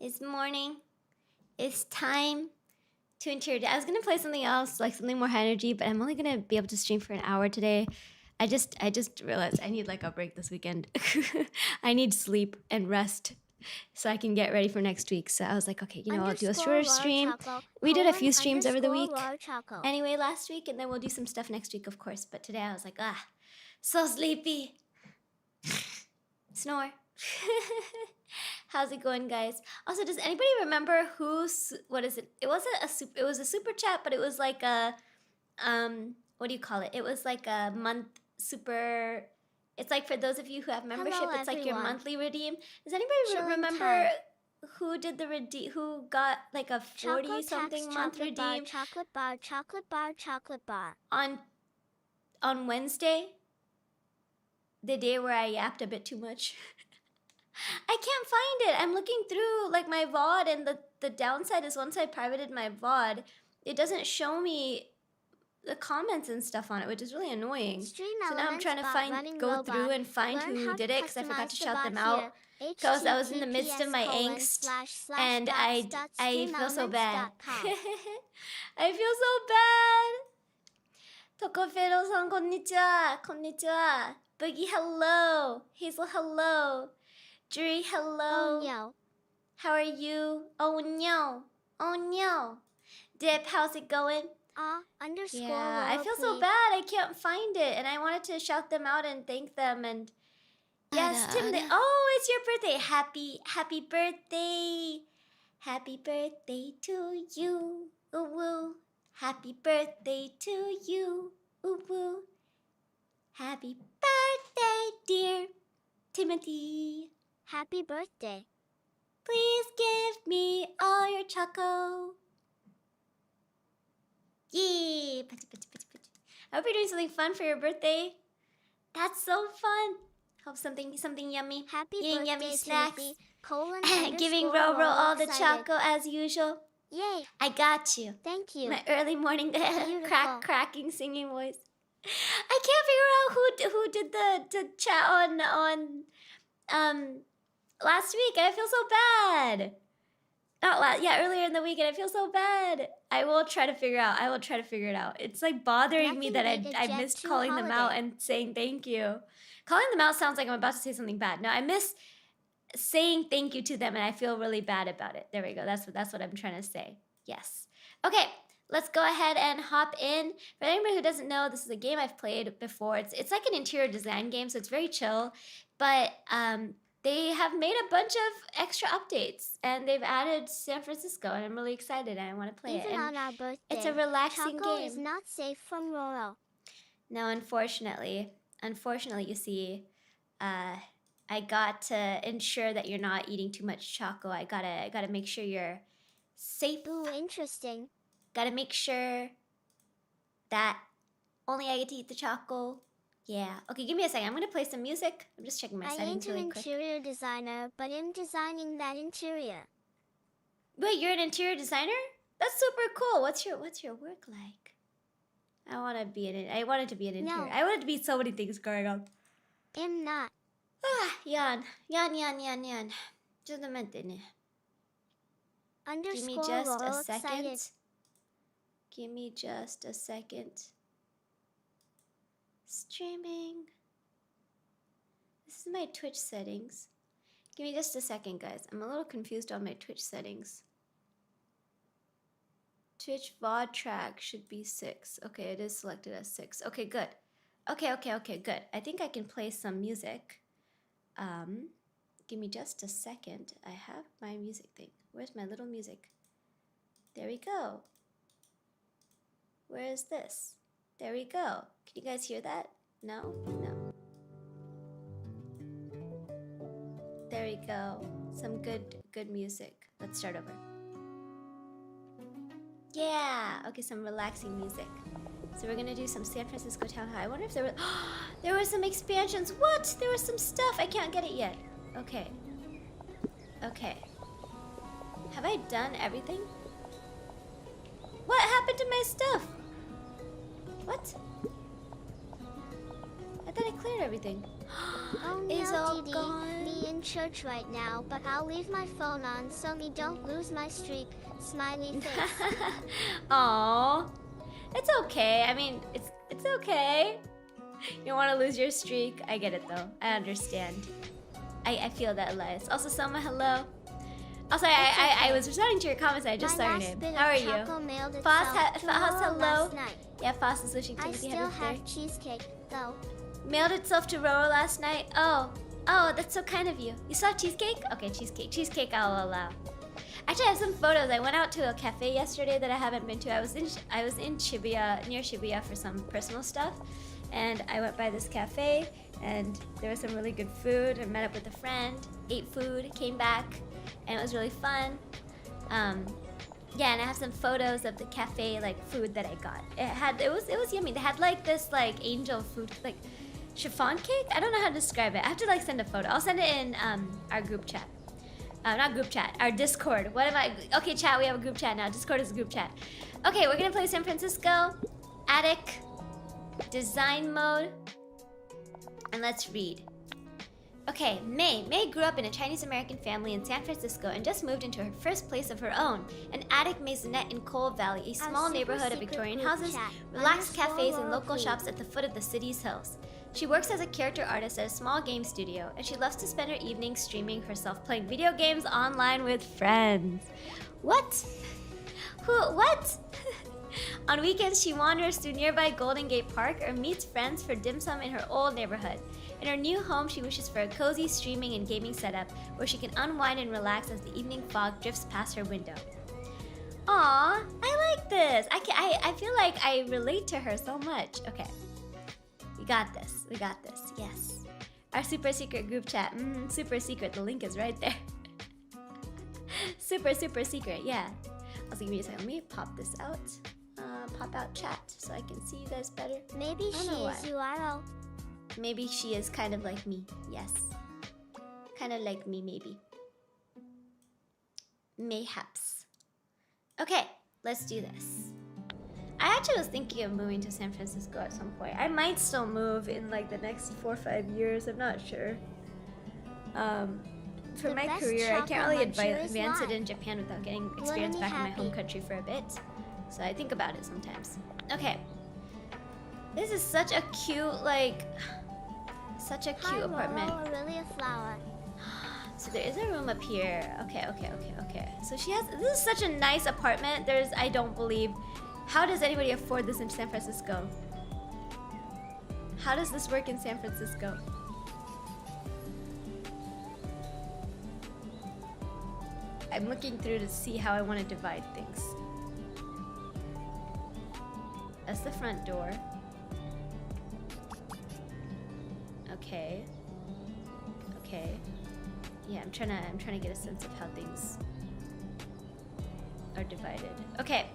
It's morning. It's time to interior. I was gonna play something else, like something more high energy, but I'm only gonna be able to stream for an hour today. I just realized I need like a break this weekend. I need sleep and rest so I can get ready for next week. So I was like, okay, I'll do a shorter stream. We did a few streams over the week anyway last week, and then we'll do some stuff next week, of course. But today I was like, so sleepy. Snore. How's it going, guys? Also, does anybody remember what is it? It wasn't it was a super chat, but it was like a what do you call it? It was like a month super. It's like for those of you who have membership, Hello, it's like your everyone. monthly redeem. Does anybody remember who did the who got like a 40 something month redeem chocolate bar. on Wednesday? The day where I yapped a bit too much. I can't find it. I'm looking through like my VOD, and the downside is once I privated my VOD, it doesn't show me the comments and stuff on it, which is really annoying. So now I'm trying to go through and find who did it, because I forgot to shout them out. Because I was in the midst of my angst, and I feel so bad. I feel so bad. Tokofero-san, konnichiwa. Konnichiwa. Boogie, hello. Hazel, hello. Juri, hello. Oh no. How are you? Oh no. Oh no. Dip, how's it going? Underscore Yeah, I feel so bad. I can't find it, and I wanted to shout them out and thank them. And yes, Tim. Oh, it's your birthday. Happy birthday. Happy birthday to you. Ooh woo. Happy birthday to you. Ooh woo. Happy birthday, dear Timothy. Happy birthday. Please give me all your choco. Yay! I hope you're doing something fun for your birthday. That's so fun. Hope something yummy. Happy Eating birthday, yummy snacks. Timothy, Giving Roro all the choco as usual. Yay! I got you. Thank you. My early morning cracking singing voice. I can't figure out who did the chat on last week, and I feel so bad. Earlier in the week, and I feel so bad. I will try to figure it out. It's like bothering me that I missed calling them out and saying thank you. Calling them out sounds like I'm about to say something bad. No, I miss saying thank you to them, and I feel really bad about it. There we go. That's what I'm trying to say. Yes. Okay. Let's go ahead and hop in. For anybody who doesn't know, this is a game I've played before. It's like an interior design game, so it's very chill. But they have made a bunch of extra updates, and they've added San Francisco, and I'm really excited, and I want to play it. Even on our birthday, it's a relaxing Choco game. is not safe from Roro. No, unfortunately, you see, I got to ensure that you're not eating too much choco. I gotta make sure you're safe. Ooh, interesting. Gotta make sure that only I get to eat the choco. Yeah. Okay, give me a second. I'm gonna play some music. I'm just checking my settings really quick. I ain't an interior designer, but I'm designing that interior. Wait, you're an interior designer? That's super cool. What's your work like? I wanted to be an interior. No. I wanted to be so many things going on. I'm not. Yan. Just a minute. Underscore Give me just Roro a second. excited. Give me just a second. Streaming. This is my Twitch settings. Give me just a second, guys. I'm a little confused on my Twitch settings. Twitch VOD track should be 6. Okay, it is selected as 6. Okay, good. Okay, good. I think I can play some music. Give me just a second. I have my music thing. Where's my little music? There we go. Where is this? There we go. Can you guys hear that? No? No. There we go. Some good music. Let's start over. Yeah! Okay, some relaxing music. So we're gonna do some San Francisco Town Hall. I wonder if there were some expansions. What? There was some stuff. I can't get it yet. Okay. Have I done everything? What happened to my stuff? What? I thought I clicked cleared everything. Oh It's no, all Dee gone. me in church right now, but I'll leave my phone on so me don't lose my streak. Smiley face. Aww. It's okay. I mean, it's okay. You don't want to lose your streak. I get it though. I understand. I feel that, Elias. Also, Selma, hello. Also, I was responding to your comments. I just saw your name. How are you? Foss, hello. Yeah, Foss is wishing Timothy happy birthday. I still have cheesecake though. Mailed itself to Roro last night. Oh, that's so kind of you. You saw cheesecake? Okay, cheesecake I'll allow. Actually, I have some photos. I went out to a cafe yesterday that I haven't been to. I was in Shibuya, near Shibuya, for some personal stuff, and I went by this cafe, and there was some really good food. I met up with a friend, ate food, came back, and it was really fun. Yeah, and I have some photos of the cafe like food that I got. It was yummy. They had like this like angel food, like chiffon cake. I don't know how to describe it. I have to like send a photo. I'll send it in our group chat. Not group chat, our Discord. What am I? Okay, chat, we have a group chat now. Discord is a group chat. Okay, we're gonna play San Francisco, Attic, design mode, and let's read. Okay, May. May grew up in a Chinese-American family in San Francisco and just moved into her first place of her own, an attic maisonette in Cole Valley, a small neighborhood of Victorian houses, relaxed cafes, and local shops at the foot of the city's hills. She works as a character artist at a small game studio, and she loves to spend her evenings streaming herself playing video games online with friends. What? What? On weekends, she wanders through nearby Golden Gate Park or meets friends for dim sum in her old neighborhood. In her new home, she wishes for a cozy streaming and gaming setup where she can unwind and relax as the evening fog drifts past her window. Aw, I like this. I feel like I relate to her so much. Okay. We got this. We got this. Yes. Our super secret group chat. Super secret. The link is right there. Super secret. Yeah. Also, give me a second. Let me pop this out. Pop out chat so I can see you guys better. Maybe she is URL. Maybe she is kind of like me. Yes. Kind of like me, maybe. Mayhaps. Okay, let's do this. I actually was thinking of moving to San Francisco at some point. I might still move in like the next 4 or 5 years. I'm not sure. For my career, I can't really advance it in Japan without getting experience back in my home country for a bit. So I think about it sometimes. Okay. This is such a cute, like, such a cute apartment. Aurelia Flower. So there is a room up here. Okay. So she has, this is such a nice apartment. I don't believe, how does anybody afford this in San Francisco? How does this work in San Francisco? I'm looking through to see how I want to divide things. That's the front door. Okay. Yeah, I'm trying to get a sense of how things are divided. Okay.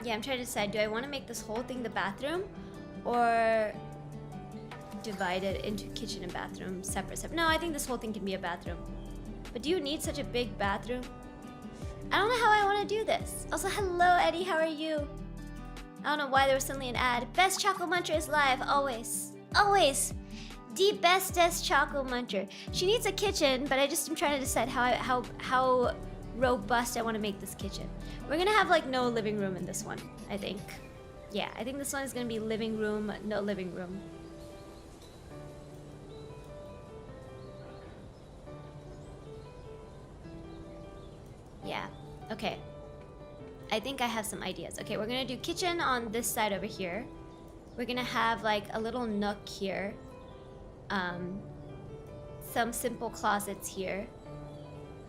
Yeah, I'm trying to decide, do I want to make this whole thing the bathroom or divide it into kitchen and bathroom separate? No, I think this whole thing can be a bathroom. But do you need such a big bathroom? I don't know how I want to do this. Also, hello, Eddie. How are you? I don't know why there was suddenly an ad. Best Choco Muncher is live. Always. Always. The bestest Choco Muncher. She needs a kitchen, but I just am trying to decide how robust I want to make this kitchen. We're going to have, like, no living room in this one, I think. Yeah, I think this one is going to be living room, no living room. Yeah, okay. I think I have some ideas. Okay, we're gonna do kitchen on this side over here. We're gonna have like a little nook here. Some simple closets here.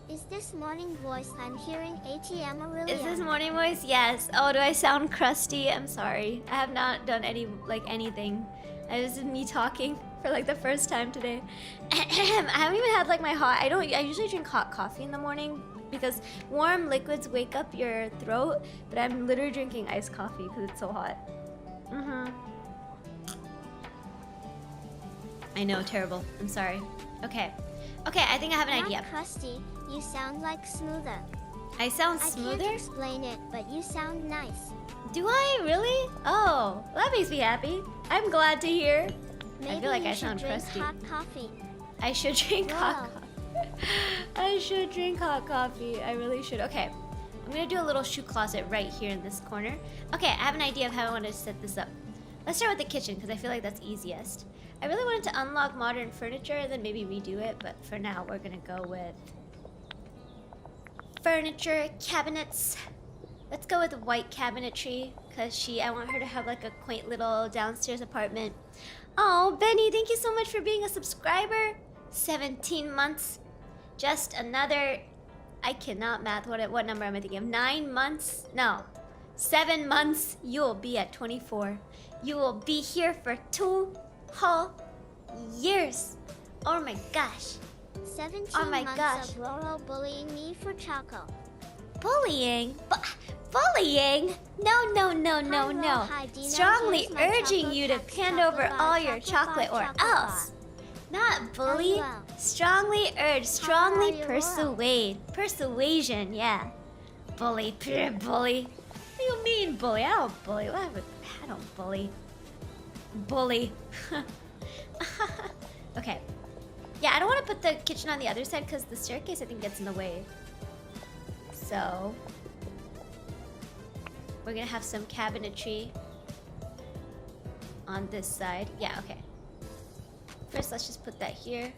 Is this morning voice I'm hearing ATM Aurelia? Is this morning voice? Yes. Oh, do I sound crusty? I'm sorry. I have not done anything. This is me talking for like the first time today. I haven't even had like my hot. I usually drink hot coffee in the morning because warm liquids wake up your throat, but I'm literally drinking iced coffee because it's so hot. I know, terrible. I'm sorry. Okay. Okay, I think I have an Not idea. crusty, you sound like smoother. I sound smoother? I can't explain it, but you sound nice. Do I really? Oh, that makes me happy. I'm glad to hear. Maybe I feel like you I should sound drink crusty. hot coffee. I should drink hot Wow. coffee. I should drink hot coffee. I really should. Okay, I'm gonna do a little shoe closet right here in this corner. Okay, I have an idea of how I want to set this up. Let's start with the kitchen because I feel like that's easiest. I really wanted to unlock modern furniture and then maybe redo it, but for now we're gonna go with furniture, cabinets. Let's go with white cabinetry because I want her to have like a quaint little downstairs apartment. Oh, Benny, thank you so much for being a subscriber. 17 months. Just another, I cannot math. What number am I thinking of? 9 months? No. 7 months. You will be at 24. You will be here for 2 whole years. Oh my gosh. 17 Oh my months gosh. of Roro bullying me for Choco. Bullying? Bullying? No, no, no, no, no. Hi, Dino. Strongly Here's my urging chocolate you to box, hand chocolate over bar, all your chocolate chocolate bar, or chocolate else. Not bully. LOL. Strongly urge, strongly Hi, persuade. Persuasion, yeah. Bully, bully. What do you mean, bully? I don't bully. I don't bully. Bully. Okay. Yeah, I don't want to put the kitchen on the other side because the staircase, I think, gets in the way. So we're gonna have some cabinetry on this side. Yeah, okay. First, let's just put that here.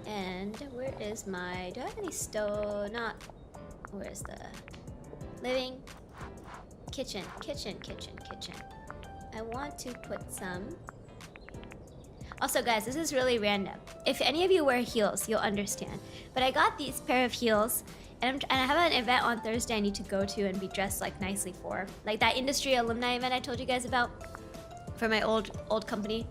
And where is my... Do I have any stove? Not... Where's the... Living... Kitchen. I want to put some... Also, guys, this is really random. If any of you wear heels, you'll understand. But I got these pair of heels, and I have an event on Thursday I need to go to and be dressed like nicely for. Like that industry alumni event I told you guys about for my old company.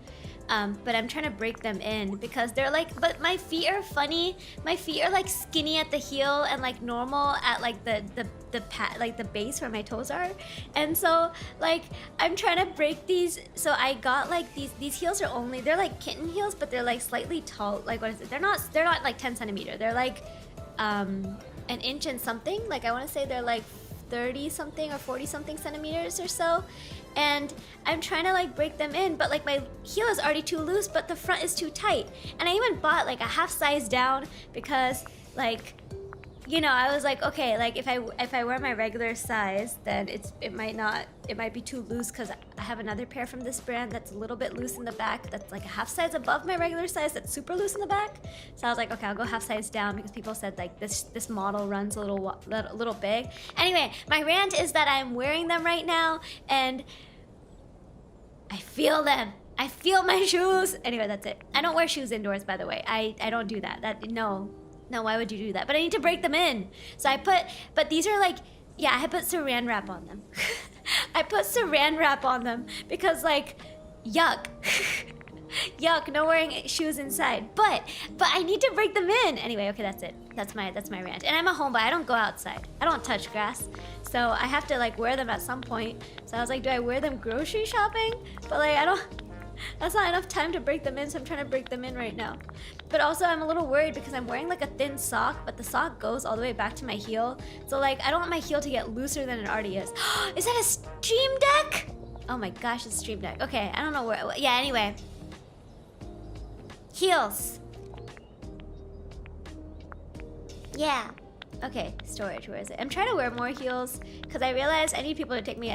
But I'm trying to break them in because they're like, but my feet are funny. My feet are like skinny at the heel and like normal at like the base where my toes are. And so like I'm trying to break these. So I got like these heels are only, they're like kitten heels, but they're like slightly tall. Like what is it? They're not like 10 centimeter. They're like an inch and something. Like I want to say they're like 30 something or 40 something centimeters or so. And I'm trying to like break them in, but like my heel is already too loose, but the front is too tight. And I even bought like a half size down because like, you know, I was like, okay, like if I wear my regular size, then it might be too loose because I have another pair from this brand that's a little bit loose in the back. That's like a half size above my regular size. That's super loose in the back. So I was like, okay, I'll go half size down because people said like this model runs a little big. Anyway, my rant is that I'm wearing them right now and I feel them. I feel my shoes. Anyway, that's it. I don't wear shoes indoors, by the way. I don't do that. No, why would you do that? But I need to break them in. So but these are like, yeah, I put saran wrap on them. I put saran wrap on them because like, yuck. Yuck, no wearing shoes inside. But I need to break them in. Anyway, okay, that's it. That's my rant. And I'm a homeboy. I don't go outside. I don't touch grass. So I have to like wear them at some point. So I was like, do I wear them grocery shopping? But like that's not enough time to break them in, so I'm trying to break them in right now. But also I'm a little worried because I'm wearing like a thin sock, but the sock goes all the way back to my heel. So like I don't want my heel to get looser than it already is. Is that a Stream Deck? Oh my gosh, it's a Stream Deck. Okay, I don't know where. Yeah, anyway. Heels. Yeah. Okay, storage, where is it? I'm trying to wear more heels because I realize I need people to take me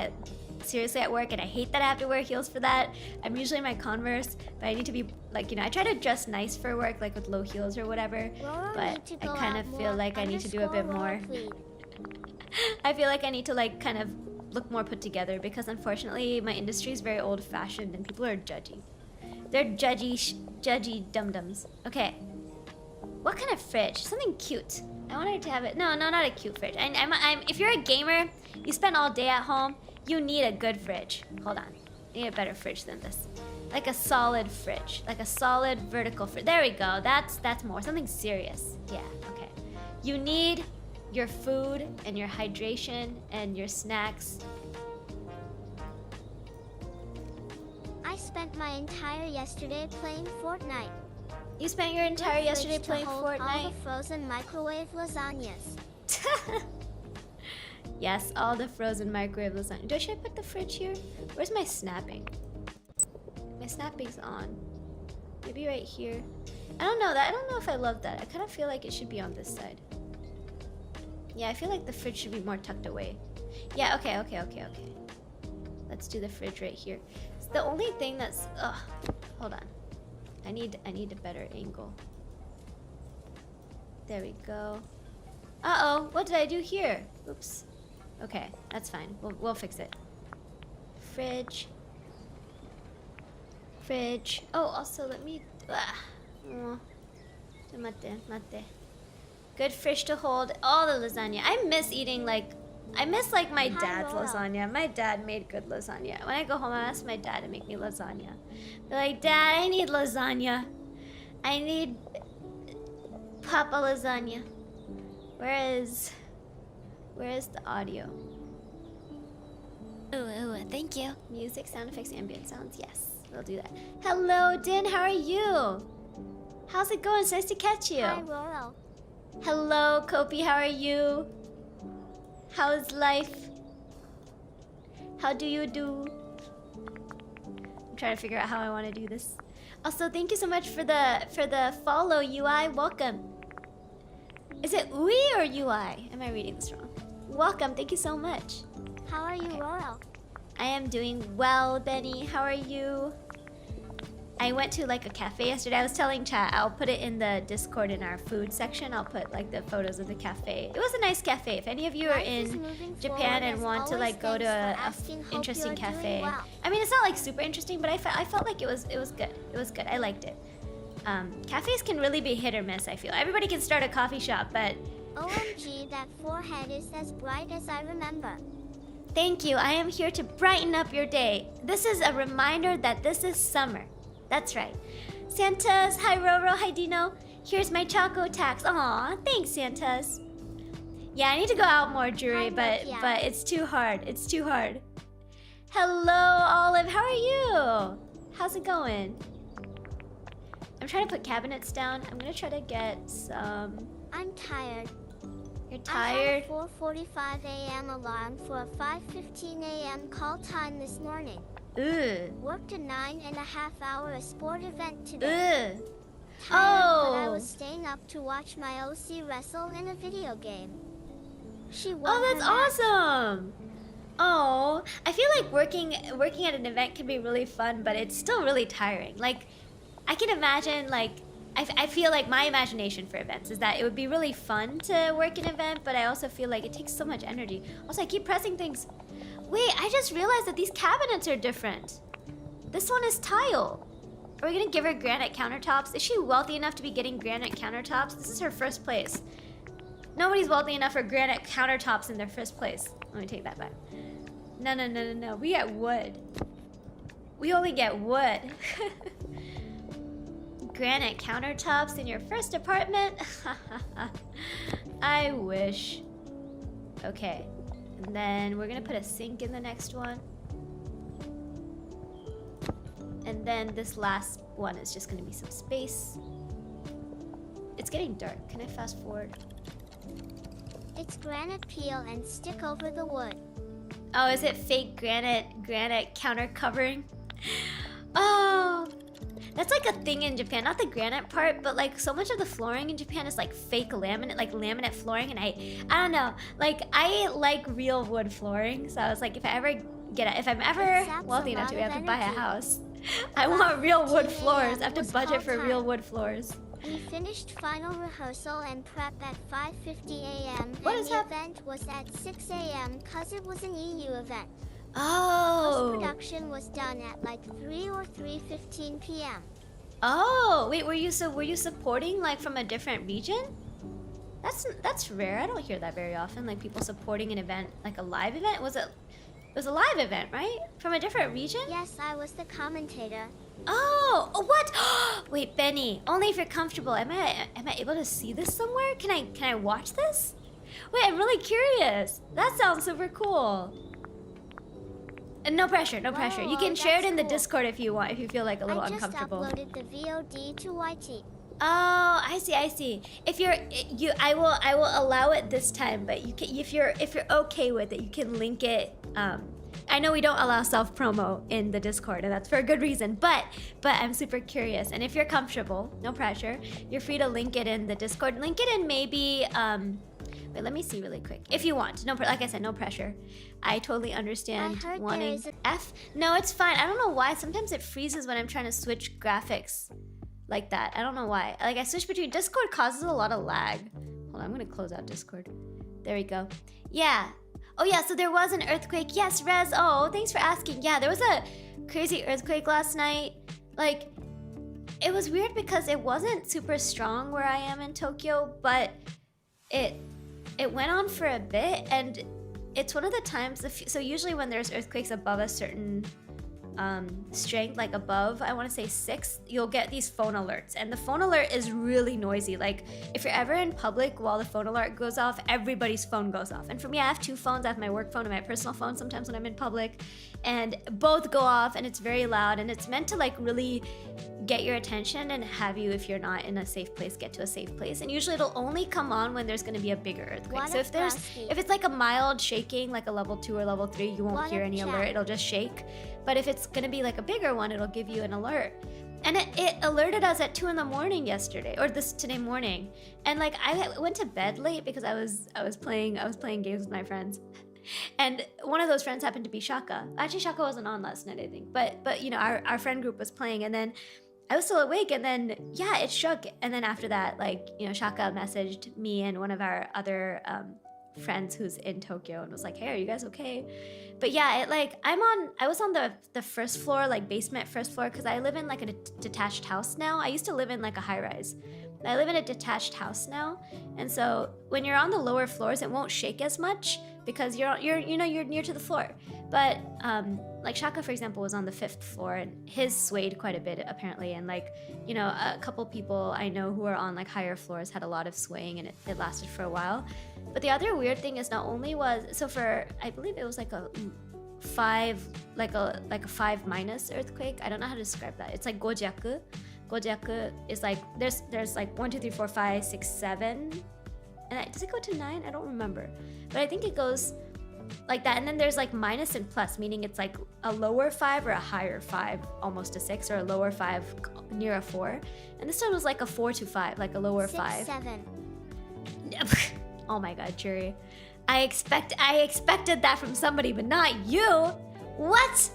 seriously at work and I hate that I have to wear heels for that. I'm usually in my Converse, but I need to be like, you know, I try to dress nice for work, like with low heels or whatever, but I kind of feel like I need to do a bit more. I feel like I need to like kind of look more put together because unfortunately my industry is very old fashioned and people are judgy. They're judgy dum-dums. Okay. What kind of fridge? Something cute. I wanted to have it. No, not a cute fridge. If you're a gamer, you spend all day at home, you need a good fridge. Hold on. You need a better fridge than this. Like a solid fridge. Like a solid vertical fridge. There we go. That's more. Something serious. Yeah, okay. You need your food and your hydration and your snacks. I spent my entire yesterday playing Fortnite. You spent your entire yesterday playing Fortnite. All the frozen microwave lasagnas. Yes, all the frozen microwave lasagna. Should I put the fridge here? Where's my snapping? My snapping's on. Maybe right here. I don't know that. I don't know if I love that. I kind of feel like it should be on this side. Yeah, I feel like the fridge should be more tucked away. Yeah, okay. Let's do the fridge right here. It's the only thing that's... Ugh. Hold on. I need a better angle. There we go. Uh-oh, what did I do here? Oops. Okay, that's fine. We'll fix it. Fridge. Fridge. Oh, also let me... Oh. Mate. Good fridge to hold all the lasagna. I miss eating I miss my dad's lasagna. My dad made good lasagna. When I go home, I ask my dad to make me lasagna. Be like, Dad, I need lasagna. I need Papa lasagna. Where is the audio? Ooh, thank you. Music, sound effects, ambient sounds. Yes, we'll do that. Hello, Din. How are you? How's it going? It's nice to catch you. Hi, Roro. Hello, Kopi. How are you? How's life? How do you do? I'm trying to figure out how I want to do this. Also, thank you so much for the follow, UI. Welcome. Is it UI or UI? Am I reading this wrong? Welcome. Thank you so much. How are you, Okay. Roro? I am doing well, Benny. How are you? I went to a cafe yesterday. I was telling chat, I'll put it in the Discord in our food section. I'll put the photos of the cafe. It was a nice cafe. If any of you are in Japan and want to go to a interesting cafe. Well. I mean, it's not super interesting, but I felt like it was good. It was good. I liked it. Cafes can really be hit or miss, I feel. Everybody can start a coffee shop, but... OMG, that forehead is as bright as I remember. Thank you. I am here to brighten up your day. This is a reminder that this is summer. That's right. Santas, hi Roro, hi Dino. Here's my Choco tax. Aw, thanks Santas. Yeah, I need to go out more, Jury, but it's too hard. It's too hard. Hello, Olive. How are you? How's it going? I'm trying to put cabinets down. I'm gonna try to get some... I'm tired. You're tired? I had a 4:45 a.m. alarm for a 5:15 a.m. call time this morning. Ugh. Worked a 9.5-hour sport event today. Ugh. Tired, but I was staying up to watch my OC wrestle in a video game. She won. Oh, that's her match. awesome. Oh, I feel like working at an event can be really fun, but it's still really tiring. I can imagine I feel like my imagination for events is that it would be really fun to work an event, but I also feel like it takes so much energy. Also, I keep pressing things. Wait, I just realized that these cabinets are different. This one is tile. Are we gonna give her granite countertops? Is she wealthy enough to be getting granite countertops? This is her first place. Nobody's wealthy enough for granite countertops in their first place. Let me take that back. No. We get wood. We only get wood. Granite countertops in your first apartment? I wish. Okay. And then we're gonna put a sink in the next one. And then this last one is just gonna be some space. It's getting dark. Can I fast forward? It's granite peel and stick over the wood. Oh, is it fake granite counter covering? Oh, that's a thing in Japan. Not the granite part, but so much of the flooring in Japan is fake laminate, laminate flooring, and I don't know. I like real wood flooring, so I was if I'm ever wealthy enough to have to buy a house, I want real wood floors. I have to budget for real wood floors. We finished final rehearsal and prep at 5:50 a.m. What and is the that? event was at 6 a.m. cause it was an EU event. Oh. Post-production was done at 3 or 3:15 p.m. Oh, wait, were you supporting from a different region? That's rare. I don't hear that very often. People supporting an event, a live event. It was a live event, right? From a different region? Yes, I was the commentator. Oh, what? Wait, Benny. Only if you're comfortable. Am I able to see this somewhere? Can I watch this? Wait, I'm really curious. That sounds super cool. And no pressure. You can share it in the Discord if you want, if you feel a little uncomfortable. I just uploaded the VOD to YT. Oh, I see, I see. If you're I will allow it this time, but you can if you're okay with it, you can link it. I know we don't allow self promo in the Discord, and that's for a good reason. But I'm super curious, and if you're comfortable, no pressure, you're free to link it in the Discord. Link it in maybe. Wait, let me see really quick. If you want, like I said, no pressure. I totally understand wanting F. No, it's fine. I don't know why. Sometimes it freezes when I'm trying to switch graphics like that. I don't know why. Like I switch between Discord causes a lot of lag. Hold on, I'm gonna close out Discord. There we go. Yeah. Oh yeah, so there was an earthquake. Yes, Rez. Oh, thanks for asking. Yeah, there was a crazy earthquake last night. Like, it was weird because it wasn't super strong where I am in Tokyo, but it went on for a bit, and it's one of the times. So usually when there's earthquakes above a certain strength, like above, I want to say 6, you'll get these phone alerts, and the phone alert is really noisy. Like if you're ever in public while the phone alert goes off, everybody's phone goes off. And for me, I have 2 phones. I have my work phone and my personal phone sometimes when I'm in public, and both go off, and it's very loud, and it's meant to like really get your attention and have you, if you're not in a safe place, get to a safe place. And usually it'll only come on when there's going to be a bigger earthquake. So if it's like a mild shaking, like a level 2 or level 3, you won't hear any alert. It'll just shake. But if it's gonna be like a bigger one, it'll give you an alert. And it alerted us at 2 in the morning yesterday, or today morning. And like I went to bed late because I was playing games with my friends. And one of those friends happened to be Shaka. Actually, Shaka wasn't on last night, I think. But you know, our friend group was playing, and then I was still awake, and then yeah, it shook. And then after that, like, you know, Shaka messaged me and one of our other friends who's in Tokyo and was like, hey, are you guys okay? But yeah, I was on the first floor, like basement first floor, because I live in like a detached house now. I used to live in like a high rise. I live in a detached house now, and so when you're on the lower floors, it won't shake as much because you're near to the floor. But like Shaka, for example, was on the 5th floor, and his swayed quite a bit apparently. And like, you know, a couple people I know who are on like higher floors had a lot of swaying, and it lasted for a while. But the other weird thing is, not only I believe it was like a 5, like a 5 minus earthquake. I don't know how to describe that. It's like Gojaku. Gojaku is like there's like 1, 2, 3, 4, 5, 6, 7, and does it go to 9? I don't remember, but I think it goes like that. And then there's like minus and plus, meaning it's like a lower 5 or a higher 5, almost a 6, or a lower 5 near a 4. And this one was like a 4 to 5, like a lower 6, 5. 7. Oh my god, Churi. I expected that from somebody, but not you. What?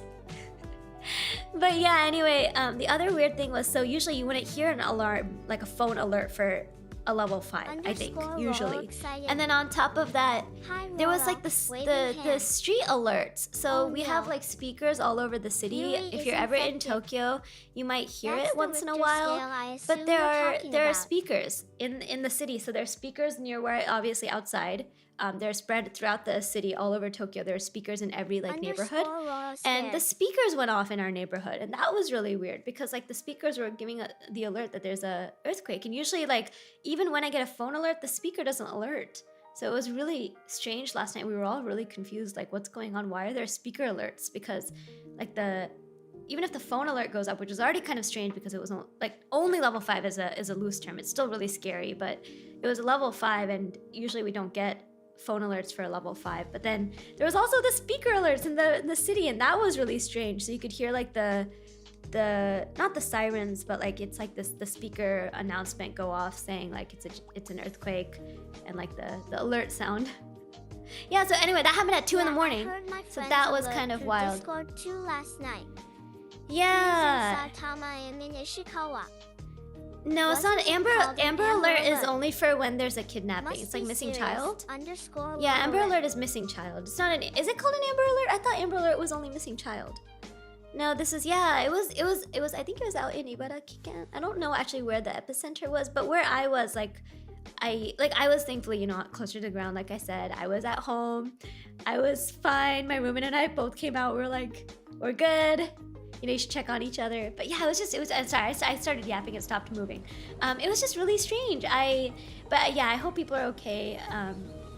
But yeah, anyway, the other weird thing was, so usually you wouldn't hear an alarm, like a phone alert for a level 5, I think, usually. And then on top of that, there was like the street alerts. So we have like speakers all over the city. If you're ever in Tokyo, you might hear it once in a while. But there are speakers in the city. So there are speakers near where, obviously outside. They're spread throughout the city, all over Tokyo. There are speakers in every like neighborhood, and the speakers went off in our neighborhood, and that was really weird because like the speakers were giving the alert that there's a earthquake, and usually like even when I get a phone alert, the speaker doesn't alert. So it was really strange last night. We were all really confused, like what's going on? Why are there speaker alerts? Because like even if the phone alert goes up, which is already kind of strange because it was like only level 5 is a loose term. It's still really scary, but it was a level 5, and usually we don't get phone alerts for a level 5. But then there was also the speaker alerts in the city, and that was really strange. So you could hear like the not the sirens, but like it's like the speaker announcement go off saying like it's an earthquake, and like the alert sound. Yeah, so anyway, that happened at 2 in the morning. So that was kind of wild. Discord 2 last night. Yeah. No, it's not. Amber Alert is only for when there's a kidnapping. It's like missing child. Yeah, Amber Alert is missing child. It's not is it called an Amber Alert? I thought Amber Alert was only missing child. No, this is, yeah, it was I think it was out in Ibaraki. I don't know actually where the epicenter was, but where I was, I was thankfully, you know, closer to the ground. Like I said, I was at home. I was fine. My roommate and I both came out. We're like, we're good. You know, you should check on each other. But yeah, I'm sorry, I started yapping and stopped moving. It was just really strange. But yeah, I hope people are okay.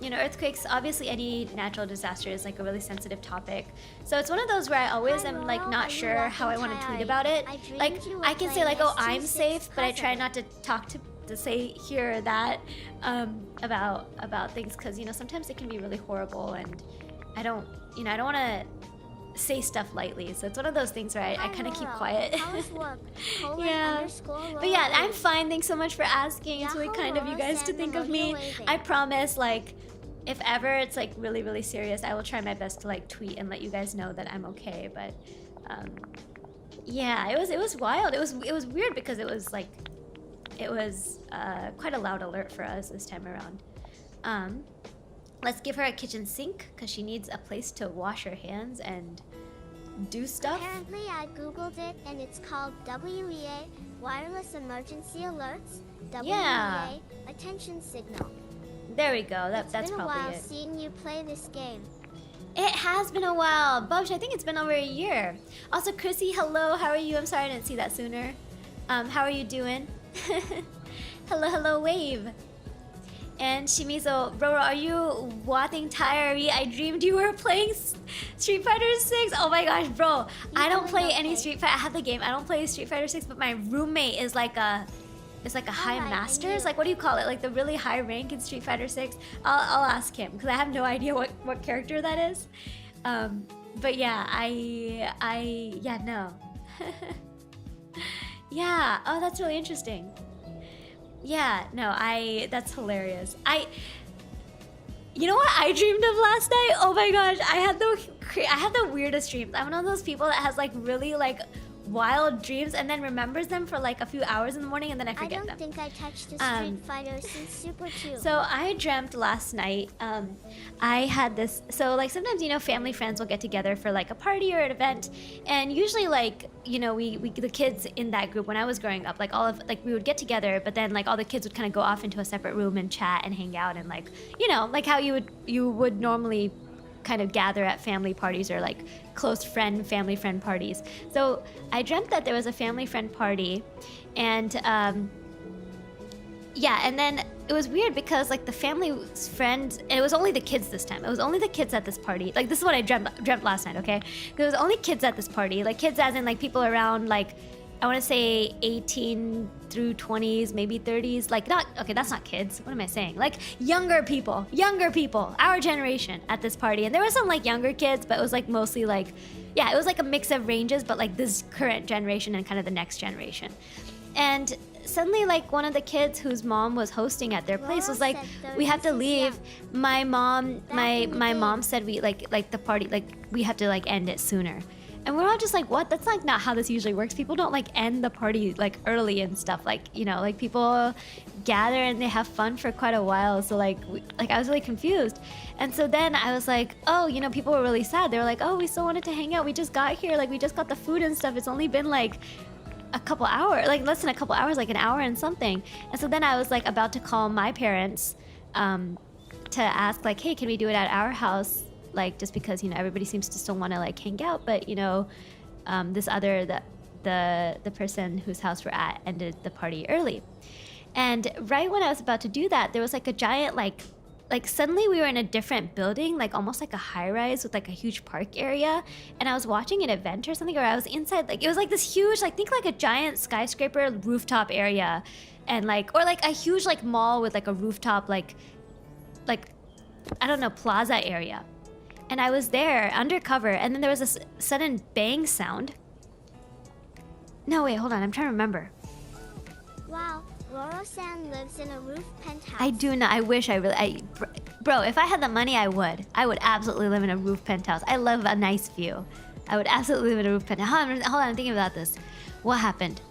you know, earthquakes, obviously any natural disaster is like a really sensitive topic. So it's one of those where I always am like not sure how I want to tweet about it. Like I can say like, oh, I'm safe, but I try not to talk to say here or that about things, because you know sometimes it can be really horrible, and I don't want to say stuff lightly. So it's one of those things where I kind of keep quiet. Yeah. But yeah, I'm fine. Thanks so much for asking. It's really kind of you guys to think of me. I promise, like, if ever it's like really, really serious, I will try my best to like tweet and let you guys know that I'm okay. But yeah, it was wild. It was weird because it was quite a loud alert for us this time around. Let's give her a kitchen sink because she needs a place to wash her hands and do stuff. Apparently, I googled it and it's called WEA, Wireless Emergency Alerts. WEA, Attention Signal. There we go. That's probably it. It's been a while seeing you play this game. It has been a while. Bubs, I think it's been over a year. Also, Chrissy, hello. How are you? I'm sorry I didn't see that sooner. How are you doing? Hello, Wave. And Shimizo, bro, are you watching Tyree? I dreamed you were playing Street Fighter 6. Oh my gosh, bro. I don't play any Street Fighter. I have the game. I don't play Street Fighter 6, but my roommate is like a high master. It's like, what do you call it? Like the really high rank in Street Fighter 6. I'll ask him because I have no idea what character that is. But yeah, yeah, no. Yeah. Oh, that's really interesting. Yeah, no, that's hilarious. You know what I dreamed of last night? Oh my gosh, I had the weirdest dreams. I'm one of those people that has like really like wild dreams and then remembers them for like a few hours in the morning and then I forget them. I don't think I touched a Street Fighter since Super 2. So I dreamt last night, I had this, so like sometimes, you know, family friends will get together for like a party or an event, and usually like, you know, we the kids in that group when I was growing up, we would get together, but then like all the kids would kind of go off into a separate room and chat and hang out and like, you know, like how you would normally kind of gather at family parties or like close family friend parties. So I dreamt that there was a family friend party, and yeah, and then it was weird because like the family's friends, and it was only the kids this time. It was only the kids at this party. Like this is what I dreamt last night, okay? There was only kids at this party, like kids as in like people around like, I want to say 18 through 20s, maybe 30s. Like not, okay, that's not kids. What am I saying? Like younger people, our generation at this party. And there were some like younger kids, but it was like mostly like, yeah, it was like a mix of ranges, but like this current generation and kind of the next generation. And suddenly like one of the kids whose mom was hosting at their place was like, we have to leave. My mom said we like the party, like we have to like end it sooner. And we're all just like, what? That's like not how this usually works. People don't like end the party like early and stuff. Like, you know, like people gather and they have fun for quite a while. So like, I was really confused. And so then I was like, oh, you know, people were really sad. They were like, oh, we still wanted to hang out. We just got here. Like we just got the food and stuff. It's only been like a couple hours, like less than a couple hours, like an hour and something. And so then I was like about to call my parents to ask like, hey, can we do it at our house? Like just because, you know, everybody seems to still want to like hang out, but you know, this other the person whose house we're at ended the party early. And right when I was about to do that, there was like a giant like suddenly we were in a different building, like almost like a high rise with like a huge park area, and I was watching an event or something, or I was inside, like it was like this huge, like think like a giant skyscraper rooftop area, and like, or like a huge like mall with like a rooftop like I don't know, plaza area. And I was there undercover, and then there was this sudden bang sound. No, wait, hold on, I'm trying to remember. Wow, Roro-san lives in a roof penthouse. I do not. I wish bro, if I had the money, I would absolutely live in a roof penthouse. I love a nice view. I would absolutely live in a roof penthouse. Hold on, I'm thinking about this. What happened?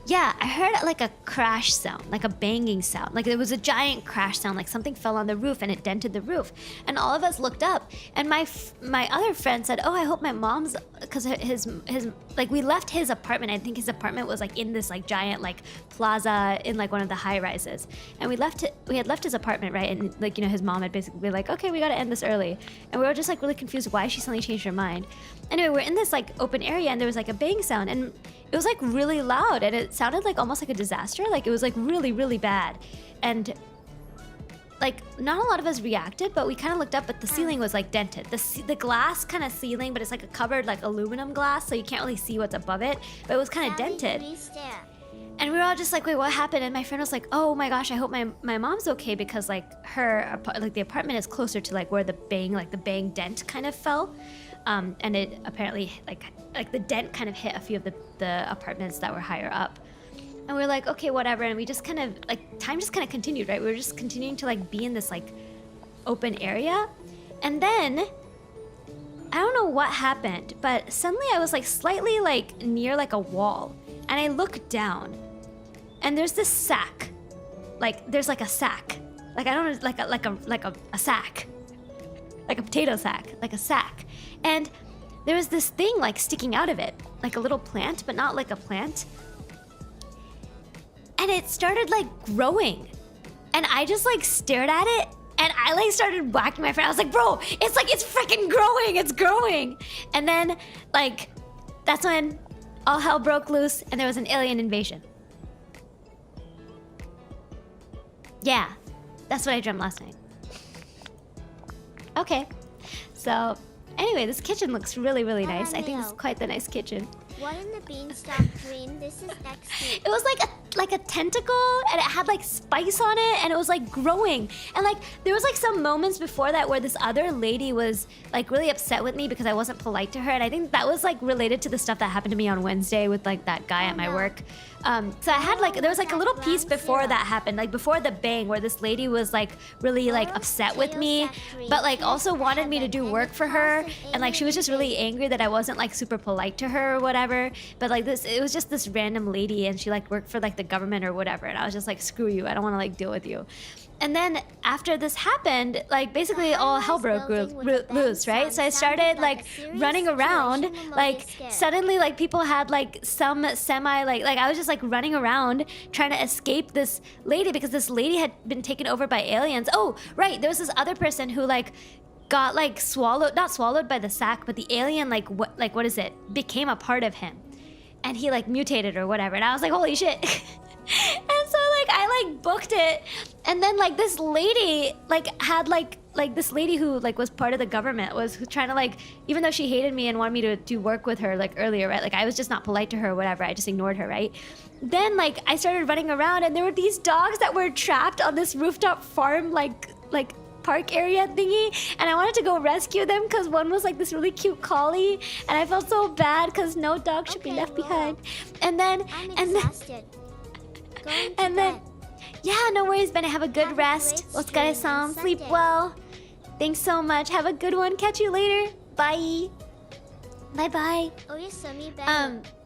Yeah, I heard like a crash sound, like a banging sound. Like there was a giant crash sound, like something fell on the roof and it dented the roof. And all of us looked up, and my other friend said, oh, I hope my mom's, because his like we left his apartment. I think his apartment was like in this like giant like plaza in like one of the high rises. And we had left his apartment, right? And like, you know, his mom had basically been like, okay, we gotta end this early. And we were just like really confused why she suddenly changed her mind. Anyway, we're in this like open area, and there was like a bang sound, and it was like really loud, and it sounded like almost like a disaster. Like it was like really, really bad. And like not a lot of us reacted, but we kind of looked up, but the ceiling was like dented. The glass kind of ceiling, but it's like a covered like aluminum glass, so you can't really see what's above it, but it was kind of dented. And we were all just like, wait, what happened? And my friend was like, oh my gosh, I hope my mom's okay, because like the apartment is closer to like where the bang dent kind of fell. And it apparently like the dent kind of hit a few of the apartments that were higher up. And we were like, okay, whatever. And we just kind of like, time just kind of continued, right? We were just continuing to like be in this like open area. And then I don't know what happened, but suddenly I was like slightly like near like a wall, and I looked down, and there's this sack. Like there's like a sack. Like I don't know, like a sack. Like a potato sack, like a sack. And there was this thing like sticking out of it, like a little plant, but not like a plant. And it started like growing. And I just like stared at it, and I like started whacking my friend. I was like, bro, it's freaking growing, it's growing. And then like, that's when all hell broke loose and there was an alien invasion. Yeah, that's what I dreamt last night. Okay, so anyway, this kitchen looks really, really nice. I think this is quite the nice kitchen. What in the beanstalk dream? This is XD. It was like a tentacle, and it had like spice on it, and it was like growing. And like there was like some moments before that where this other lady was like really upset with me because I wasn't polite to her, and I think that was like related to the stuff that happened to me on Wednesday with like that guy at my work. So I had like, there was like a little piece before that happened, like before the bang, where this lady was like really like upset with me, but like also wanted me to do work for her, and like she was just really angry that I wasn't like super polite to her or whatever. But like this, it was just this random lady, and she like worked for like the government or whatever, and I was just like, screw you, I don't want to like deal with you. And then after this happened, like basically all hell broke loose, right? So I started like running around, like suddenly like people had like some semi like I was just like running around trying to escape this lady, because this lady had been taken over by aliens. Oh, right, there was this other person who like got like not swallowed by the sack, but the alien what is it, became a part of him, and he like mutated or whatever, and I was like, holy shit. And so like I like booked it, and then like this lady like had like this lady who like was part of the government was trying to like, even though she hated me and wanted me to do work with her like earlier, right, like I was just not polite to her or whatever, I just ignored her, right? Then like I started running around, and there were these dogs that were trapped on this rooftop farm like park area thingy, and I wanted to go rescue them because one was like this really cute collie, and I felt so bad because no dog should be left behind. And then yeah, no worries, Bennett, have a good rest. Otsukaresan, sleep well. Thanks so much, have a good one, catch you later, bye. Bye.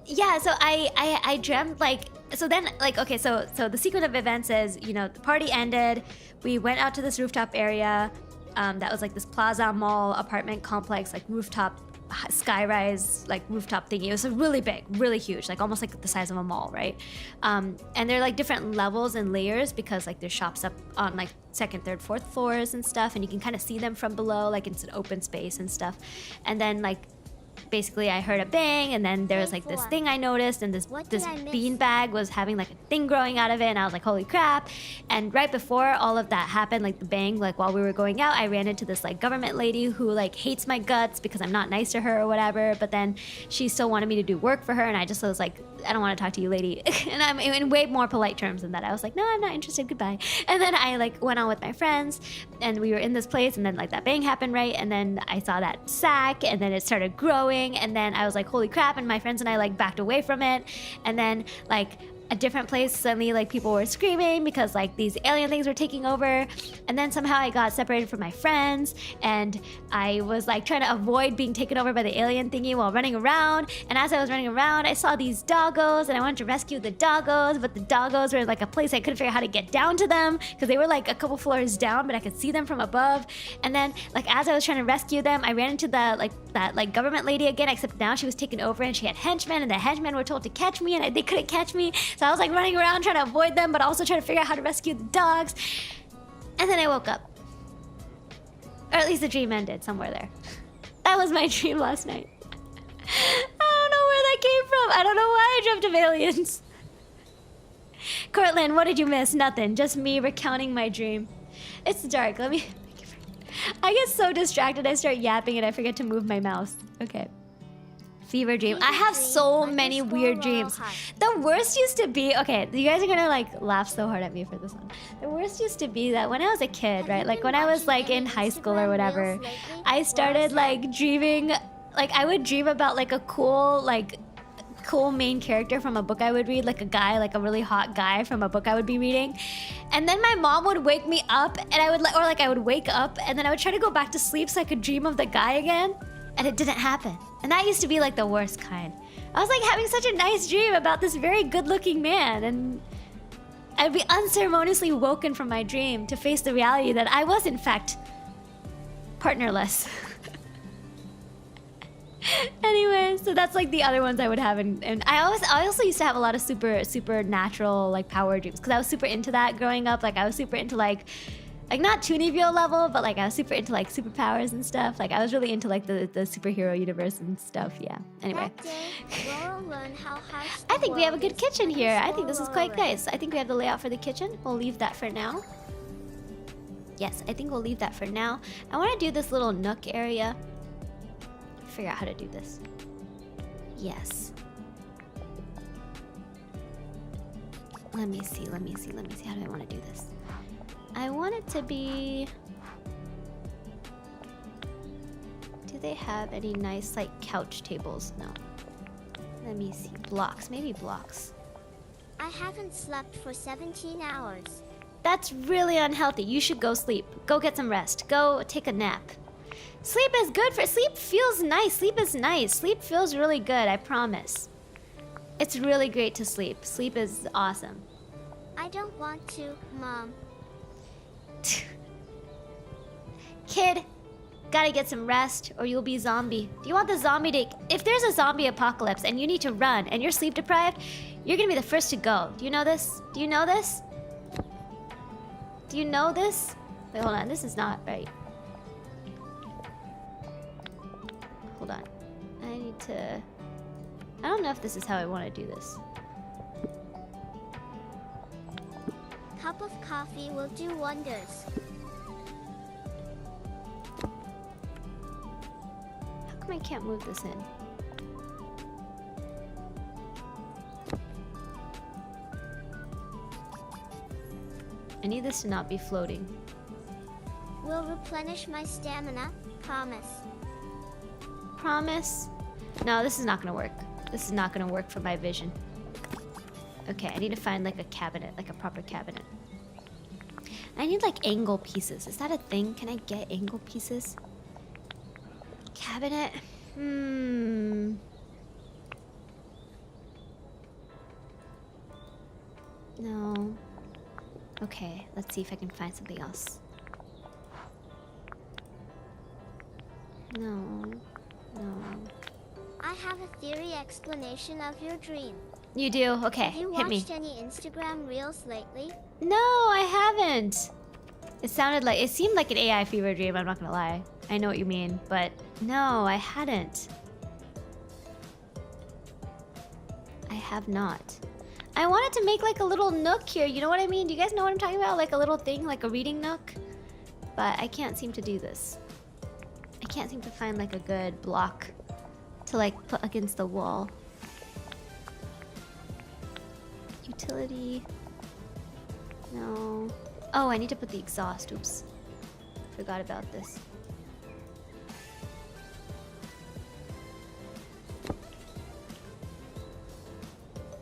Yeah, so I dreamt like, so then like, okay, so the sequence of events is, you know, the party ended, we went out to this rooftop area, that was like this plaza mall apartment complex, like rooftop skyrise, like rooftop thingy. It was really big, really huge, like almost like the size of a mall, right? And there are like different levels and layers, because like there's shops up on like second, third, fourth floors and stuff, and you can kind of see them from below, like it's an open space and stuff. And then like basically I heard a bang, and then there was like this thing I noticed, and this bean bag was having like a thing growing out of it, and I was like, holy crap. And right before all of that happened, like the bang, like while we were going out, I ran into this like government lady who like hates my guts because I'm not nice to her or whatever, but then she still wanted me to do work for her, and I just was like, I don't want to talk to you, lady. And I'm in way more polite terms than that. I was like, no, I'm not interested, goodbye. And then I like went on with my friends, and we were in this place, and then like that bang happened, right? And then I saw that sack, and then it started growing, and then I was like, holy crap, and my friends and I like backed away from it. And then like a different place, suddenly like people were screaming because like these alien things were taking over. And then somehow I got separated from my friends, and I was like trying to avoid being taken over by the alien thingy while running around. And as I was running around, I saw these doggos, and I wanted to rescue the doggos, but the doggos were in like a place I couldn't figure out how to get down to them, because they were like a couple floors down, but I could see them from above. And then like as I was trying to rescue them, I ran into that government lady again, except now she was taken over, and she had henchmen, and the henchmen were told to catch me, and they couldn't catch me. So I was like running around trying to avoid them, but also trying to figure out how to rescue the dogs. And then I woke up. Or at least the dream ended somewhere there. That was my dream last night. I don't know where that came from. I don't know why I dreamt of aliens. Cortland, what did you miss? Nothing. Just me recounting my dream. It's dark. Let me... I get so distracted. I start yapping and I forget to move my mouse. Okay. Fever dream. I have so many weird dreams. The worst used to be... Okay, you guys are gonna like laugh so hard at me for this one. The worst used to be that when I was a kid, right? Like when I was like in high school or whatever, I started like dreaming... Like I would dream about like a cool main character from a book I would read, like a guy, like a really hot guy from a book I would be reading. And then my mom would wake me up and I would I would wake up and then I would try to go back to sleep so I could dream of the guy again. And it didn't happen. And that used to be like the worst kind. I was like having such a nice dream about this very good looking man and I'd be unceremoniously woken from my dream to face the reality that I was in fact partnerless. Anyway, so that's like the other ones I would have, and I also used to have a lot of supernatural like power dreams because I was super into that growing up. Like I was super into like not Tunivio level, but like I was super into like superpowers and stuff. Like I was really into like the superhero universe and stuff. Yeah. Anyway, I think we have a good kitchen here. I think this is quite nice. I think we have the layout for the kitchen. We'll leave that for now. Yes, I think we'll leave that for now. I want to do this little nook area. Figure out how to do this. Yes. Let me see. How do I want to do this? I want it to be... Do they have any nice like couch tables? No. Let me see. Blocks. Maybe blocks. I haven't slept for 17 hours. That's really unhealthy. You should go sleep. Go get some rest. Go take a nap. Sleep is good for... Sleep feels nice. Sleep is nice. Sleep feels really good, I promise. It's really great to sleep. Sleep is awesome. I don't want to, Mom. Kid, gotta get some rest or you'll be zombie. Do you want the zombie to... If there's a zombie apocalypse and you need to run and you're sleep deprived, you're gonna be the first to go. Do you know this? Do you know this? Do you know this? Wait, hold on. This is not right. Hold on. I need to... I don't know if this is how I want to do this. Cup of coffee will do wonders. How come I can't move this in? I need this to not be floating. Will replenish my stamina, promise. Promise? No, this is not gonna work. This is not gonna work for my vision. Okay, I need to find like a cabinet, like a proper cabinet. I need like angle pieces. Is that a thing? Can I get angle pieces? Cabinet? No. Okay, let's see if I can find something else. No. I have a theory explanation of your dream. You do? Okay, have you hit me. Watched any Instagram reels lately? No, I haven't. It seemed like an AI fever dream, I'm not gonna lie. I know what you mean, but no, I hadn't. I have not. I wanted to make like a little nook here, you know what I mean? Do you guys know what I'm talking about? Like a little thing, like a reading nook? But I can't seem to do this. I can't seem to find like a good block to like put against the wall. Utility. No. Oh, I need to put the exhaust. Oops. Forgot about this.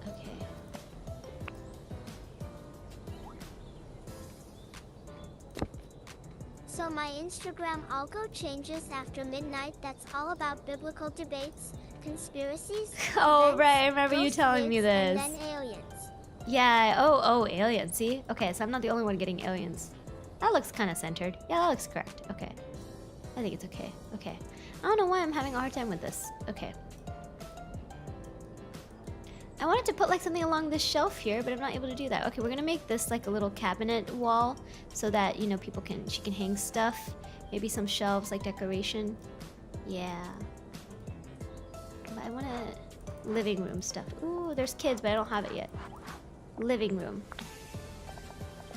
Okay. So my Instagram algo changes after midnight. That's all about biblical debates, conspiracies. Oh, events, right. I remember you telling me this. And then aliens. Yeah, oh, aliens, see? Okay, so I'm not the only one getting aliens. That looks kind of centered. Yeah, that looks correct. Okay. I think it's okay. Okay. I don't know why I'm having a hard time with this. Okay. I wanted to put like something along this shelf here, but I'm not able to do that. Okay, we're gonna make this like a little cabinet wall so that, you know, she can hang stuff. Maybe some shelves like decoration. Yeah. But I wanna living room stuff. Ooh, there's kids, but I don't have it yet. Living room.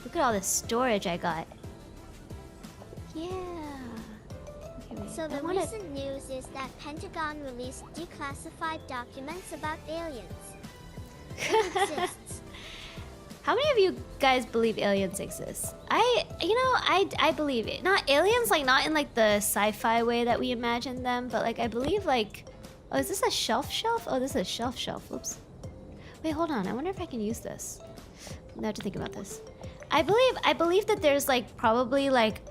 Look at all this storage I got. Yeah. Okay, wait. So the recent news is that Pentagon released declassified documents about aliens. It exists. How many of you guys believe aliens exist? I believe it. Not aliens, like not in like the sci-fi way that we imagine them, but like I believe like, oh, is this a shelf? Oh, this is a shelf. Oops. Wait, hold on. I wonder if I can use this. I have to think about this. I believe that there's like probably like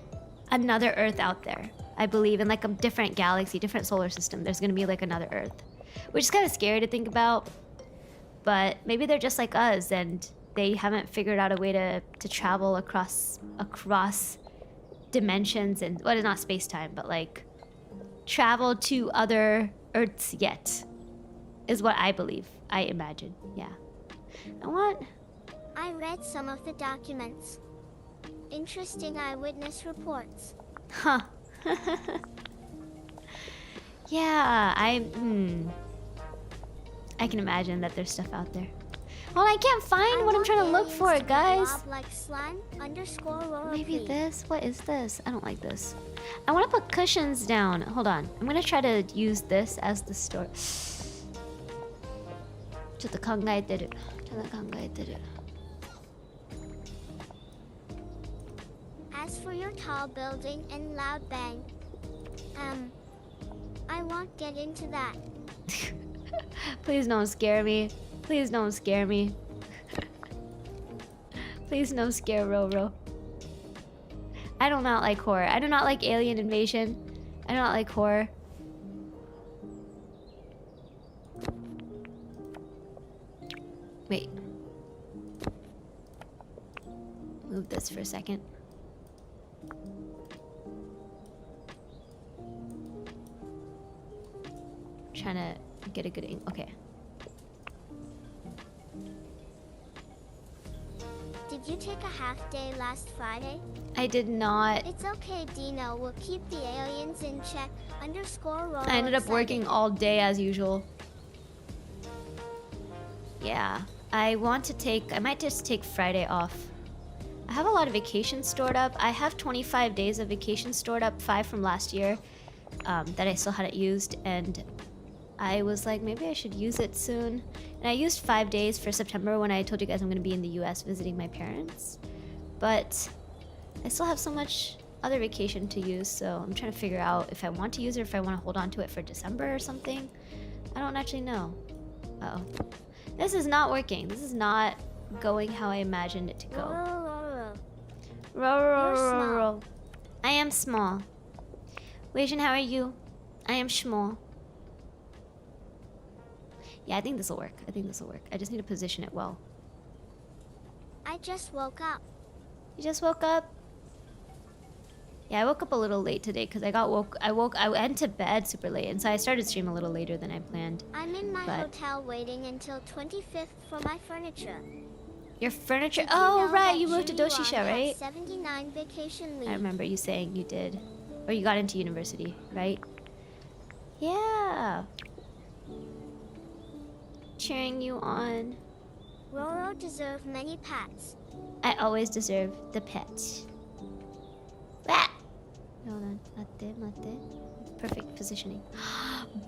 another Earth out there. I believe in like a different galaxy, different solar system. There's gonna be like another Earth, which is kind of scary to think about. But maybe they're just like us and they haven't figured out a way to travel across dimensions and not space-time, but like travel to other Earths yet, is what I believe. I imagine. Yeah. I read some of the documents. Interesting eyewitness reports. Huh. Yeah, I can imagine that there's stuff out there. Well, I can't find what I'm trying to look for, guys. Like slime Maybe this? What is this? I don't like this. I want to put cushions down. Hold on. I'm going to try to use this as the store. As for your tall building and loud bang, I won't get into that. Please don't scare me. Please don't scare me. Please don't scare Roro. I do not like horror. I do not like alien invasion. I do not like horror. Wait. Move this for a second. Trying to get a good angle. Okay. Did you take a half day last Friday? I did not. It's okay, Dino. We'll keep the aliens in check. _roll. I ended up working all day as usual. Yeah. I might just take Friday off. I have a lot of vacation stored up. I have 25 days of vacation stored up, 5 from last year, that I still hadn't used, and I was like, maybe I should use it soon. And I used 5 days for September when I told you guys I'm going to be in the US visiting my parents. But I still have so much other vacation to use, so I'm trying to figure out if I want to use it or if I want to hold on to it for December or something. I don't actually know. Uh-oh. This is not working. This is not going how I imagined it to go. Roll. I am small. Weijin, how are you? I am small. Yeah, I think this will work. I just need to position it well. I just woke up. You just woke up? Yeah, I woke up a little late today because I went to bed super late, and so I started stream a little later than I planned. I'm in my hotel waiting until 25th for my furniture. Your furniture? Oh, right, you moved to Doshisha, right? 79 vacation leave. I remember you saying you did. Or you got into university, right? Yeah. Cheering you on. Roro deserve many pats. I always deserve the pet. Ah! Hold on. Mate. Perfect positioning.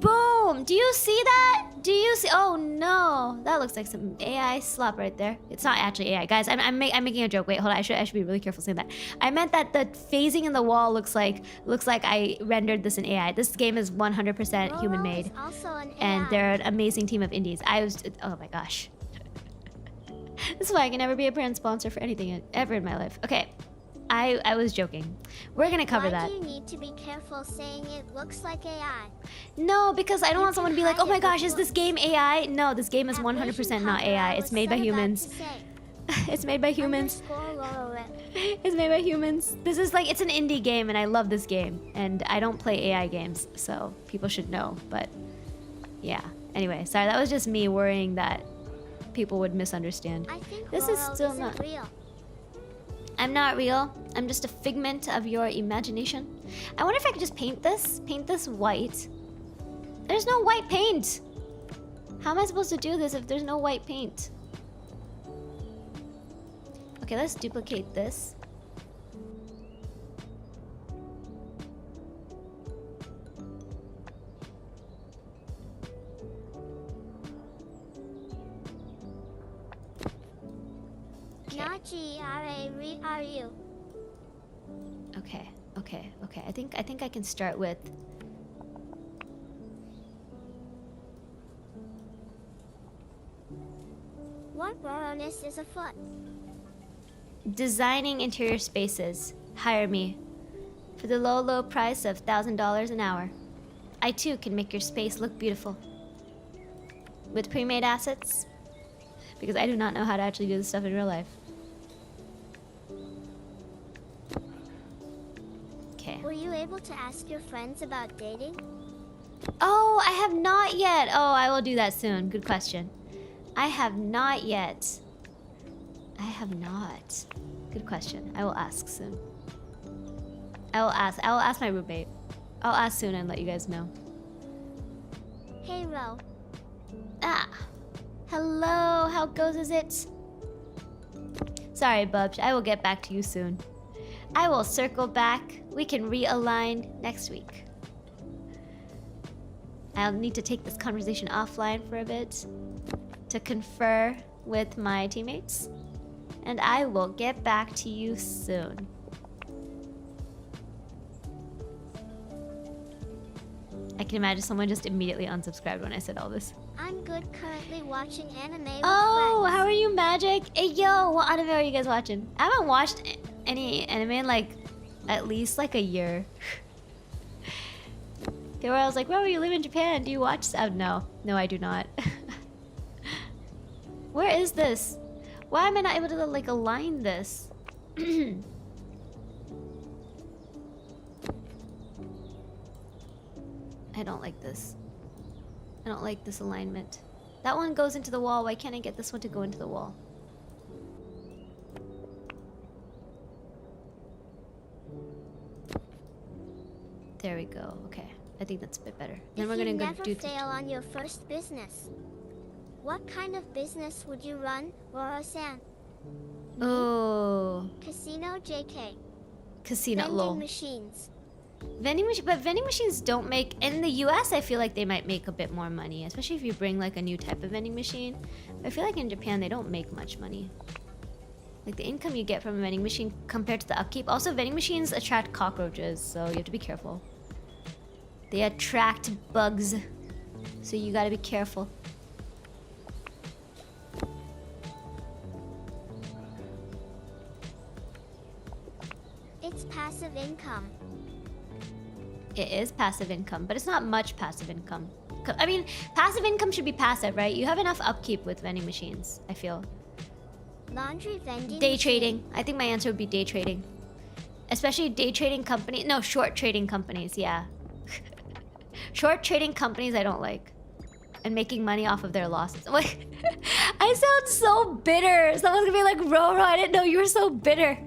Boom! Do you see that? Do you see? Oh no! That looks like some AI slop right there. It's not actually AI, guys. I'm making a joke. Wait, hold on. I should be really careful saying that. I meant that the phasing in the wall looks like I rendered this in AI. This game is 100% human made, and they're an amazing team of indies. Oh my gosh. This is why I can never be a brand sponsor for anything ever in my life. Okay. I was joking. We're gonna cover that. Why do you need to be careful saying it looks like AI? No, because I don't want someone to be like, oh my gosh, is this game AI? No, this game is 100% not AI. It's made by humans. It's made by humans. It's made by humans. This is like, it's an indie game and I love this game. And I don't play AI games, so people should know. But yeah. Anyway, sorry, that was just me worrying that people would misunderstand. I think this is still not real. I'm not real. I'm just a figment of your imagination. I wonder if I could just paint this white. There's no white paint. How am I supposed to do this if there's no white paint? Okay, let's duplicate this. R-O-C-H-E-R-A-R-E-R-U. Okay. I think I can start with... What rawness is afoot? Designing interior spaces. Hire me. For the low price of $1,000 an hour. I too can make your space look beautiful. With pre-made assets. Because I do not know how to actually do this stuff in real life. Okay. Were you able to ask your friends about dating? Oh, I have not yet. Oh, I will do that soon. Good question. I have not yet. I have not. Good question. I will ask soon. I will ask my roommate. I'll ask soon and let you guys know. Hey, Ro. Ah. Hello, how goes is it? Sorry, Bubs. I will get back to you soon. I will circle back. We can realign next week. I'll need to take this conversation offline for a bit to confer with my teammates. And I will get back to you soon. I can imagine someone just immediately unsubscribed when I said all this. I'm good currently watching anime with Oh, friends. how are you, Magic? Hey, yo, what anime are you guys watching? I haven't watched any anime in like at least like a year. Okay, where I was like, well, you live in Japan. Do you watch? Oh, no, I do not. Where is this? Why am I not able to like align this? I don't like this. I don't like this alignment. That one goes into the wall. Why can't I get this one to go into the wall? There we go. Okay. I think that's a bit better. Then we're gonna go do... If you never fail on your first business, what kind of business would you run, Roro-san? Oh. Casino JK. Casino, Vending lol. machines. But vending machines don't make... In the US, I feel like they might make a bit more money. Especially if you bring like a new type of vending machine. But I feel like in Japan, they don't make much money. Like the income you get from a vending machine compared to the upkeep. Also, vending machines attract cockroaches, so you have to be careful. They attract bugs. So you gotta be careful. It's passive income. It is passive income, but it's not much passive income. I mean, passive income should be passive, right? You have enough upkeep with vending machines, I feel. Laundry vending Day machine. trading. I think my answer would be day trading. Especially day trading companies. No, short trading companies, yeah. Short trading companies I don't like. And making money off of their losses. Like, I sound so bitter. Someone's gonna be like, Roro, I didn't know you were so bitter.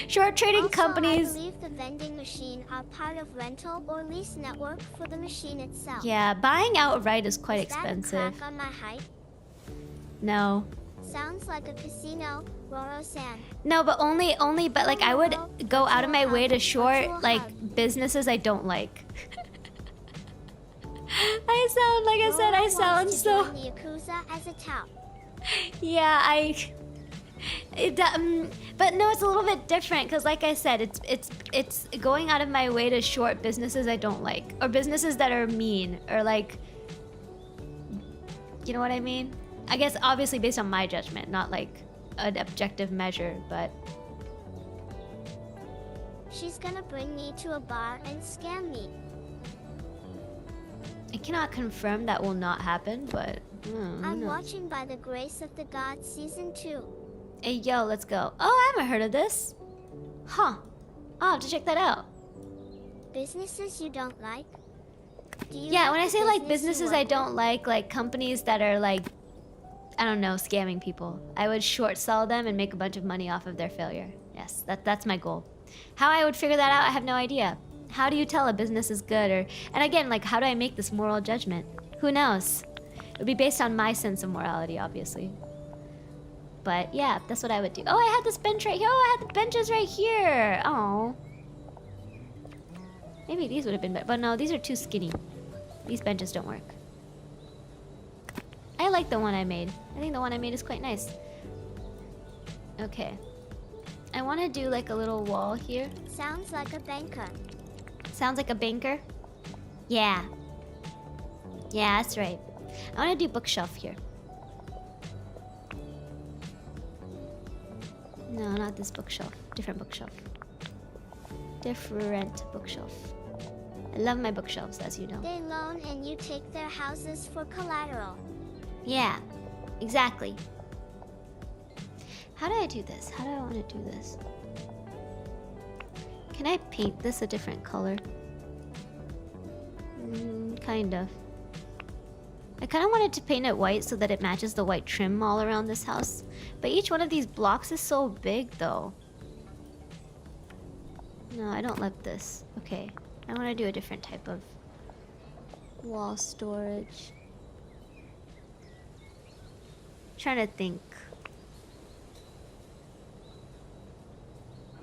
Short trading Also, companies. I believe the vending machine are part of rental or lease network for the machine itself. Yeah, buying outright is quite Is expensive. that a crack on my height? No. Sounds like a casino, Roro-san. No, but only, but like I would go out of my way to short like businesses I don't like. I sound, like I said, I sound so... The Yakuza as a tout. Yeah, but no, it's a little bit different because, like I said, it's going out of my way to short businesses I don't like, or businesses that are mean, or like, you know what I mean? I guess obviously based on my judgment, not like an objective measure, but She's gonna bring me to a bar and scam me. I cannot confirm that will not happen. But who I'm knows? watching By the Grace of the Gods Season 2. Hey, yo, let's go. Oh, I haven't heard of this. Huh. I'll have to check that out. Businesses you don't like? Do you Yeah, like when I the say like business you businesses I work don't like companies that are like, I don't know, scamming people. I would short sell them and make a bunch of money off of their failure. Yes, that's my goal. How I would figure that out, I have no idea. How do you tell a business is good? And again, like, how do I make this moral judgment? Who knows? It would be based on my sense of morality, obviously. But yeah, that's what I would do. Oh, I had this bench right here. Oh, I had the benches right here. Oh. Maybe these would have been better. But no, these are too skinny. These benches don't work. I like the one I made. I think the one I made is quite nice. Okay. I want to do like a little wall here. Sounds like a banker. Sounds like a banker? Yeah. Yeah, that's right. I want to do bookshelf here. No, not this bookshelf. Different bookshelf. Different bookshelf. I love my bookshelves, as you know. They loan and you take their houses for collateral. Yeah, exactly. How do I do this? How do I want to do this? Can I paint this a different color? Kind of. I kind of wanted to paint it white so that it matches the white trim all around this house. But each one of these blocks is so big, though. No, I don't like this. Okay. I want to do a different type of wall storage. Trying to think.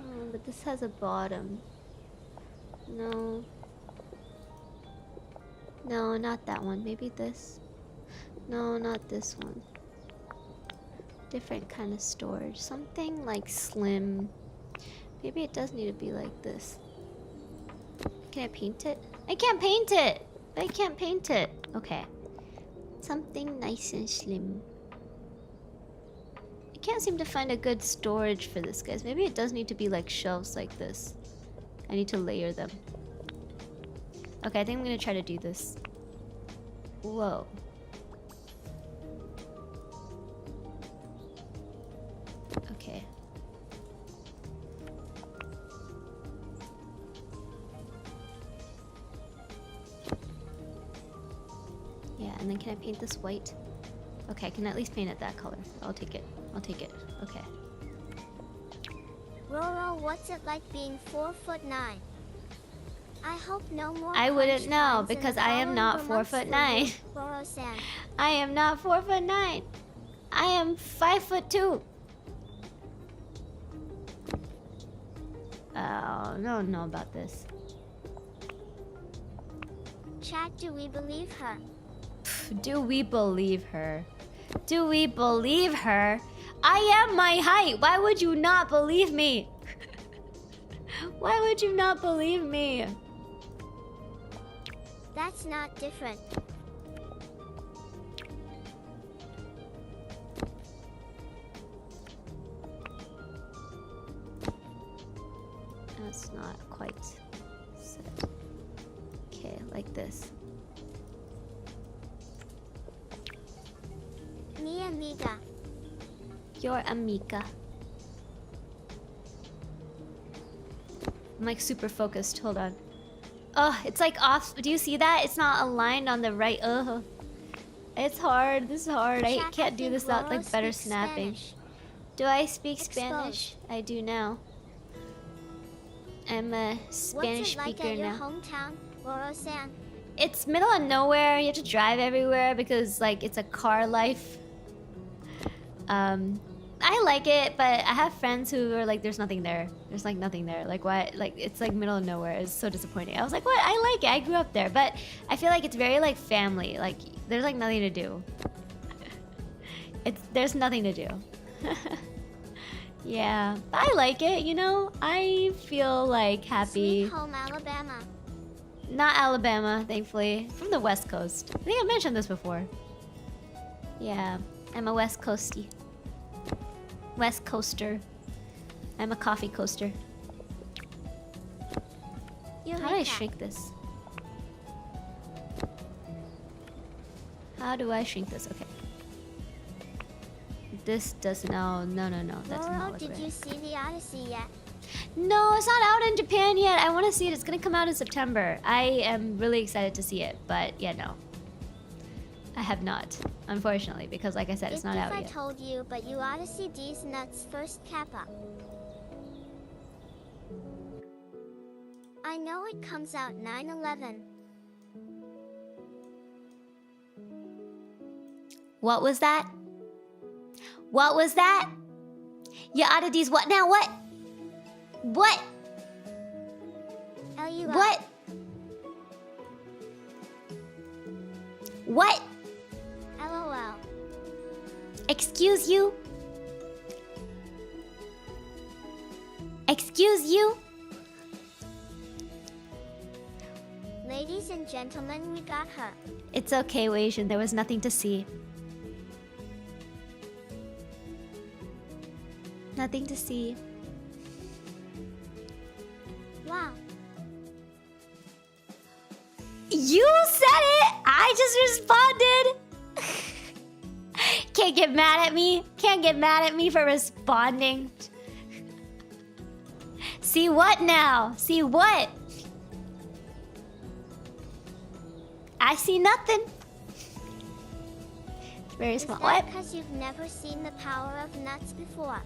Oh, but this has a bottom. No. No, not that one. Maybe this. No, not this one. Different kind of storage. Something like slim. Maybe it does need to be like this. Can I paint it? I can't paint it! I can't paint it. Okay. Something nice and slim. I can't seem to find a good storage for this, guys. Maybe it does need to be like shelves like this. I need to layer them. Okay, I think I'm gonna try to do this. Whoa. Okay. Yeah, and then can I paint this white? Okay, I can at least paint it that color. I'll take it. I'll take it. Okay. Roro, what's it like being 4'9"? I hope no more. I wouldn't know because I am not 4'9". Roro-san. I am not 4'9". I am 5'2". Oh, I don't know about this. Chat, do we believe her? Do we believe her? Do we believe her? I am my height. Why would you not believe me? Why would you not believe me? That's not different. That's not quite set. Okay, like this. Mi amiga. Your amiga. I'm like super focused. Hold on. Oh, it's like off. Do you see that? It's not aligned on the right. Ugh. It's hard. This is hard. I can't do this without like better snapping. Spanish. Do I speak Exposed. Spanish? I do now. I'm a Spanish What's it like speaker at your now. hometown, Roro-san? It's middle of nowhere. You have to drive everywhere because like it's a car life. I like it, but I have friends who are like, there's nothing there. There's like nothing there. Like what? Like it's like middle of nowhere. It's so disappointing. I was like, what? I like it. I grew up there, but I feel like it's very like family. Like there's like nothing to do. There's nothing to do. Yeah, I like it. You know, I feel like happy. Sweet home Alabama. Not Alabama, thankfully. From the West Coast. I think I mentioned this before. Yeah, I'm a West Coastie. West Coaster. I'm a coffee coaster. How do I shrink this? How do I shrink this? Okay. This does no. That's Roro, not did you see the Odyssey yet? No, it's not out in Japan yet. I want to see it. It's gonna come out in September. I am really excited to see it, but yeah, no. I have not, unfortunately, because like I said, it's not out I yet. told you, but you Odyssey D's nuts first kappa. I know it comes out 9/11. What was that? What was that? Your oddities, what now? What? What? LUL. What? What? LOL. Excuse you? Excuse you? Ladies and gentlemen, we got her. It's okay, Weijun. There was nothing to see. Nothing to see. Wow. You said it! I just responded! Can't get mad at me. Can't get mad at me for responding. See what now? See what? I see nothing. It's very small. Is that What? because you've never seen the power of nuts before?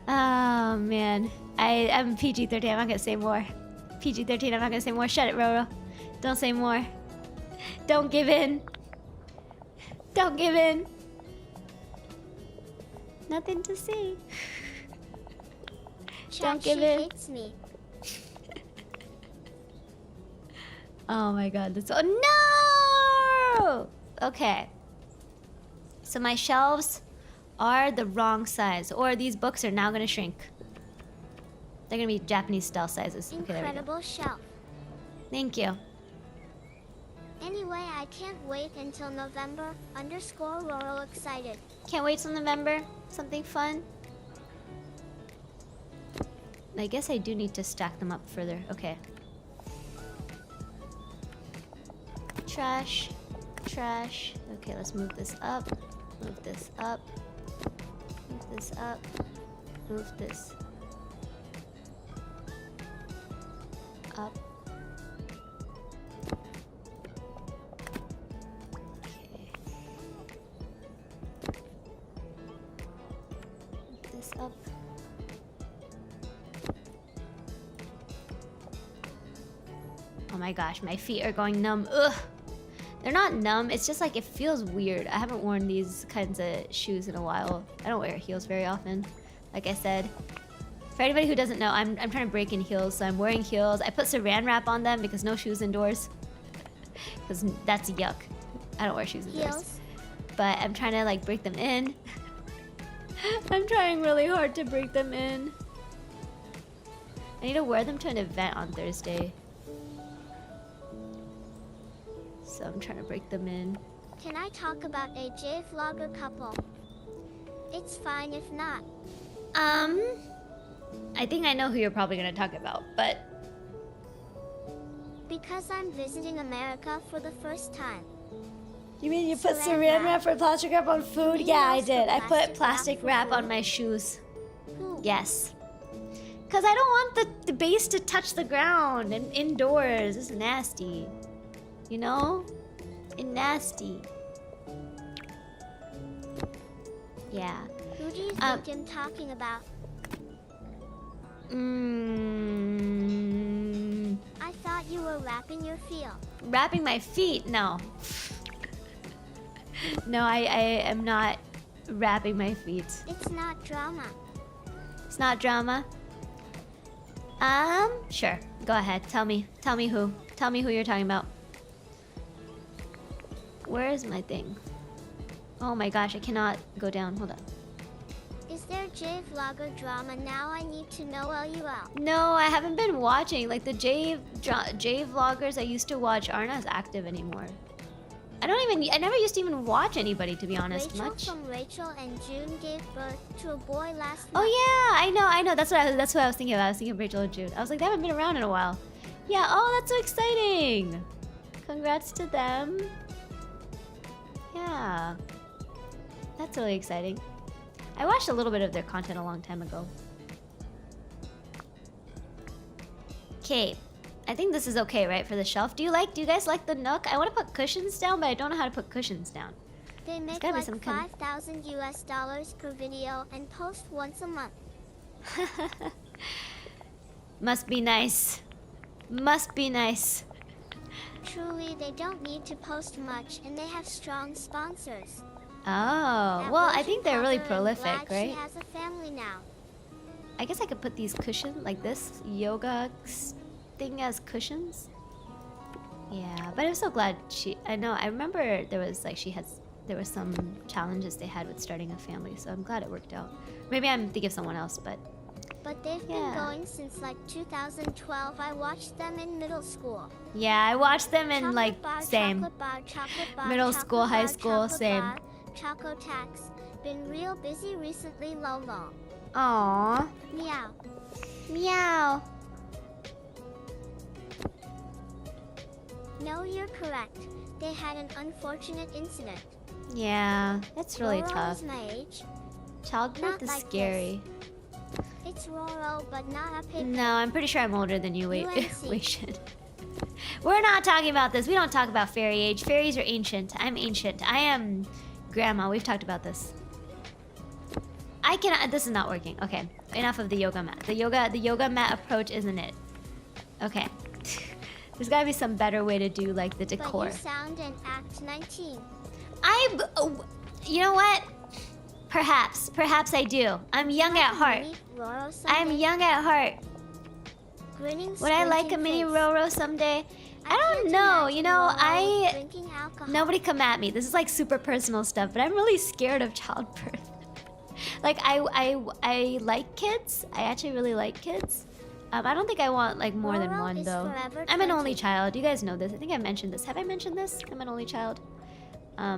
Oh man. I'm PG-13. I'm not gonna say more. PG-13. I'm not gonna say more. Shut it, Roro. Don't say more. Don't give in. Don't give in. Nothing to see. Don't give in. She hates me. Oh my god, that's so no! Okay. So my shelves are the wrong size, or these books are now gonna shrink. They're gonna be Japanese style sizes. Okay, there we go. Incredible shelf. Thank you. Anyway, I can't wait until November. _Roro excited. Can't wait till November. Something fun. I guess I do need to stack them up further. Okay. Trash. Trash. Okay, let's move this up. Move this up. Move this up. Move this up. Okay. Move this up. Oh my gosh, my feet are going numb. Ugh. They're not numb, it's just like it feels weird. I haven't worn these kinds of shoes in a while. I don't wear heels very often, like I said. For anybody who doesn't know, I'm trying to break in heels, so I'm wearing heels. I put saran wrap on them because no shoes indoors. Because that's yuck. I don't wear shoes indoors. Heels? But I'm trying to like break them in. I'm trying really hard to break them in. I need to wear them to an event on Thursday. So I'm trying to break them in. Can I talk about a J-vlogger couple? It's fine if not. I think I know who you're probably gonna talk about, but Because I'm visiting America for the first time. you mean you put Saran saran wrap. wrap or plastic wrap on food? Who Yeah, I else put did. I put plastic plastic wrap wrap for on food? my shoes. Who? Yes. Because I don't want the base to touch the ground and indoors. It's nasty. You know? It's nasty. Yeah. Who do you think I'm talking about? I thought you were wrapping your feel. Wrapping my feet? No. No, I am not wrapping my feet. It's not drama. It's not drama. Sure. Go ahead. Tell me. Tell me who. Tell me who you're talking about. Where is my thing? Oh my gosh, I cannot go down. Hold on. Is there J-vlogger drama now? I need to know LUL. No, I haven't been watching. Like the J vloggers I used to watch aren't as active anymore. I never used to even watch anybody, to be honest, Rachel much. from Rachel and June gave birth to a boy last Oh month. yeah, I know. That's what I was thinking of. I was thinking of Rachel and Jude. I was like, they haven't been around in a while. Yeah. Oh, that's so exciting. Congrats to them. Yeah. That's really exciting. I watched a little bit of their content a long time ago. Okay. I think this is okay, right, for the shelf. Do you guys like the nook? I want to put cushions down, but I don't know how to put cushions down. They make gotta be like some kind of- $5,000 per video and post once a month. Must be nice. Must be nice. Truly, they don't need to post much and they have strong sponsors. Oh, That well, I Rachel think they're really Parker, I'm prolific, glad right? She has a family now. I guess I could put these cushions, like this yoga thing as cushions. Yeah, but I'm so glad I remember there was like, she has there were some challenges they had with starting a family, so I'm glad it worked out. Maybe I'm thinking of someone else, but they've been going since like 2012. I watched them in middle school. Yeah, I watched them in like same Chocolate bar, middle school, high school, same. Choco tax. Been real busy recently, lolo. Aww. Meow. Meow. No, you're correct. They had an unfortunate incident. Yeah, that's really Roro tough. is my age. Childbirth is like scary. It's Roro, but not a pig. No, I'm pretty sure I'm older than you. Wait, UNC. we should. We're not talking about this. We don't talk about fairy age. Fairies are ancient. I'm ancient. I am grandma. We've talked about this. I cannot. This is not working. Okay, enough of the yoga mat. The yoga mat approach isn't it? Okay. There's gotta be some better way to do like the decor. But you sound and act 19. You know what? Perhaps I do. I'm young at heart. I'm young at heart. Would I like a mini Roro someday? I don't know. You know, nobody come at me. This is like super personal stuff, but I'm really scared of childbirth. Like I like kids. I actually really like kids. I don't think I want like more than one though. I'm an only child. You guys know this. I think I mentioned this. Have I mentioned this? I'm an only child. I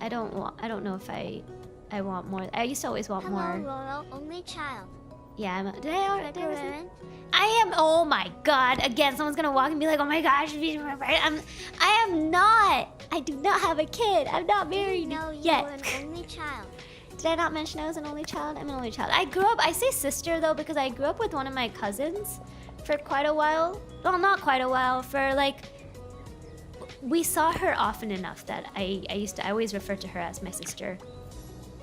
don't know if I want more. I used to always want more. Roro, only child. Yeah, I am. Oh my god! Again, someone's gonna walk and be like, "Oh my gosh, I am not. I do not have a kid. I'm not married yet." Were an only child. Did I not mention I was an only child? I'm an only child. I grew up. I say sister though because I grew up with one of my cousins for quite a while. Well, not quite a while. For like, we saw her often enough that I always refer to her as my sister.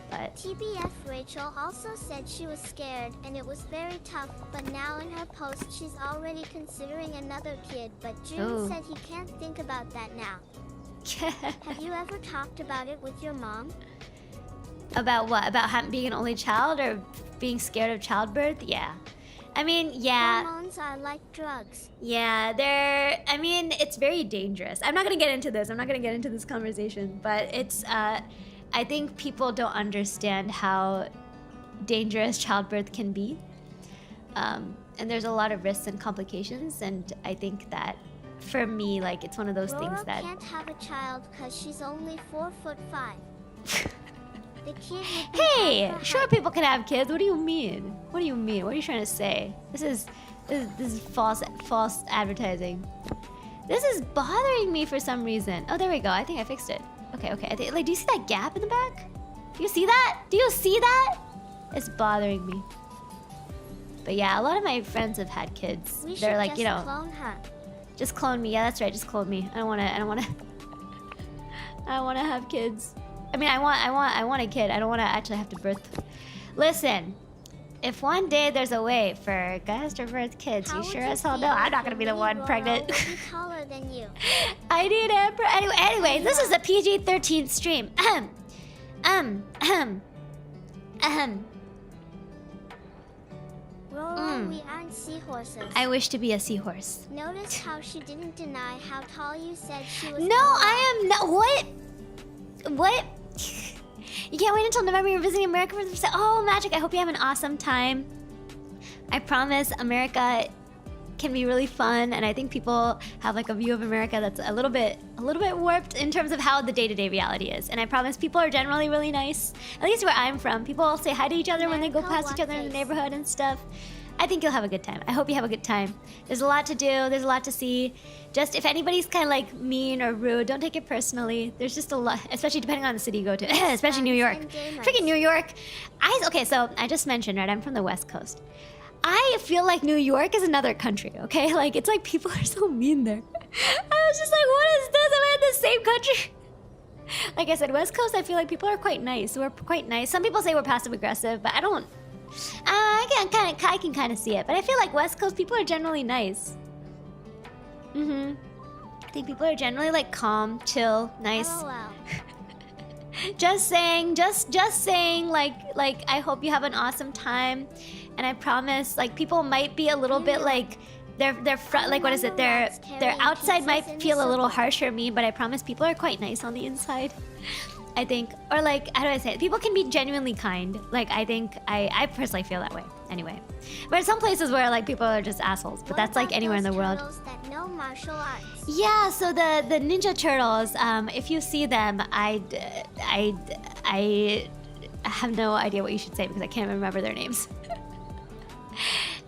But TBF Rachel also said she was scared and it was very tough, but now in her post she's already considering another kid, but June said he can't think about that now. Have you ever talked about it with your mom? About what? About being an only child or being scared of childbirth? Yeah. I mean, yeah. Hormones are like drugs. Yeah, I mean, it's very dangerous. I'm not gonna get into this. I'm not gonna get into this conversation, but it's, I think people don't understand how dangerous childbirth can be. And there's a lot of risks and complications, and I think that for me, like, it's one of those things that... can't have a child because she's only 4'5". The kid hey, sure people can have kids. What do you mean? What do you mean? What are you trying to say? This is false advertising. This is bothering me for some reason. Oh, there we go. I think I fixed it. Okay. Like, do you see that gap in the back? Do you see that? Do you see that? It's bothering me. But yeah, a lot of my friends have had kids. They're like, you know, clone her. Just clone me. Yeah, that's right. Just clone me. I don't wanna have kids. I mean, I want a kid. I don't want to actually have to birth. Listen, if one day there's a way for guys to birth kids, you sure as hell know I'm not gonna be the one pregnant. Taller than you. I need Amber. Anyway, this is a PG-13 stream. Roro, we aren't seahorses. I wish to be a seahorse. Notice how she didn't deny how tall you said she was. No, I am not. What? You can't wait until November. You're visiting America for the first time. Oh, magic! I hope you have an awesome time. I promise, America can be really fun, and I think people have like a view of America that's a little bit warped in terms of how the day-to-day reality is. And I promise, people are generally really nice. At least where I'm from, people all say hi to each other when they go past each other in the neighborhood and stuff. I think you'll have a good time. I hope you have a good time. There's a lot to do. There's a lot to see. Just if anybody's kind of like mean or rude, don't take it personally. There's just a lot, especially depending on the city you go to. Especially New York. Freaking New York. Okay, so I just mentioned, right? I'm from the West Coast. I feel like New York is another country, okay? Like, it's like people are so mean there. I was just like, what is this? Am I in the same country? Like I said, West Coast, I feel like people are quite nice. We're quite nice. Some people say we're passive-aggressive, but I don't... I can kind of see it, but I feel like West Coast people are generally nice. I think people are generally like calm, chill, nice. Oh, wow. just saying, like I hope you have an awesome time, and I promise, like people might be a little bit like their front, like what is it? Their outside might feel a little harsh or mean, but I promise people are quite nice on the inside. I think, or like, how do I say it? People can be genuinely kind. Like, I think, I personally feel that way. Anyway, but some places where like people are just assholes, but that's like anywhere in the world. That know martial arts? Yeah, so the Ninja Turtles, if you see them, I have no idea what you should say because I can't remember their names.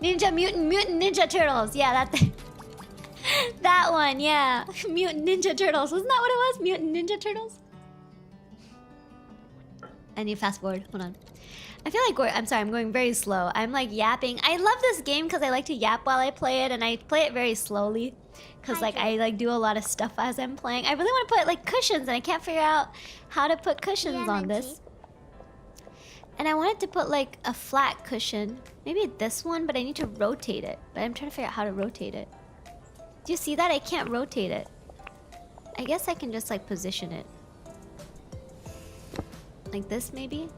Mutant Ninja Turtles. Yeah, that one. Yeah, Mutant Ninja Turtles. Wasn't that what it was? Mutant Ninja Turtles. I need to fast forward. Hold on. I feel like I'm sorry. I'm going very slow. I'm like yapping. I love this game because I like to yap while I play it, and I play it very slowly because like I like do a lot of stuff as I'm playing. I really want to put like cushions, and I can't figure out how to put cushions on this. And I wanted to put like a flat cushion. Maybe this one, but I need to rotate it. But I'm trying to figure out how to rotate it. Do you see that? I can't rotate it. I guess I can just like position it. Like this maybe?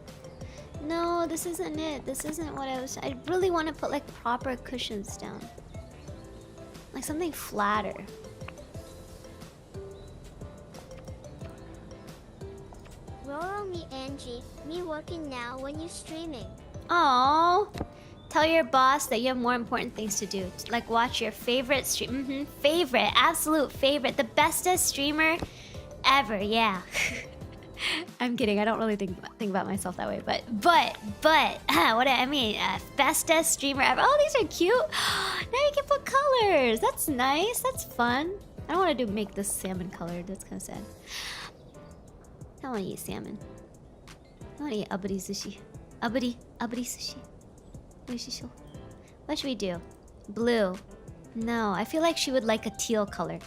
No, this isn't it. This isn't what I really want to put like proper cushions down. Like something flatter. Roro me Angie, me working now when you streaming. Oh, tell your boss that you have more important things to do. Like watch your favorite stream. Favorite, absolute favorite, the bestest streamer ever. Yeah. I'm kidding. I don't really think about myself that way, but what I mean, bestest streamer ever. Oh, these are cute. Now you can put colors. That's nice. That's fun. I don't want to make this salmon colored. That's kind of sad. I don't want to eat salmon. I want to eat aburi sushi. Aburi sushi. What should we do? Blue. No, I feel like she would like a teal color.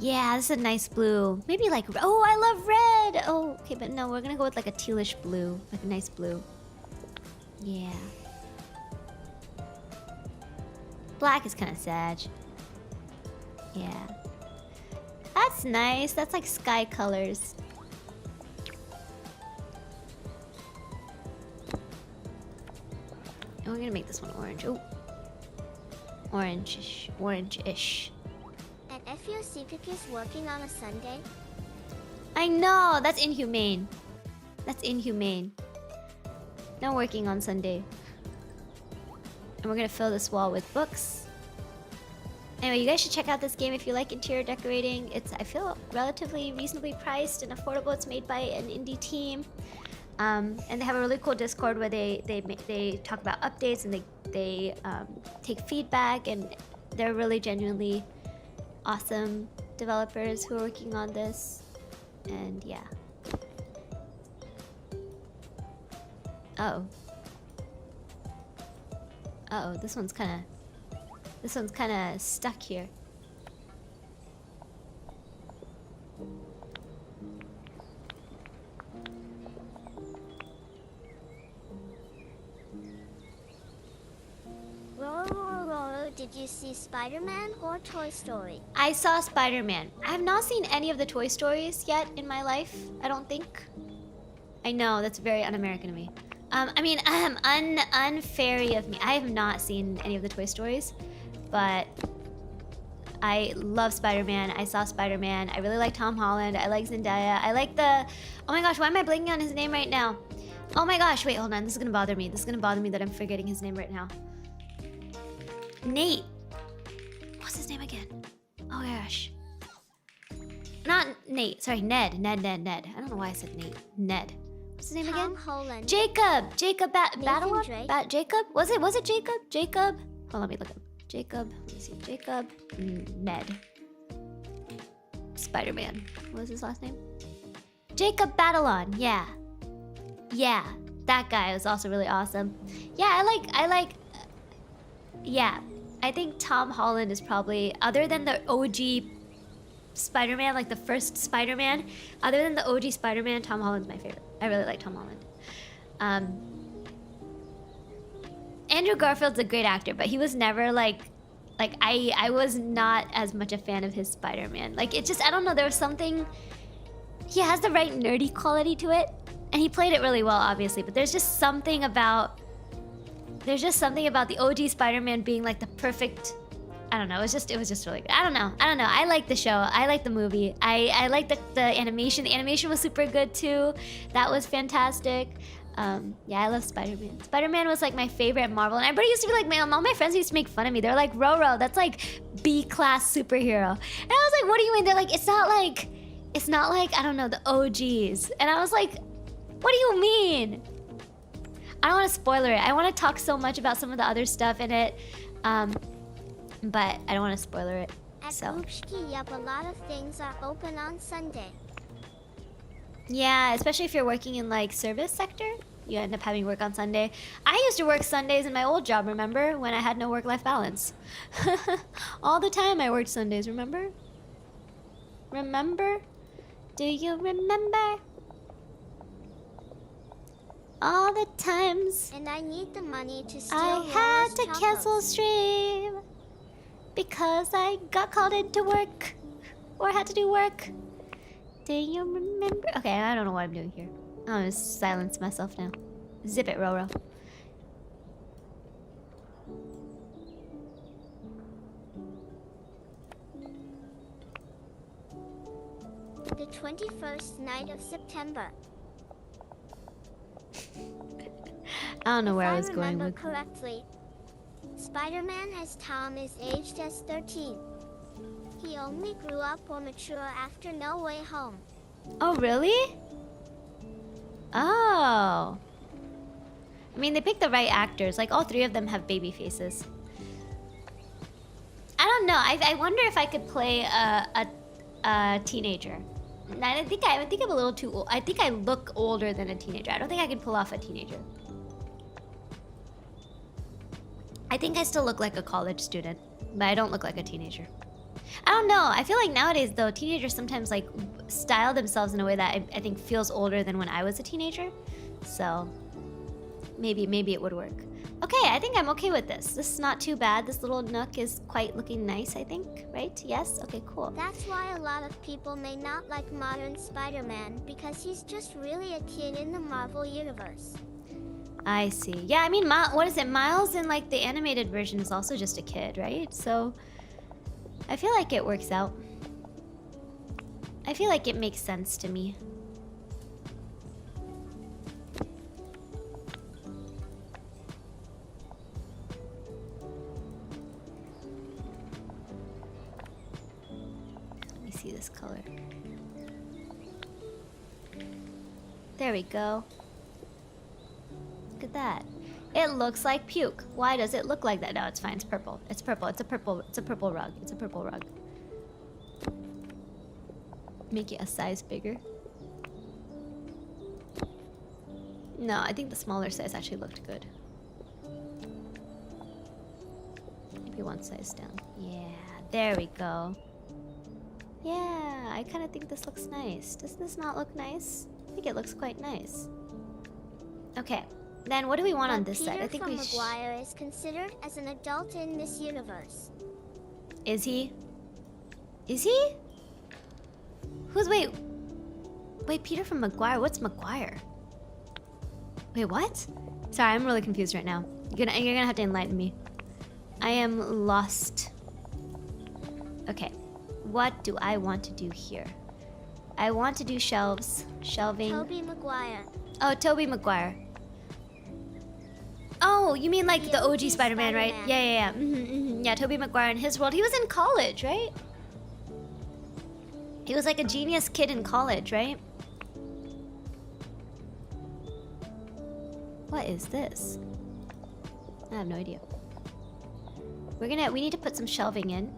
Yeah, this is a nice blue. Maybe like, oh, I love red. Oh, okay, but no, we're gonna go with like a tealish blue, like a nice blue. Yeah. Black is kind of sad. Yeah. That's nice. That's like sky colors. And we're gonna make this one orange. Oh, orange-ish. And if your secret is working on a Sunday? I know, that's inhumane. That's inhumane. No working on Sunday. And we're gonna fill this wall with books. Anyway, you guys should check out this game if you like interior decorating. It's, I feel, relatively reasonably priced and affordable. It's made by an indie team. And they have a really cool Discord where they talk about updates and they take feedback, and they're really genuinely awesome developers who are working on this. And yeah. Uh-oh, this one's kind of stuck here. Did you see Spider-Man or Toy Story? I saw Spider-Man. I have not seen any of the Toy Stories yet in my life, I don't think. I know, that's very un-American of me. I mean, unfairy of me. I have not seen any of the Toy Stories, but I love Spider-Man. I saw Spider-Man. I really like Tom Holland. I like Zendaya. I like the... Oh my gosh, why am I blanking on his name right now? Oh my gosh, wait, hold on. This is gonna bother me. This is gonna bother me that I'm forgetting his name right now. Nate. What's his name again? Oh gosh. Not Nate. Sorry, Ned. Ned. I don't know why I said Nate. Ned. What's his name again? Tom Holland. Jacob. Battle. Jacob. Was it Jacob? Jacob. Hold on, let me look up. Jacob. Let me see. Jacob. Ned. Spider-Man. What was his last name? Jacob Batalon. Yeah. Yeah. That guy was also really awesome. Yeah, I like. Yeah, I think Tom Holland is probably, other than the OG Spider-Man, like the first Spider-Man, other than the OG Spider-Man, Tom Holland's my favorite. I really like Tom Holland. Andrew Garfield's a great actor, but he was never like I was not as much a fan of his Spider-Man. Like, it just, I don't know, there was something, he has the right nerdy quality to it, and he played it really well, obviously, but there's just something about the OG Spider-Man being like the perfect I don't know. It was just really good. I don't know. I like the show. I like the movie. I like the animation. The animation was super good too. That was fantastic. Yeah, I love Spider-Man. Spider-Man was like my favorite Marvel, and everybody used to be like, man, all my friends used to make fun of me. They're like, Roro, that's like B-class superhero. And I was like, what do you mean? They're like, it's not like I don't know, the OGs. And I was like, what do you mean? I don't want to spoiler it. I want to talk so much about some of the other stuff in it, but I don't want to spoiler it. At So. Rocchi, yep, a lot of things are open on Sunday. Yeah, especially if you're working in like service sector, you end up having work on Sunday. I used to work Sundays in my old job, remember? When I had no work-life balance. All the time I worked Sundays, remember? Remember? Do you remember? All the times. And I need the money to steal I had to chocos. cancel stream because I got called into work or had to do work. Do you remember? Okay, I don't know what I'm doing here. I'm gonna silence myself now. Zip it, Roro. The 21st night of September. I don't know where I was If I going remember with. correctly, Spider-Man as Tom is aged as 13. He only grew up or mature after No Way Home. Oh, really? Oh. I mean, they picked the right actors. Like, all three of them have baby faces. I don't know. I wonder if I could play a teenager. I think I'm a little too old. I think I look older than a teenager. I don't think I can pull off a teenager. I think I still look like a college student, but I don't look like a teenager. I don't know. I feel like nowadays, though, teenagers sometimes like style themselves in a way that I think feels older than when I was a teenager. So maybe it would work. Okay, I think I'm okay with this. This is not too bad. This little nook is quite looking nice, I think. Right? Yes? Okay, cool. That's why a lot of people may not like modern Spider-Man, because he's just really a kid in the Marvel universe. I see. Yeah, I mean, what is it? Miles in like the animated version is also just a kid, right? So I feel like it works out. I feel like it makes sense to me. Let me see this color. There we go. Look at that. It looks like puke. Why does it look like that? No, it's fine. It's purple. It's purple. It's a purple rug. It's a purple rug. Make it a size bigger. No, I think the smaller size actually looked good. Maybe one size down. Yeah, there we go. Yeah, I kind of think this looks nice. Does this not look nice? I think it looks quite nice. Okay. Then what do we want on this side? I think Peter we from Maguire is considered as an adult in this universe. Is he? Is he? Wait, Peter from Maguire? What's Maguire? Wait, what? Sorry, I'm really confused right now. You're gonna have to enlighten me. I am lost. Okay. What do I want to do here? I want to do shelves. Shelving. Tobey Maguire. Oh, Tobey Maguire. Oh, you mean like the OG Spider-Man, right? Yeah. Yeah, Tobey Maguire in his world. He was in college, right? He was like a genius kid in college, right? What is this? I have no idea. We need to put some shelving in.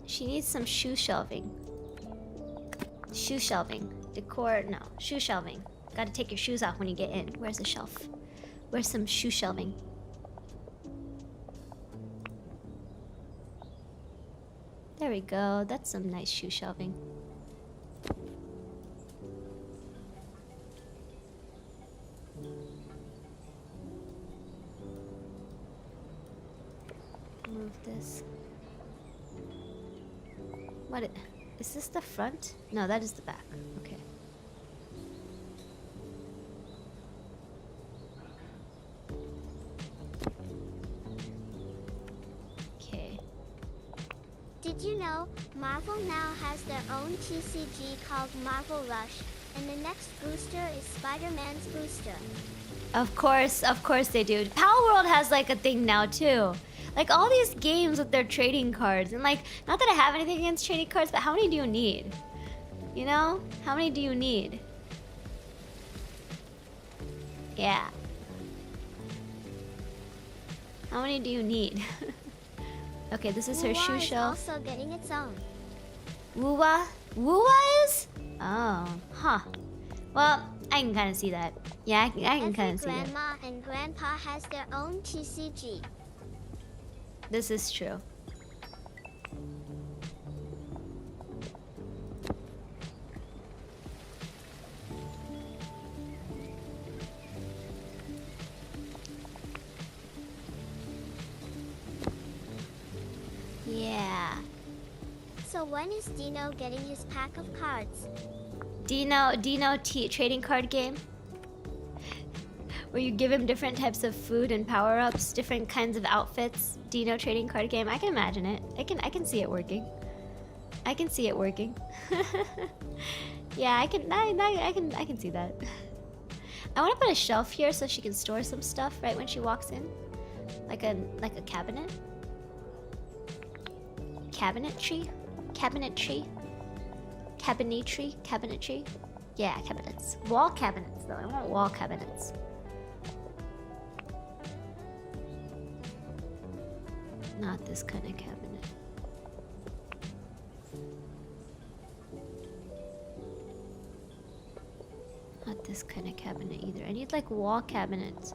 She needs some shoe shelving. Shoe shelving. Decor, no. Shoe shelving. Gotta take your shoes off when you get in. Where's the shelf? Where's some shoe shelving? There we go. That's some nice shoe shelving. Move this. What? Is this the front? No, that is the back. Okay. Okay. Did you know Marvel now has their own TCG called Marvel Rush, and the next booster is Spider-Man's booster? Of course they do. Power World has like a thing now too. Like all these games with their trading cards, and like, not that I have anything against trading cards, but how many do you need? You know? How many do you need? Yeah. How many do you need? Okay, this is her shoe shelf. Also getting its own. Woowa? Woowa is? Oh, huh. Well, I can kind of see that. Yeah, I can kind of see that. Grandma and Grandpa has their own TCG. This is true. Yeah. So when is Dino getting his pack of cards? Dino trading card game? Where you give him different types of food and power-ups, different kinds of outfits. Dino trading card game. I can imagine it. I can see it working. I can see it working. Yeah, I can see that. I want to put a shelf here so she can store some stuff right when she walks in. Like a cabinet. Cabinetry? Cabinetry? Cabinetry? Cabinetry? Yeah, cabinets. Wall cabinets, though. I want wall cabinets. Not this kind of cabinet. Not this kind of cabinet either. I need like wall cabinets.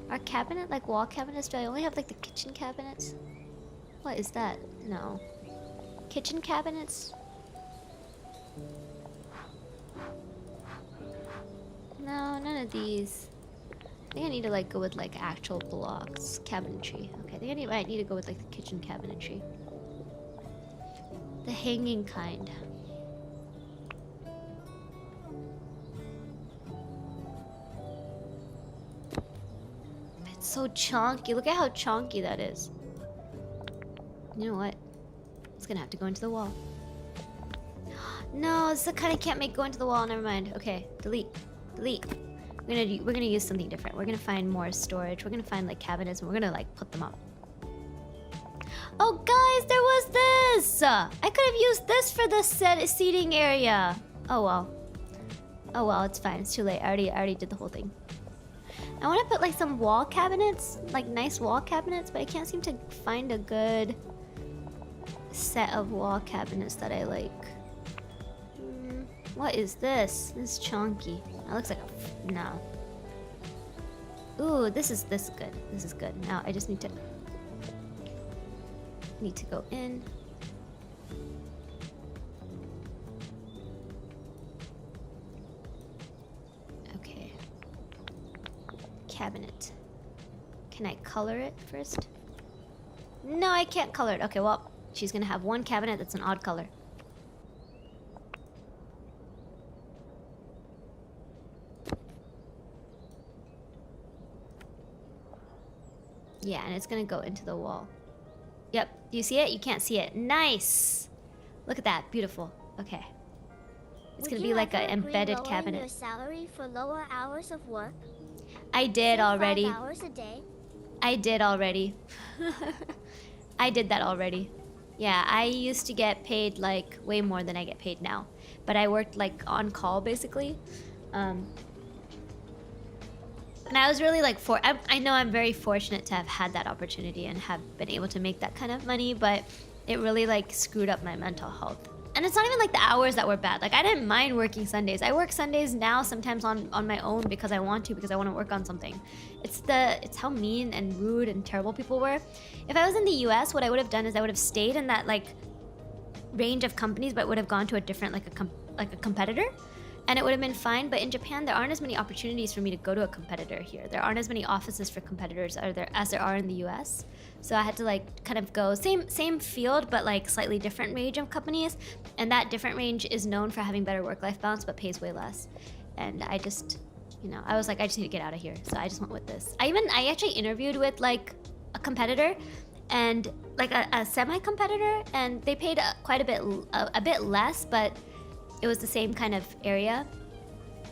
Are cabinet like wall cabinets? Do I only have like the kitchen cabinets? What is that? No. Kitchen cabinets? No, none of these. I think I need to like go with like actual blocks. Cabinetry. Okay, I think I might need to go with like the kitchen cabinetry. The hanging kind. It's so chonky. Look at how chonky that is. You know what? It's gonna have to go into the wall. No, it's the kind I can't make go into the wall. Never mind. Okay, delete. Delete. We're gonna use something different. We're gonna find more storage. We're gonna find like cabinets and we're gonna like put them up. Oh guys, there was this! I could have used this for the seating area. Oh well. Oh well, it's fine. It's too late. I already did the whole thing. I want to put like some wall cabinets, like nice wall cabinets, but I can't seem to find a good set of wall cabinets that I like. What is this? This is chunky. That looks like a no. Ooh, this is good. This is good. Now I just need to go in. Okay. Cabinet. Can I color it first? No, I can't color it. Okay, well, she's gonna have one cabinet that's an odd color. Yeah, and it's gonna go into the wall. Yep, do you see it? You can't see it. Nice! Look at that, beautiful. Okay. It's gonna be like an embedded cabinet. Your salary for lower hours of work? I did already. 5 hours a day? I did already. I did that already. Yeah, I used to get paid like way more than I get paid now. But I worked like on call basically. And I was really like, I know I'm very fortunate to have had that opportunity and have been able to make that kind of money, but it really like screwed up my mental health. And it's not even like the hours that were bad. Like I didn't mind working Sundays. I work Sundays now sometimes on my own because I want to, because I want to work on something. It's how mean and rude and terrible people were. If I was in the US, what I would have done is I would have stayed in that like range of companies, but would have gone to a different like a competitor and it would have been fine. But in Japan, there aren't as many opportunities for me to go to a competitor here. There aren't as many offices for competitors as there are in the US. So I had to like kind of go same field, but like slightly different range of companies. And that different range is known for having better work-life balance, but pays way less. And I just, you know, I was like, I just need to get out of here. So I just went with this. I actually interviewed with like a competitor, and like a semi-competitor, and they paid quite a bit less, but it was the same kind of area.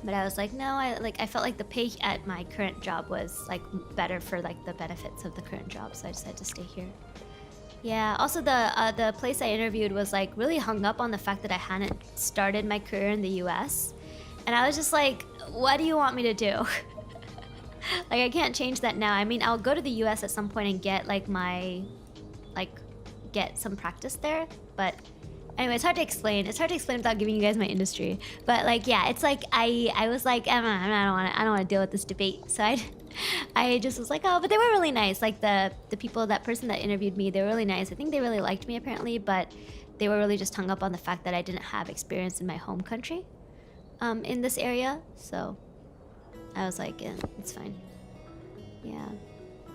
But I was like, no, I felt like the pay at my current job was like better for like the benefits of the current job, so I decided to stay here. Yeah, also the place I interviewed was like really hung up on the fact that I hadn't started my career in the US. And I was just like, what do you want me to do? Like, I can't change that now. I mean, I'll go to the US at some point and get like get some practice there, but anyway, it's hard to explain. It's hard to explain without giving you guys my industry. But like, yeah, it's like I was like, I don't want to deal with this debate. So I just was like, oh, but they were really nice. Like the people, that person that interviewed me, they were really nice. I think they really liked me apparently, but they were really just hung up on the fact that I didn't have experience in my home country, in this area. So I was like, yeah, it's fine. Yeah,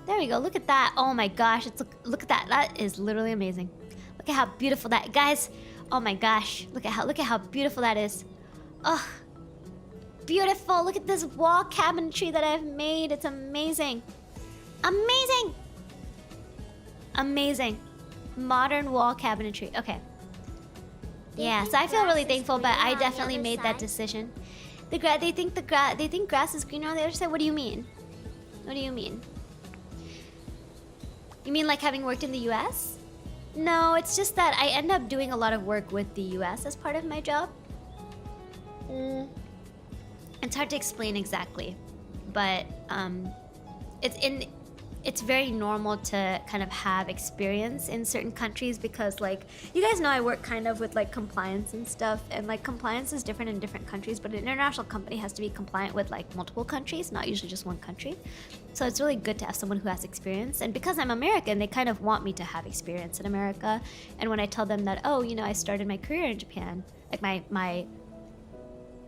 there we go. Look at that. Oh my gosh, look at that. That is literally amazing. Look at how beautiful that, guys. Oh my gosh, look at how beautiful that is. Oh, beautiful. Look at this wall cabinetry that I've made. It's amazing. Amazing. Amazing. Modern wall cabinetry. Okay. Yeah, so I feel really thankful, but I definitely made that decision. They think grass is greener on the other side. What do you mean? What do you mean? You mean like having worked in the US? No, it's just that I end up doing a lot of work with the US as part of my job. It's hard to explain exactly, but it's very normal to kind of have experience in certain countries, because like, you guys know I work kind of with like compliance and stuff, and like compliance is different in different countries, but an international company has to be compliant with like multiple countries, not usually just one country. So it's really good to have someone who has experience, and because I'm American, they kind of want me to have experience in America. And when I tell them that, oh, you know, I started my career in Japan, like my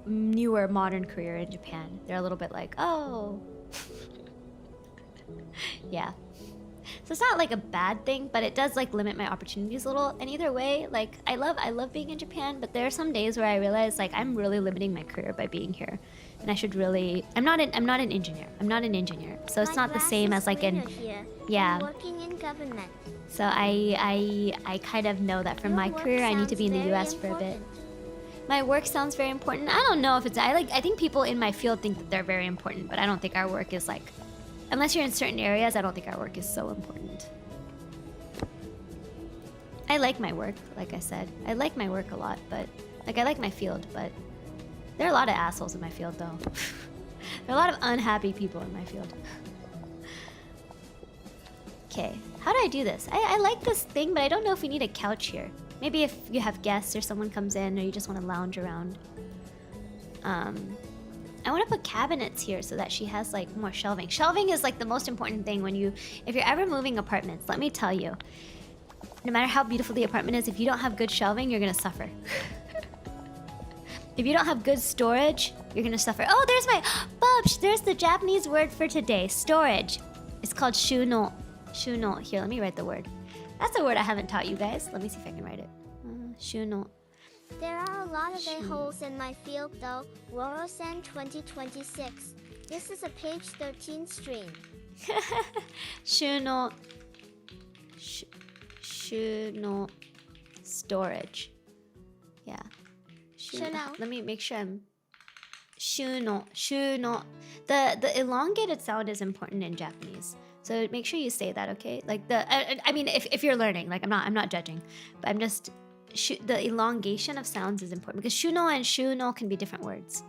newer modern career in Japan, they're a little bit like, oh. Yeah, so it's not like a bad thing, but it does like limit my opportunities a little. And either way, like, I love being in Japan, but there are some days where I realize like I'm really limiting my career by being here, and I should really. I'm not an engineer. I'm not an engineer, so it's not the same as like an. Yeah. Working in government. So I kind of know that for my career I need to be in the U.S. for a bit. My work sounds very important. I don't know if it's. I think people in my field think that they're very important, but I don't think our work is like. Unless you're in certain areas, I don't think our work is so important. I like my work, like I said. I like my work a lot, but... Like, I like my field, but... There are a lot of assholes in my field, though. There are a lot of unhappy people in my field. Okay, how do I do this? I like this thing, but I don't know if we need a couch here. Maybe if you have guests or someone comes in, or you just want to lounge around. I want to put cabinets here so that she has like more shelving. Shelving is like the most important thing if you're ever moving apartments. Let me tell you, no matter how beautiful the apartment is, if you don't have good shelving, you're gonna suffer. If you don't have good storage, you're gonna suffer. Oh, there's my Bubs. There's the Japanese word for today. Storage. It's called shuno. Shuno. Here, let me write the word. That's a word I haven't taught you guys. Let me see if I can write it. Shuno. There are a lot of a-holes in my field though. Rorosan 2026. This is a page 13 stream. Shuno storage. Yeah. Shuno. Let me make sure I'm Shuno. The elongated sound is important in Japanese. So make sure you say that, okay? Like I mean if you're learning, like I'm not judging, but I'm just the elongation of sounds is important, because shuno and shuno can be different words.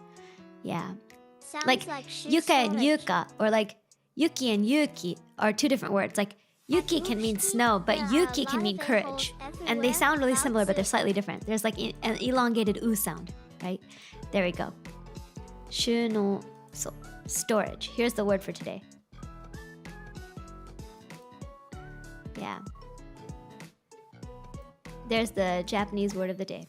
Yeah. Sounds like yuka and yuka, or like yuki and yuki are two different words. Like yuki can mean snow, but yuki can mean courage. And they sound really similar, but they're slightly different. There's like an elongated u sound, right? There we go. Shuno. So, storage. Here's the word for today. Yeah. There's the Japanese word of the day.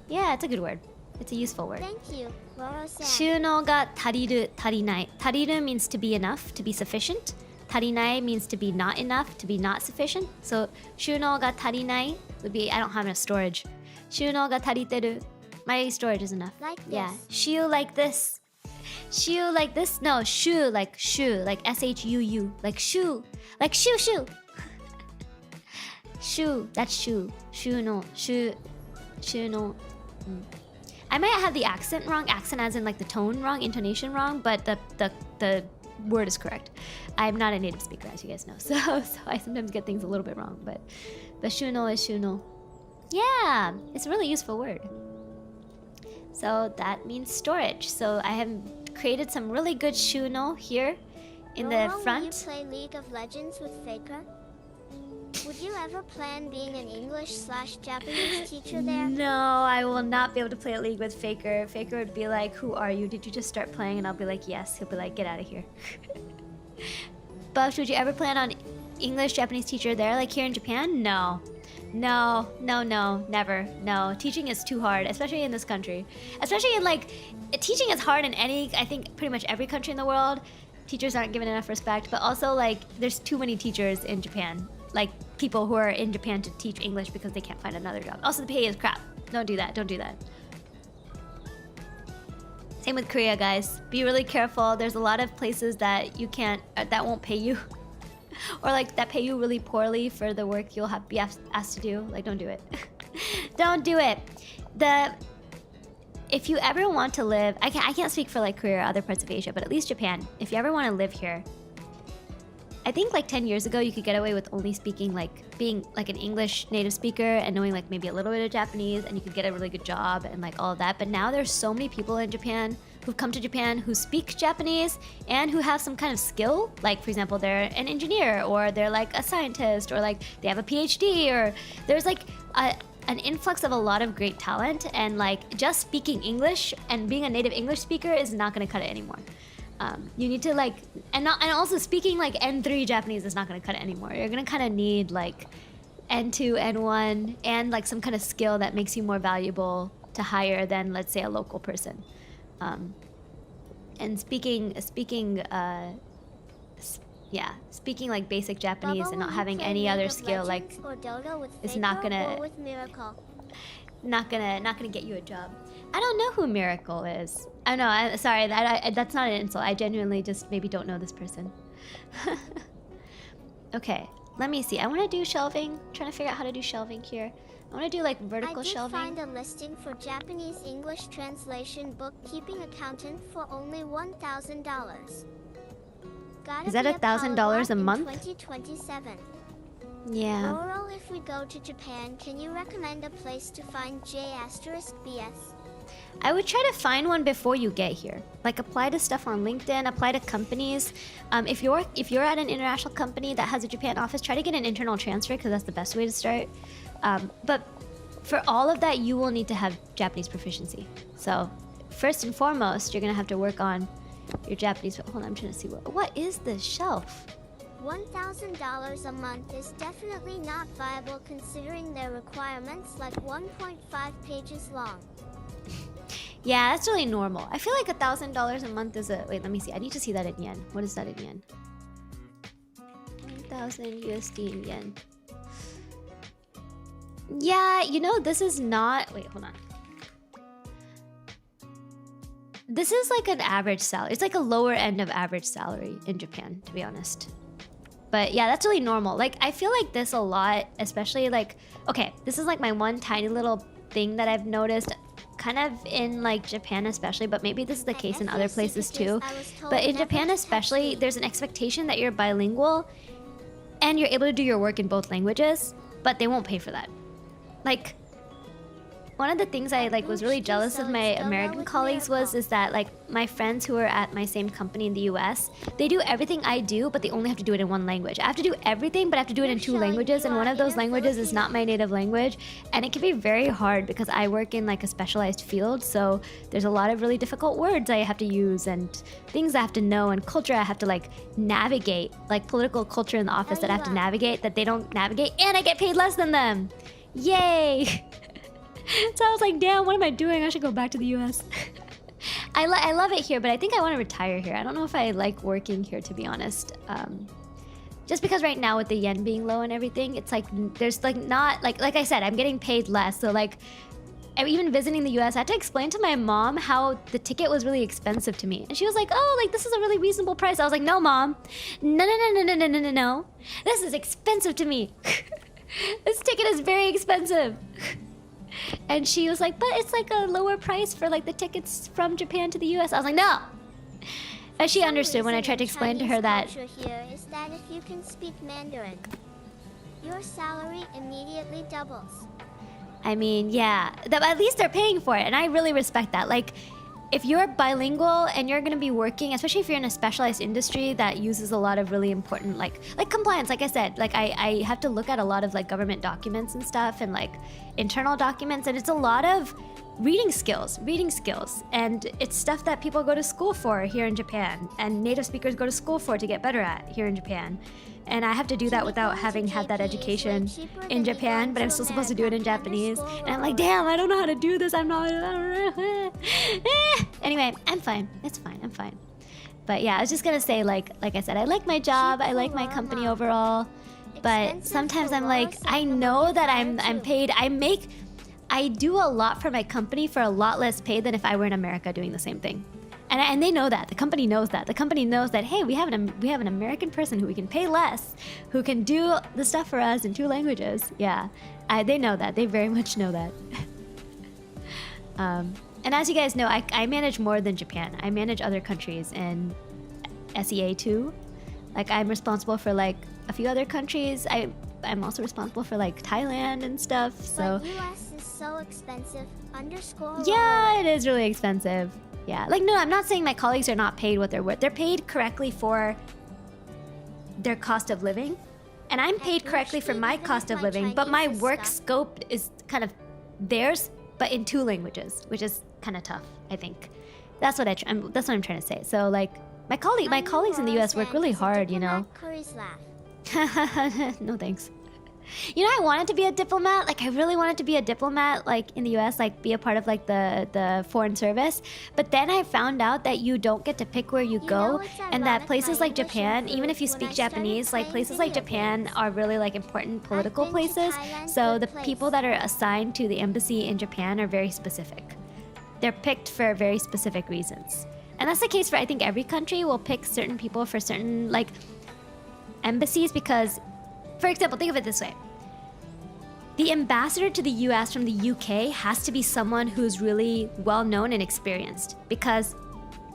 Yeah, it's a good word. It's a useful word. Thank you, Roro-san. 収納が足りる、足りない。足りる means to be enough, to be sufficient. 足りない means to be not enough, to be not sufficient. So 収納が足りない would be I don't have enough storage. 収納が足りてる my storage is enough. Like this. Yeah. Shoe like this. Shoe like this? No, shoe like S-H-U-U. Like shoe. Like shoe. Shoe. That's shoe. Shoe no. Shoe no. I might have the accent wrong. Accent as in like the tone wrong, intonation wrong, but the word is correct. I'm not a native speaker, as you guys know, so I sometimes get things a little bit wrong, but shuno is shuno. Yeah, it's a really useful word. So that means storage. So I have created some really good shuno here in the front. Will you play League of Legends with Faker? Would you ever plan being an English/Japanese teacher there? No, I will not be able to play a League with Faker. Faker would be like, "Who are you? Did you just start playing?" And I'll be like, "Yes." He'll be like, "Get out of here." Buff, would you ever plan on English/Japanese teacher there, like here in Japan? No, never. No, teaching is too hard, especially in this country. Especially in like, teaching is hard in I think pretty much every country in the world. Teachers aren't given enough respect, but also like, there's too many teachers in Japan. Like people who are in Japan to teach English because they can't find another job. Also, the pay is crap. Don't do that. Same with Korea, guys. Be really careful. There's a lot of places that you can't, that won't pay you. Or like that pay you really poorly for the work you'll be asked to do. Like, don't do it. Don't do it. If you ever want to live, I can't speak for like Korea or other parts of Asia, but at least Japan. If you ever want to live here, I think like 10 years ago you could get away with only speaking like being like an English native speaker and knowing like maybe a little bit of Japanese, and you could get a really good job and like all of that. But now there's so many people in Japan who've come to Japan who speak Japanese and who have some kind of skill. Like for example, they're an engineer, or they're like a scientist, or like they have a PhD, or there's like an influx of a lot of great talent, and like just speaking English and being a native English speaker is not going to cut it anymore. You need to like, and also speaking like N3 Japanese is not going to cut it anymore. You're going to kind of need like N2, N1, and like some kind of skill that makes you more valuable to hire than, let's say, a local person. And speaking like basic Japanese and not having any other skill like is not gonna get you a job. I don't know who Miracle is. I know. I'm sorry. That's not an insult. I genuinely just maybe don't know this person. Okay, let me see. I want to do shelving. I'm trying to figure out how to do shelving here. I want to do like vertical shelving. I did find a listing for Japanese English translation bookkeeping accountant for only $1,000. Is that $1,000 a month? 2027. Yeah. Laurel, if we go to Japan, can you recommend a place to find J*BS? I would try to find one before you get here. Like apply to stuff on LinkedIn, apply to companies. If you're at an international company that has a Japan office, try to get an internal transfer because that's the best way to start. But for all of that, you will need to have Japanese proficiency. So first and foremost, you're gonna have to work on your Japanese. Hold on, I'm trying to see what is this shelf? $1,000 a month is definitely not viable considering their requirements, like 1.5 pages long. Yeah, that's really normal. I feel like $1,000 a month is a... Wait, let me see. I need to see that in yen. What is that in yen? 1,000 USD in yen. Yeah, you know, this is not... Wait, hold on. This is like an average salary. It's like a lower end of average salary in Japan, to be honest. But yeah, that's really normal. Like, I feel like this a lot, especially like... Okay, this is like my one tiny little thing that I've noticed kind of in like Japan especially, but maybe this is the case in other places too. But in Japan especially, there's an expectation that you're bilingual and you're able to do your work in both languages, but they won't pay for that. Like, one of the things I like was really jealous of my American colleagues is that like my friends who are at my same company in the US, they do everything I do, but they only have to do it in one language. I have to do everything, but I have to do it in 2 languages, and one of those languages is not my native language, and it can be very hard because I work in like a specialized field, so there's a lot of really difficult words I have to use and things I have to know and culture I have to like navigate, like political culture in the office that I have to navigate that they don't navigate, and I get paid less than them. Yay! So I was like, damn, what am I doing? I should go back to the US. I love it here, but I think I want to retire here. I don't know if I like working here, to be honest. Just because right now with the yen being low and everything, it's like there's like not like I said, I'm getting paid less. So like even visiting the US, I had to explain to my mom how the ticket was really expensive to me. And she was like, oh, like this is a really reasonable price. I was like, no, mom. No. This is expensive to me. This ticket is very expensive. And she was like, but it's like a lower price for like the tickets from Japan to the US. I was like, no. And she understood when I tried to explain to her that here is that if you can speak Mandarin, your salary immediately doubles. I mean, yeah, at least they're paying for it, and I really respect that. Like, if you're bilingual and you're gonna be working, especially if you're in a specialized industry that uses a lot of really important, like compliance, like I said, like I have to look at a lot of like government documents and stuff and like internal documents, and it's a lot of reading skills, and it's stuff that people go to school for here in Japan, and native speakers go to school for to get better at here in Japan. And I have to do that without having had that education in Japan, but I'm still supposed to do it in Japanese. And I'm like, damn, I don't know how to do this. I'm not. Anyway, I'm fine. It's fine. I'm fine. But yeah, I was just gonna say, like I said, I like my job. I like my company overall. But sometimes I'm like, I know that I'm paid. I do a lot for my company for a lot less pay than if I were in America doing the same thing. And they know that. The company knows that. The company knows that, hey, we have an American person who we can pay less, who can do the stuff for us in 2 languages. Yeah, they know that. They very much know that. And as you guys know, I manage more than Japan. I manage other countries in SEA too. Like, I'm responsible for like a few other countries. I'm also responsible for like Thailand and stuff. So but US is so expensive. Yeah, it is really expensive. Yeah, like, no, I'm not saying my colleagues are not paid what they're worth. They're paid correctly for their cost of living. And I'm paid correctly for my cost of living, but my work scope is kind of theirs, but in 2 languages, which is kind of tough, I think. That's what that's what I'm trying to say. So, like, my colleagues in the US work really hard, you know. No thanks. You know, I wanted to be a diplomat. Like, I really wanted to be a diplomat, like, in the US, like, be a part of, like, the foreign service. But then I found out that you don't get to pick where you go, and that places like Japan, even if you speak Japanese, like, places like Japan are really, like, important political places. So the people that are assigned to the embassy in Japan are very specific. They're picked for very specific reasons. And that's the case for, I think, every country will pick certain people for certain, like, embassies because... For example, think of it this way. The ambassador to the US from the UK has to be someone who's really well-known and experienced because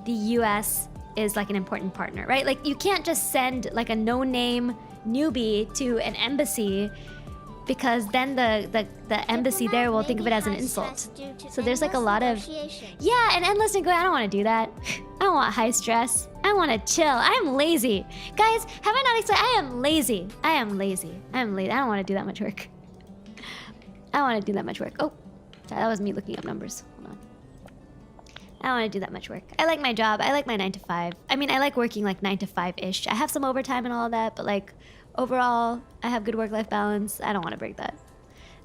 the US is like an important partner, right? Like, you can't just send like a no-name newbie to an embassy because then the embassy there will think of it as an insult. So there's like a lot of... Yeah, and endless negotiation. I don't want to do that. I don't want high stress. I want to chill. I am lazy. Guys, have I not explained? I am lazy. I don't want to do that much work. I don't want to do that much work. Oh, that was me looking up numbers. Hold on. I don't want to do that much work. I like my job. I like my 9 to 5. I mean, I like working like 9 to 5-ish. I have some overtime and all of that, but like overall, I have good work-life balance. I don't want to break that.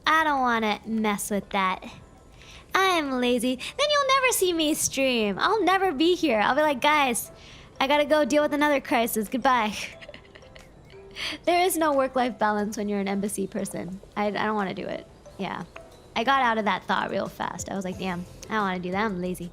I don't want to mess with that. I am lazy. Then you'll never see me stream. I'll never be here. I'll be like, guys, I gotta go deal with another crisis. Goodbye. There is no work-life balance when you're an embassy person. I don't want to do it. Yeah. I got out of that thought real fast. I was like, damn, I don't want to do that. I'm lazy.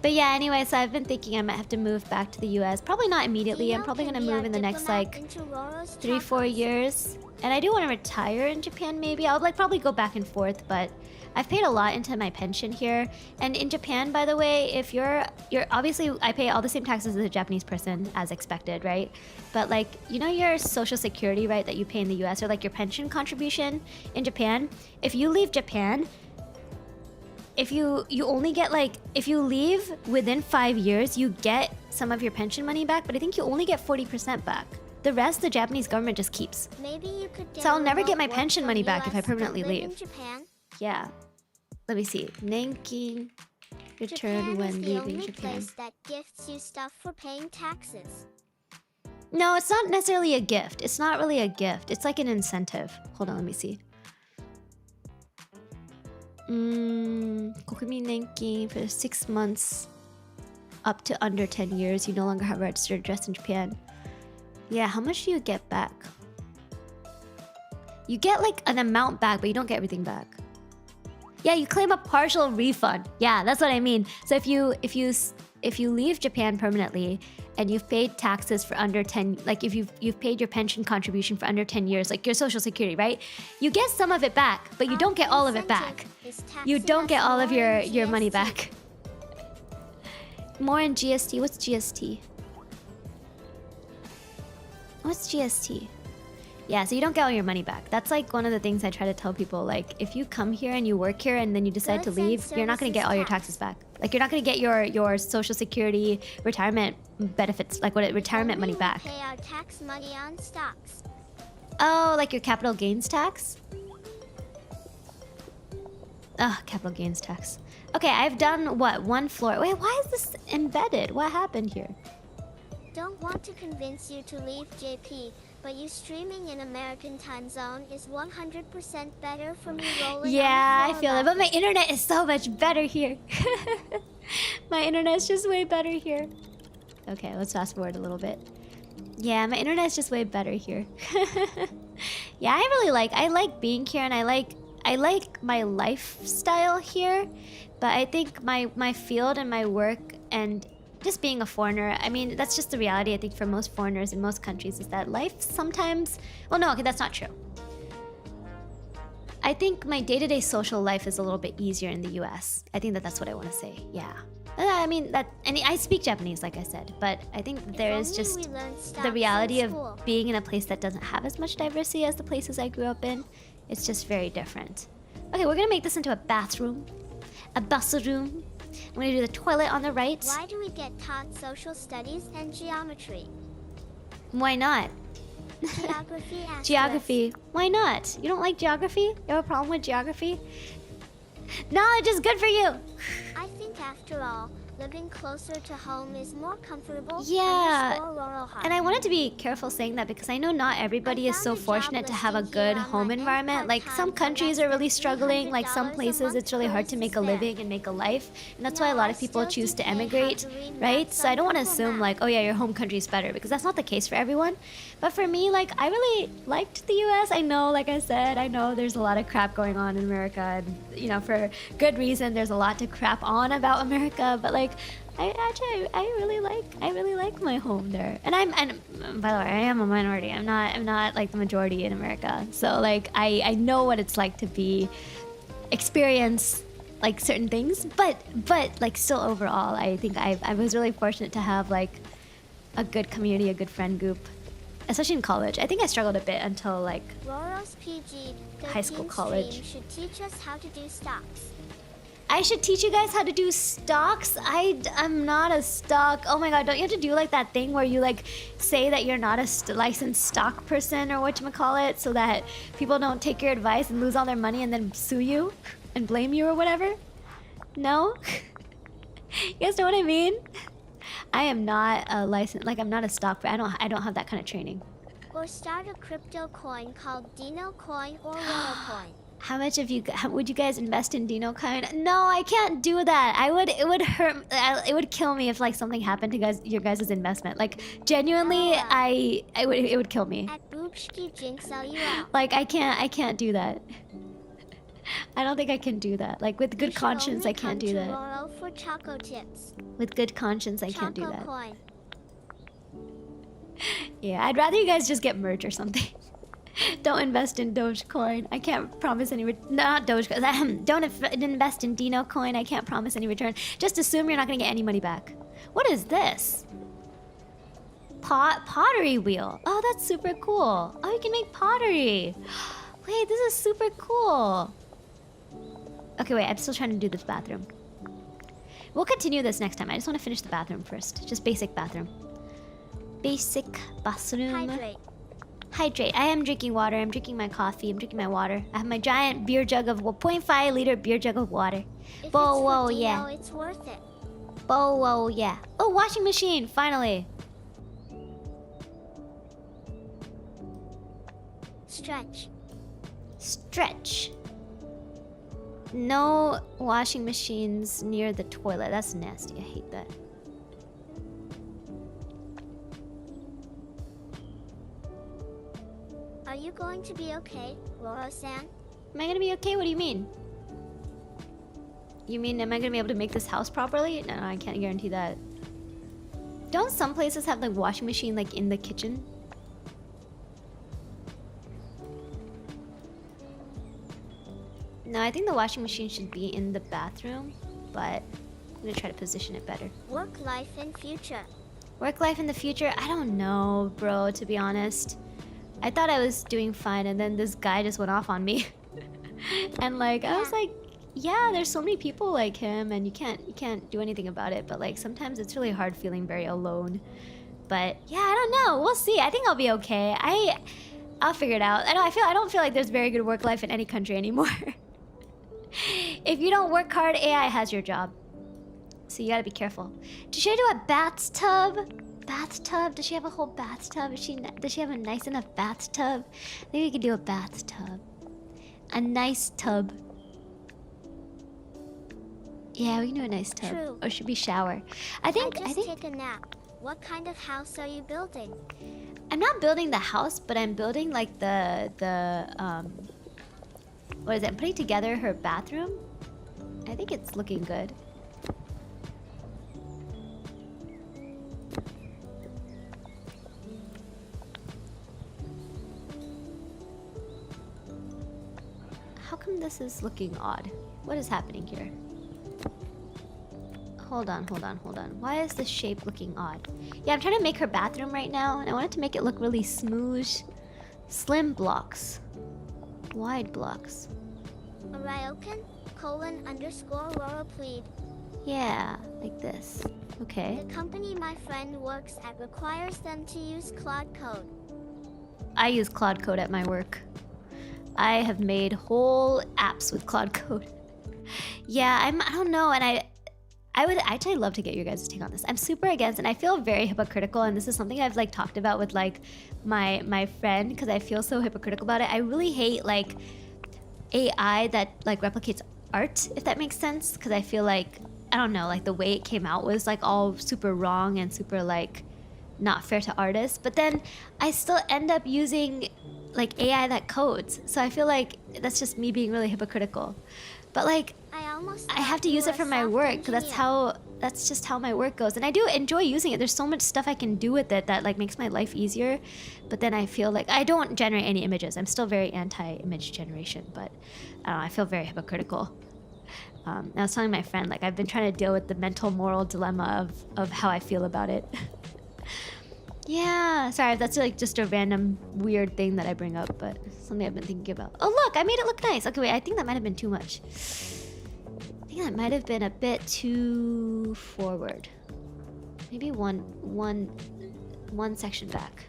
But yeah, anyway, so I've been thinking I might have to move back to the US. Probably not immediately. I'm probably going to move in the next, like, 3-4 years. And I do want to retire in Japan, maybe. I'll, like, probably go back and forth, but I've paid a lot into my pension here. And in Japan, by the way, if you're obviously, I pay all the same taxes as a Japanese person, as expected, right? But, like, you know your social security, right, that you pay in the US, or, like, your pension contribution in Japan? If you leave Japan... If you only get, like, if you leave within 5 years, you get some of your pension money back, but I think you only get 40% back. The rest, the Japanese government just keeps. Maybe you could. So I'll never get my pension money back if I permanently leave. Japan. Yeah. Let me see. Nanking return when leaving Japan. Place that gifts you stuff for paying taxes. No, it's not necessarily a gift. It's not really a gift. It's like an incentive. Hold on, let me see. Kokumi Nenki for 6 months up to under 10 years. You no longer have a registered address in Japan. Yeah, how much do you get back? You get like an amount back, but you don't get everything back. Yeah, you claim a partial refund. Yeah, that's what I mean. So if you leave Japan permanently and you've paid taxes for under 10, like if you've paid your pension contribution for under 10 years, like your social security, right? You get some of it back, but you don't get all of it back. You don't get all of your money back. More in GST. What's GST? What's GST? Yeah, so you don't get all your money back. That's like one of the things I try to tell people. Like, if you come here and you work here and then you decide to leave, you're not going to get all your taxes back. Like, you're not going to get your social security, retirement benefits, like retirement money back. Pay our tax money on stocks. Oh, like your capital gains tax? Ugh, capital gains tax. Okay, I've done what? 1 floor. Wait, why is this embedded? What happened here? Don't want to convince you to leave JP, but you streaming in American time zone is 100% better from you rolling. Yeah, I feel it, but my internet is so much better here. My internet's just way better here. Okay, let's fast forward a little bit. Yeah, my internet's just way better here. Yeah, I like being here, and I like my lifestyle here, but I think my field and my work and just being a foreigner, I mean, that's just the reality, I think, for most foreigners in most countries, is that life sometimes... Well, no, okay, that's not true. I think my day-to-day social life is a little bit easier in the US. I think that's what I want to say, yeah. I mean, and I speak Japanese, like I said, but I think that there is just the reality of being in a place that doesn't have as much diversity as the places I grew up in. It's just very different. Okay, we're gonna make this into a bathroom. A bathroom. I'm gonna do the toilet on the right. Why do we get taught social studies and geometry? Why not? Geography. Geography. Why not? You don't like geography? You have a problem with geography? Knowledge is good for you. I think after all, living closer to home is more comfortable. Yeah, and I wanted to be careful saying that because I know not everybody is so fortunate to have a good home environment. Like, some countries are really struggling, like some places it's really hard to make a living and make a life, and that's why a lot of people choose to emigrate, right? So I don't want to assume like, oh yeah, your home country is better, because that's not the case for everyone. But for me, like, I really liked the US. I know, like I said, I know there's a lot of crap going on in America, and you know, for good reason, there's a lot to crap on about America, but like, I really like my home there. And by the way, I am a minority. I'm not like the majority in America. So like, I know what it's like to experience like certain things, but like still overall, I think I was really fortunate to have like a good community, a good friend group, especially in college. I think I struggled a bit until like Roro's PG high school, college. Should teach us how to do stocks. I should teach you guys how to do stocks. I'm not a stock. Oh my god, don't you have to do like that thing where you like say that you're not a licensed stock person or whatchamacallit, so that people don't take your advice and lose all their money and then sue you and blame you or whatever? No? You guys know what I mean? I am not a licensed, like I'm not a stock, I don't have that kind of training. Or start a crypto coin called Dino Coin or Roro Coin. How much would you guys invest in Dino Coin? No, I can't do that. It would hurt. It would kill me if like something happened to your guys' investment. Like genuinely, it would kill me. At Boopski Jinx you out. Like I can't do that. I don't think I can do that. Like with good conscience, I can't do that. Roro for Choco Tips. With good conscience, I can't do that. Coin. Yeah, I'd rather you guys just get merch or something. Don't invest in Dogecoin. I can't promise any not Dogecoin. Don't invest in Dino Coin. I can't promise any return. Just assume you're not gonna get any money back. What is this? Pottery wheel. Oh, that's super cool. Oh, you can make pottery. Wait, this is super cool. Okay, wait. I'm still trying to do this bathroom. We'll continue this next time. I just want to finish the bathroom first. Just basic bathroom. Basic bathroom. Hydrate. I am drinking water. I'm drinking my coffee. I'm drinking my water. I have my giant beer jug of 1.5 liter beer jug of water. Whoa, yeah. It's worth it. Whoa, yeah. Oh, washing machine. Finally. Stretch. No washing machines near the toilet. That's nasty. I hate that. Are you going to be okay, Roro-san? Am I gonna be okay? What do you mean? You mean, am I gonna be able to make this house properly? No, I can't guarantee that. Don't some places have like washing machine like in the kitchen? No, I think the washing machine should be in the bathroom, but I'm gonna try to position it better. Work life in future. Work life in the future? I don't know, bro, to be honest. I thought I was doing fine, and then this guy just went off on me. And like, I was like, yeah, there's so many people like him, and you can't do anything about it. But like, sometimes it's really hard feeling very alone. But yeah, I don't know. We'll see. I think I'll be okay. I'll figure it out. I don't feel like there's very good work life in any country anymore. If you don't work hard, AI has your job. So you gotta be careful. Should I do a bathtub? Bathtub? Does she have a whole bathtub? Does she have a nice enough bathtub? Maybe we could do a bathtub. A nice tub. Yeah, we can do a nice tub. True. Or should we shower? I Just think take a nap. What kind of house are you building? I'm not building the house, but I'm building like the what is it? I'm putting together her bathroom. I think it's looking good. How come this is looking odd? What is happening here? Hold on. Why is this shape looking odd? Yeah, I'm trying to make her bathroom right now, and I wanted to make it look really smooth. Slim blocks. Wide blocks. Ryokan, _Roro plead. Yeah, like this. Okay. The company my friend works at requires them to use Claude Code. I use Claude Code at my work. I have made whole apps with Claude Code. Yeah, I don't know, and I would actually love to get your guys' take on this. I'm super against, and I feel very hypocritical, and this is something I've like talked about with like my friend, because I feel so hypocritical about it. I really hate like AI that like replicates art, if that makes sense, because I feel like, I don't know, like the way it came out was like all super wrong and super like not fair to artists, but then I still end up using like AI that codes, so I feel like that's just me being really hypocritical. But like, I have to use it for my work, because that's just how my work goes, and I do enjoy using it. There's so much stuff I can do with it that like makes my life easier, but then I feel like I don't generate any images. I'm still very anti-image generation, but I don't know, I feel very hypocritical. I was telling my friend, like, I've been trying to deal with the mental moral dilemma of how I feel about it. Yeah, sorry if that's like just a random weird thing that I bring up, but something I've been thinking about. Oh look, I made it look nice. Okay, wait, I think that might have been too much. I think that might have been a bit too forward. Maybe one section back.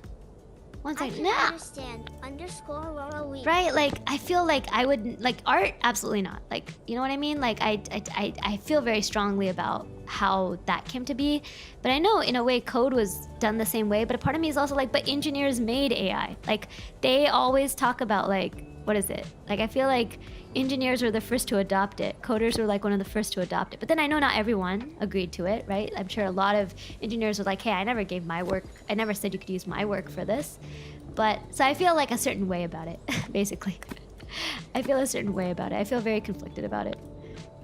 One section. I understand. _Roro week. Right, like I feel like I would like art. Absolutely not. Like, you know what I mean? Like I feel very strongly about how that came to be, but I know in a way code was done the same way. But a part of me is also like, but engineers made AI. Like they always talk about like, what is it? Like I feel like engineers were the first to adopt it. Coders were like one of the first to adopt it. But then I know not everyone agreed to it, right? I'm sure a lot of engineers were like, hey, I never gave my work. I never said you could use my work for this. But so I feel like a certain way about it, basically. I feel a certain way about it. I feel very conflicted about it.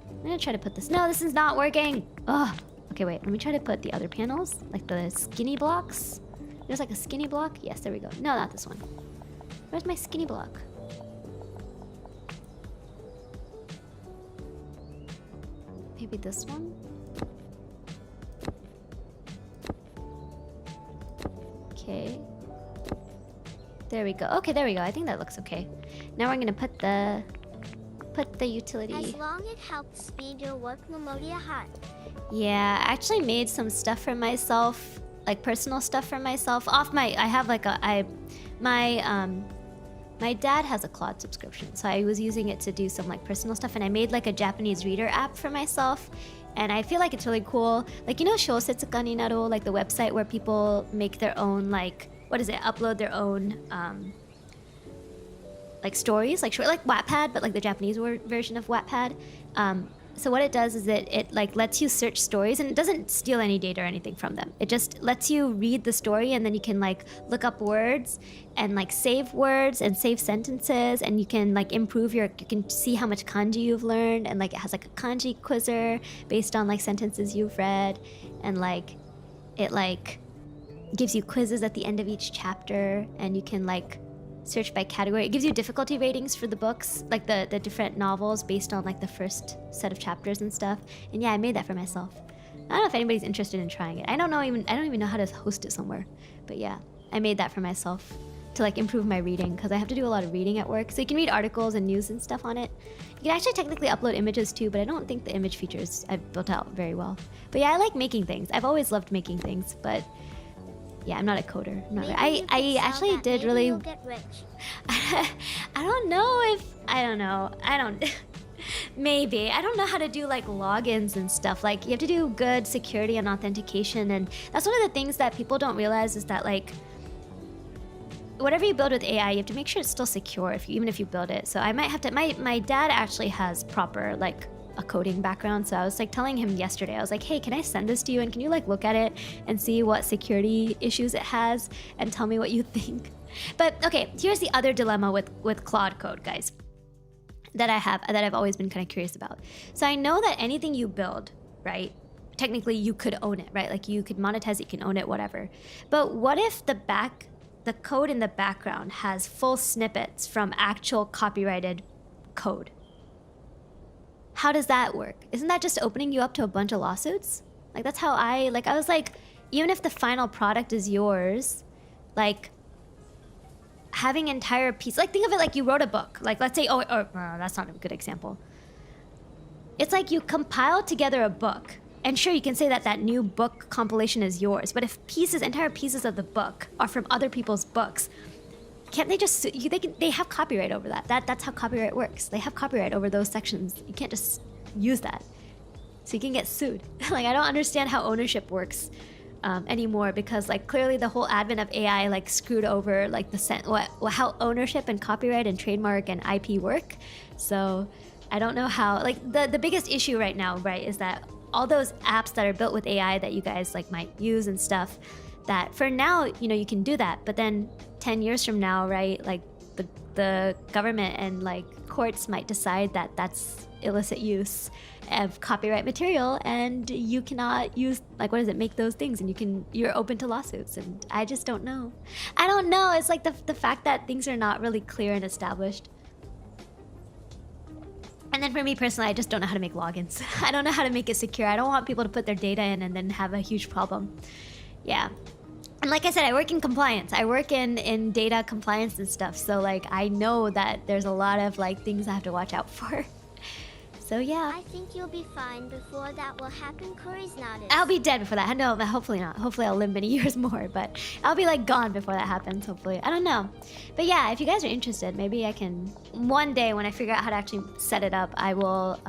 I'm gonna try to put this. No, this is not working. Oh, okay, wait. Let me try to put the other panels, like the skinny blocks. There's like a skinny block. Yes, there we go. No, not this one. Where's my skinny block? Maybe this one? Okay. There we go. Okay, there we go. I think that looks okay. Now we're gonna put the utility. As long it helps speed your work, Memoria Heart. Yeah, I actually made some stuff for myself, like personal stuff for myself. I have like my dad has a Claude subscription, so I was using it to do some like personal stuff, and I made like a Japanese reader app for myself, and I feel like it's really cool. Like, you know, Shousetsuka ni Naru, like the website where people make their own, like, what is it? Upload their own like stories, like short, like Wattpad, but like the Japanese version of Wattpad. So what it does is it like lets you search stories, and it doesn't steal any data or anything from them. It just lets you read the story, and then you can like look up words and like save words and save sentences, and you can like improve you can see how much kanji you've learned, and like it has like a kanji quizzer based on like sentences you've read, and like it like gives you quizzes at the end of each chapter, and you can like search by category. It gives you difficulty ratings for the books, like the different novels based on like the first set of chapters and stuff. And yeah, I made that for myself. I don't know if anybody's interested in trying it. I don't even know how to host it somewhere. But yeah, I made that for myself to like improve my reading, because I have to do a lot of reading at work. So you can read articles and news and stuff on it. You can actually technically upload images too, but I don't think the image features I've built out very well. But yeah, I like making things. I've always loved making things, but yeah, I'm not a coder. I actually did really. You'll get rich. I don't know if I don't. Maybe I don't know how to do like logins and stuff. Like you have to do good security and authentication, and that's one of the things that people don't realize is that like whatever you build with AI, you have to make sure it's still secure even if you build it. So I might have to. My dad actually has proper like a coding background, so I was like telling him yesterday, I was like, hey, can I send this to you, and can you like look at it and see what security issues it has and tell me what you think. But okay, here's the other dilemma with Claude Code, guys, that I've always been kind of curious about. So I know that anything you build, right, technically you could own it, right? Like you could monetize it, you can own it, whatever. But what if the code in the background has full snippets from actual copyrighted code? How does that work? Isn't that just opening you up to a bunch of lawsuits? Like that's how I was like, even if the final product is yours, like having entire piece, like think of it like you wrote a book. Like let's say, that's not a good example. It's like you compiled together a book, and sure, you can say that that new book compilation is yours, but if entire pieces of the book are from other people's books, can't they just sue you? They have copyright over that. That's how copyright works. They have copyright over those sections. You can't just use that. So you can get sued. Like I don't understand how ownership works anymore, because like clearly the whole advent of AI like screwed over like how ownership and copyright and trademark and IP work. So I don't know how, like the biggest issue right now, right, is that all those apps that are built with AI that you guys like might use and stuff, that for now, you know, you can do that, but then 10 years from now, right, like the government and like courts might decide that that's illicit use of copyright material, and you cannot use, like, what does it, make those things, and you're open to lawsuits. And I just don't know. I don't know. It's like the fact that things are not really clear and established. And then for me personally, I just don't know how to make logins. I don't know how to make it secure. I don't want people to put their data in and then have a huge problem. Yeah. And like I said, I work in compliance. I work in data compliance and stuff. So like I know that there's a lot of like things I have to watch out for. So yeah. I think you'll be fine before that will happen. Curry's noticed. I'll be dead before that. No, hopefully not. Hopefully I'll live many years more, but I'll be like gone before that happens, hopefully. I don't know. But yeah, if you guys are interested, maybe I can, one day when I figure out how to actually set it up, I will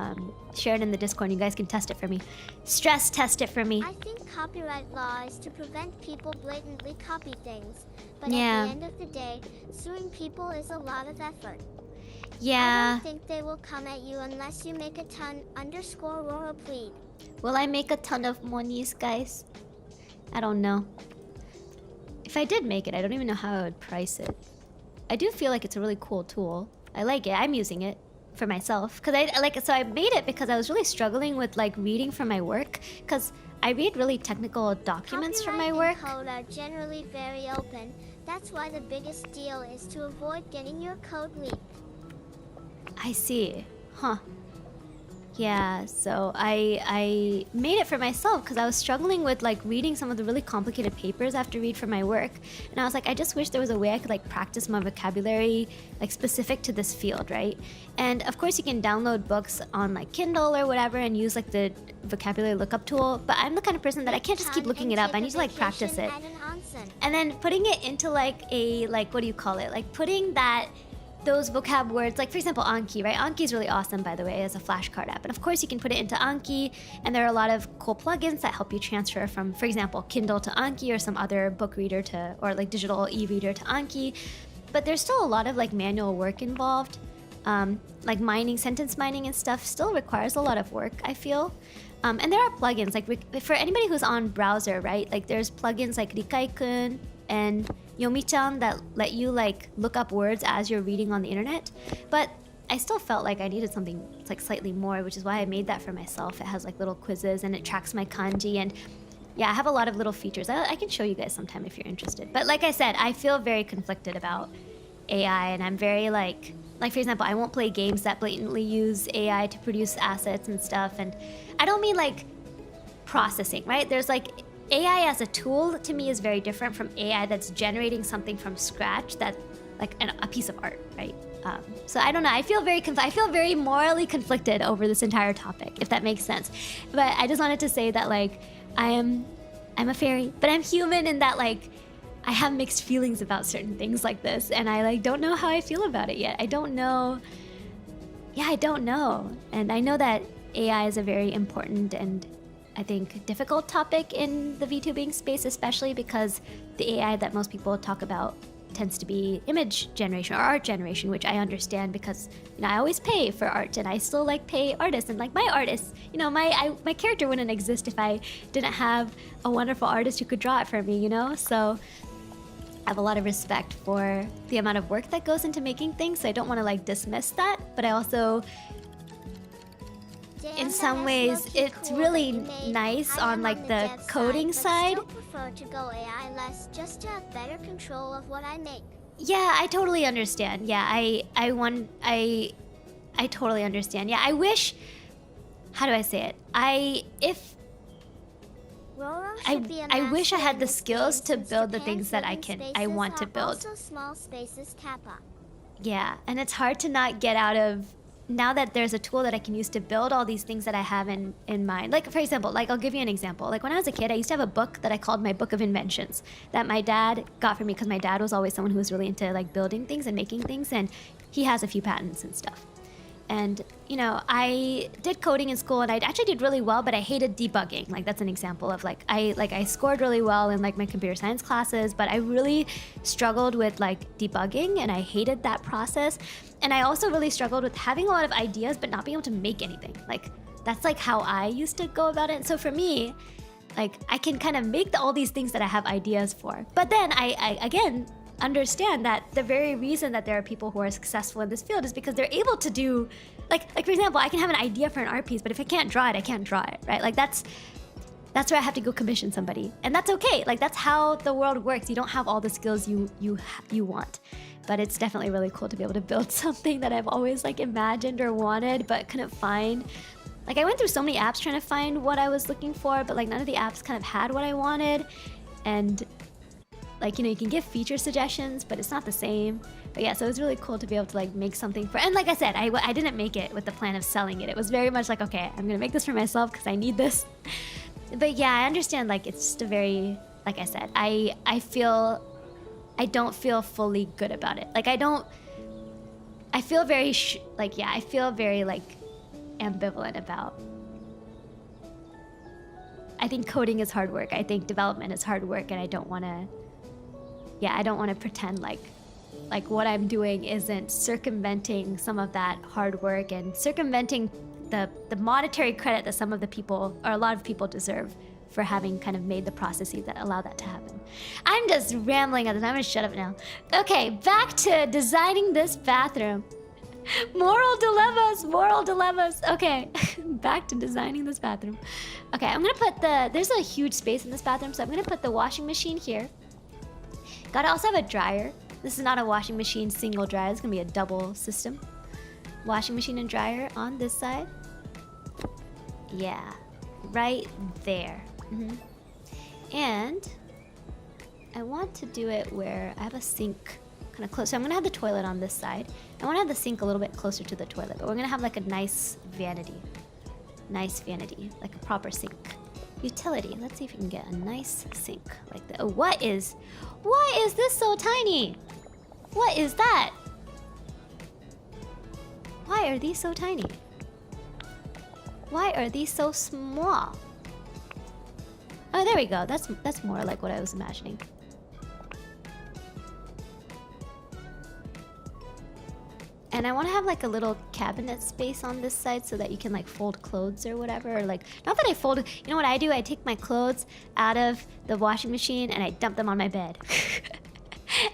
share it in the Discord and you guys can test it for me. Stress test it for me. I think copyright law is to prevent people blatantly copy things. But yeah. At the end of the day, suing people is a lot of effort. Yeah. I don't think they will come at you unless you make a ton _ Aurora plead. Will I make a ton of monies, guys? I don't know. If I did make it, I don't even know how I would price it. I do feel like it's a really cool tool. I like it. I'm using it for myself. So I made it because I was really struggling with like reading for my work. Because I read really technical documents for my work. Copyright and code are generally very open. That's why the biggest deal is to avoid getting your code leaked. I see. Huh. Yeah, so I made it for myself because I was struggling with like reading some of the really complicated papers I have to read for my work. And I was like, I just wish there was a way I could like practice my vocabulary like specific to this field, right? And of course you can download books on like Kindle or whatever and use like the vocabulary lookup tool. But I'm the kind of person that I can't just keep looking it up. I need to like practice it. And then putting it into like a, like, what do you call it? Like putting those vocab words, like for example Anki, right? Anki is really awesome, by the way, as a flashcard app. And of course you can put it into Anki, and there are a lot of cool plugins that help you transfer from, for example, Kindle to Anki or some other book reader to, or like digital e-reader to Anki. but there's still a lot of like manual work involved. Like mining, sentence mining and stuff still requires a lot of work, I feel. And there are plugins, like for anybody who's on browser, right? Like there's plugins like Rikai-kun and Yomi-chan that let you like look up words as you're reading on the internet. But I still felt like I needed something like slightly more, which is why I made that for myself. It has like little quizzes and it tracks my kanji, and yeah, I have a lot of little features. I can show you guys sometime if you're interested. But like I said, I feel very conflicted about AI, and I'm very like for example, I won't play games that blatantly use AI to produce assets and stuff. And I don't mean like processing, right? There's like AI as a tool to me is very different from AI that's generating something from scratch, that like a piece of art, right? So I don't know. I feel very morally conflicted over this entire topic, if that makes sense. But I just wanted to say that like I'm a fairy, but I'm human in that like I have mixed feelings about certain things like this, and I like don't know how I feel about it yet. I don't know. Yeah, I don't know. And I know that AI is a very important and I think difficult topic in the VTubing space, especially because the AI that most people talk about tends to be image generation or art generation, which I understand because I always pay for art, and I still like pay artists, and like my artists, my character wouldn't exist if I didn't have a wonderful artist who could draw it for me, so I have a lot of respect for the amount of work that goes into making things, so I don't want to like dismiss that, but I also in some ways it's really nice on like the coding side. I prefer to go AI less just to have better control of what I make. Yeah, I totally understand. Yeah, I totally understand. Yeah, I wish, how do I say it? I wish I had the skills to build the things that I want to build. Also small spaces, kappa. Yeah, and it's hard to not get out of, now that there's a tool that I can use to build all these things that I have in mind. Like, for example, like I'll give you an example. Like when I was a kid, I used to have a book that I called my Book of Inventions that my dad got for me because my dad was always someone who was really into like building things and making things, and he has a few patents and stuff. And, I did coding in school, and I actually did really well, but I hated debugging. Like, that's an example of, I scored really well in, like, my computer science classes, but I really struggled with, like, debugging, and I hated that process. And I also really struggled with having a lot of ideas, but not being able to make anything. Like, that's, like, how I used to go about it. And so for me, like, I can kind of make all these things that I have ideas for. But then I again, understand that the very reason that there are people who are successful in this field is because they're able to do, like for example, I can have an idea for an art piece, but if I can't draw it, I can't draw it, right? Like that's where I have to go commission somebody, and that's okay. Like that's how the world works. You don't have all the skills you want, but it's definitely really cool to be able to build something that I've always like imagined or wanted but couldn't find. Like I went through so many apps trying to find what I was looking for, but like none of the apps kind of had what I wanted, and like, you can give feature suggestions, but it's not the same. But yeah, so it was really cool to be able to like make something for, and like I said, I didn't make it with the plan of selling it. It was very much like, okay, I'm gonna make this for myself because I need this. But yeah, I understand, like it's just a very, like I said, I don't feel fully good about it. Like I feel very, I feel very like ambivalent about, I think coding is hard work. I think development is hard work, and I don't want to pretend like what I'm doing isn't circumventing some of that hard work and circumventing the monetary credit that some of the people, or a lot of people, deserve for having kind of made the processes that allow that to happen. I'm just rambling on this. I'm gonna shut up now. Okay, back to designing this bathroom. Moral dilemmas. Okay, back to designing this bathroom. Okay, I'm gonna put there's a huge space in this bathroom, so I'm gonna put the washing machine here. Gotta also have a dryer. This is not a washing machine single dryer. It's gonna be a double system. Washing machine and dryer on this side. Yeah, right there. And I want to do it where I have a sink kind of close. So I'm gonna have the toilet on this side. I want to have the sink a little bit closer to the toilet, but we're gonna have like a nice vanity, like a proper sink. Utility. Let's see if we can get a nice sink like that. Oh, why is this so tiny? What is that? Why are these so tiny? Why are these so small? Oh, there we go. That's more like what I was imagining. And I want to have like a little cabinet space on this side so that you can like fold clothes or whatever. Or like, not that I fold, you know what I do? I take my clothes out of the washing machine and I dump them on my bed.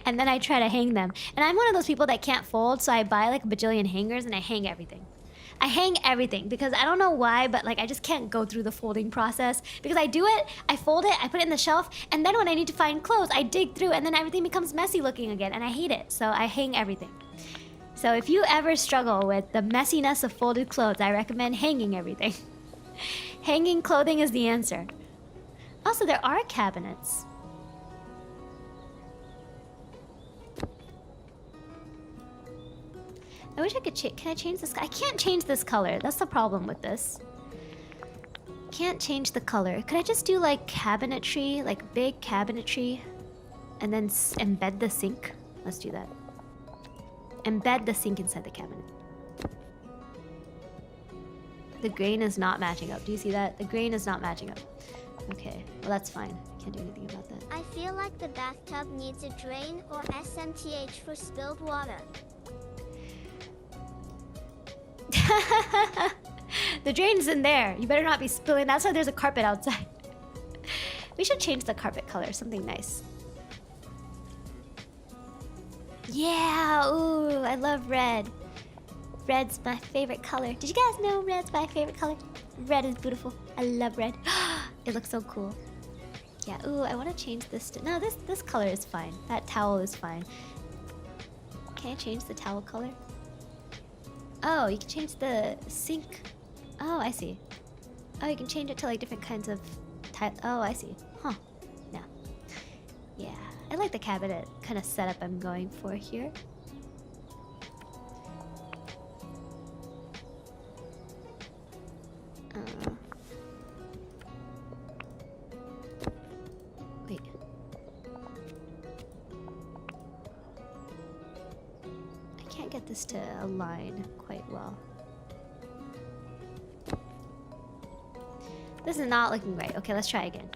And then I try to hang them. And I'm one of those people that can't fold, so I buy like a bajillion hangers and I hang everything. I hang everything because I don't know why, but like I just can't go through the folding process. Because I do it, I fold it, I put it in the shelf, and then when I need to find clothes, I dig through and then everything becomes messy looking again, and I hate it. So I hang everything. So if you ever struggle with the messiness of folded clothes, I recommend hanging everything. Hanging clothing is the answer. Also, there are cabinets. I wish I could change. Can I change this? I can't change this color. That's the problem with this. Can't change the color. Could I just do like cabinetry, like big cabinetry, and then embed the sink? Let's do that. Embed the sink inside the cabinet. The grain is not matching up. Do you see that? The grain is not matching up. Okay, well that's fine. Can't do anything about that. I feel like the bathtub needs a drain or SMTH for spilled water. The drain's in there. You better not be spilling. That's why there's a carpet outside. We should change the carpet color. Something nice. Yeah. Ooh, I love red. Red's my favorite color. Did you guys know red's my favorite color? Red is beautiful. I love red. It looks so cool. Yeah. Ooh, I want to change this to... No, this color is fine. That towel is fine. Can I change the towel color? Oh, you can change the sink. Oh, I see. Oh, you can change it to like different kinds of oh, I see. Huh. Yeah. Yeah. I like the cabinet kind of setup I'm going for here. Wait. I can't get this to align quite well. This is not looking right. Okay, let's try again.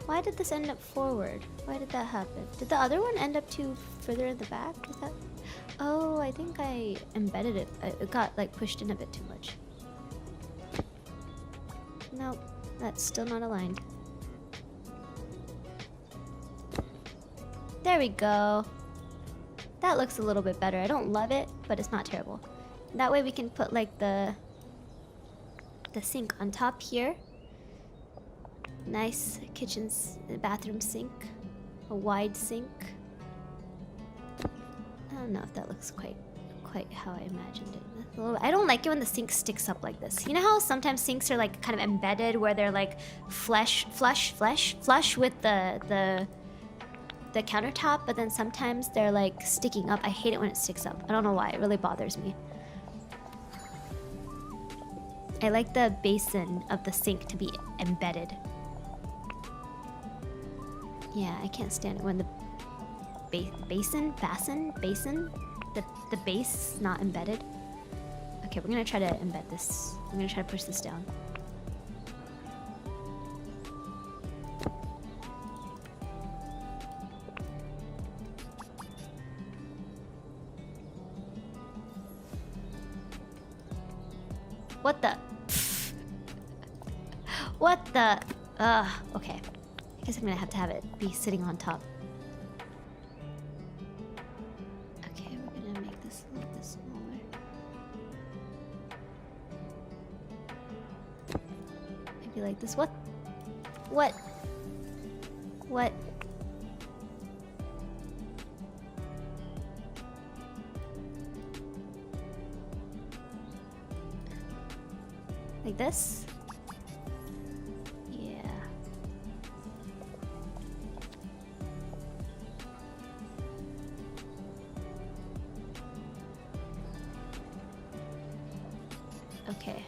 Why did this end up forward? Why did that happen? Did the other one end up too further in the back? Is that... Oh, I think I embedded it. It got like pushed in a bit too much. Nope, that's still not aligned. There we go. That looks a little bit better. I don't love it, but it's not terrible. That way we can put like the sink on top here. Nice bathroom sink. A wide sink. I don't know if that looks quite how I imagined it. I don't like it when the sink sticks up like this. You know how sometimes sinks are like kind of embedded where they're like flush with the countertop, but then sometimes they're like sticking up. I hate it when it sticks up. I don't know why. It really bothers me. I like the basin of the sink to be embedded. Yeah, I can't stand it when the basin, the base is not embedded. Okay, we're gonna try to embed this. I'm gonna try to push this down. What the? What the? Okay. I guess I'm gonna have it be sitting on top. Okay, we're gonna make this a little bit smaller. Maybe like this. What? What? What? Like this? Yeah. Okay.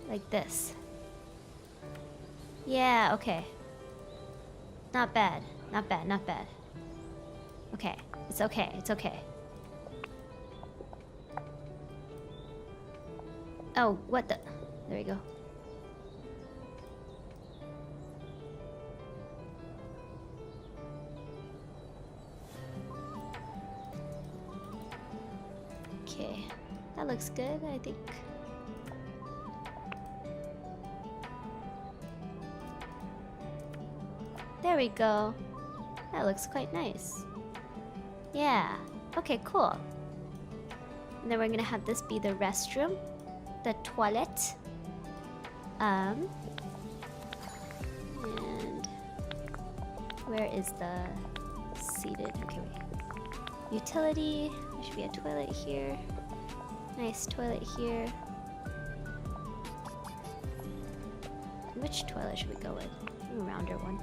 Like this. Yeah, okay. Not bad. Not bad, not bad. Okay. It's okay. It's okay. Oh, what the... There we go. Okay. That looks good, I think. There we go. That looks quite nice. Yeah. Okay, cool. And then we're gonna have this be the restroom. The toilet. And where is the seated? Okay, wait. Utility. There should be a toilet here. Nice toilet here. Which toilet should we go with? A rounder one.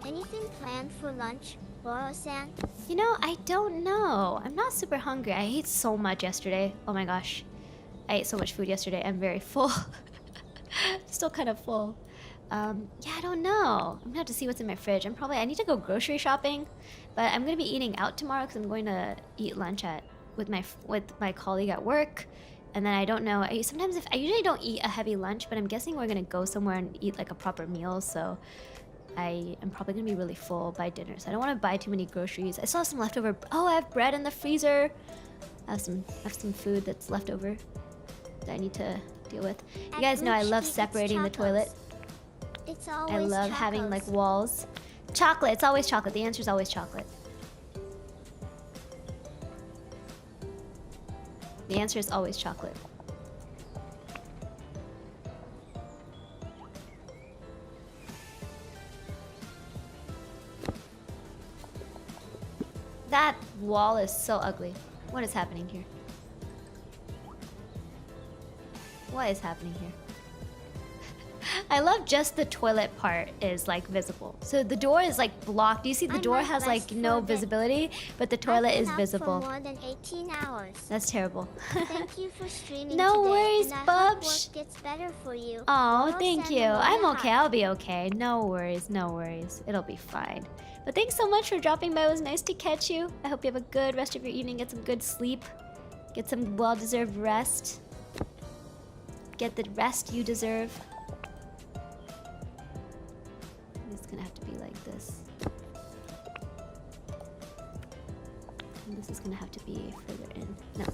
Anything planned for lunch, Boro-san? You know, I don't know. I'm not super hungry. I ate so much yesterday. Oh my gosh. I ate so much food yesterday. I'm very full. Still kind of full. Yeah, I don't know. I'm gonna have to see what's in my fridge. I need to go grocery shopping, but I'm gonna be eating out tomorrow because I'm going to eat lunch with my colleague at work. And then I don't know. I usually don't eat a heavy lunch, but I'm guessing we're gonna go somewhere and eat like a proper meal. So I am probably gonna be really full by dinner, so I don't want to buy too many groceries. I still have some leftover. Oh, I have bread in the freezer. I have some food that's left over that I need to deal with. You guys know I love separating the toilet. It's always I love having like walls. Chocolate. It's always chocolate. The answer is always chocolate. The answer is always chocolate. That wall is so ugly. What is happening here? What is happening here? I love just the toilet part is like visible. So the door is like blocked. Do you see the door has like no visibility, but the toilet is visible. For more than 18 hours. That's terrible. Thank you for streaming no today, worries, and I hope Bubs. work gets better for you. Oh, thank you. I'm okay. Hot. I'll be okay. No worries. No worries. It'll be fine. But thanks so much for dropping by. It was nice to catch you. I hope you have a good rest of your evening. Get some good sleep. Get some well-deserved rest. Get the rest you deserve. It's gonna have to be like this. And this is gonna have to be further in. No.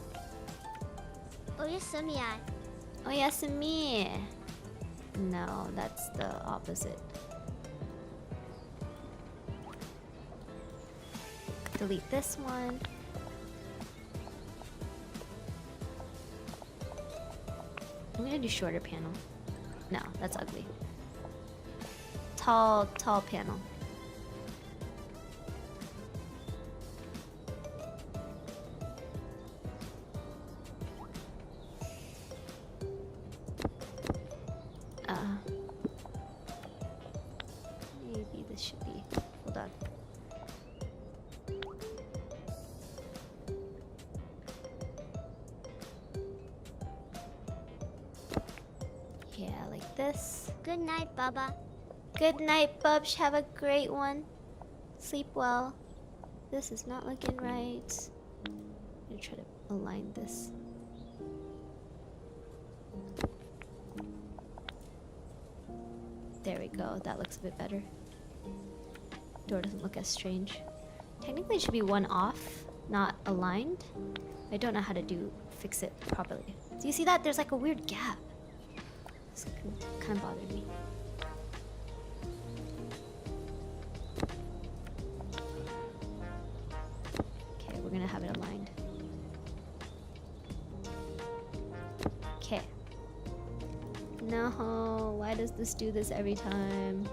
Oyasumi-ai. Oyasumi. No, that's the opposite. Delete this one. I'm gonna do shorter panel. No, that's ugly. Tall panel. Maybe this should be. Hold on. Yeah, like this. Good night, Baba. Good night, Bubs. Have a great one. Sleep well. This is not looking right. I'm gonna try to align this. There we go. That looks a bit better. Door doesn't look as strange. Technically, it should be one off, not aligned. I don't know how to fix it properly. Do you see that? There's like a weird gap. This kind of bothered me. Okay, we're gonna have it aligned. Okay. No, why does this do this every time?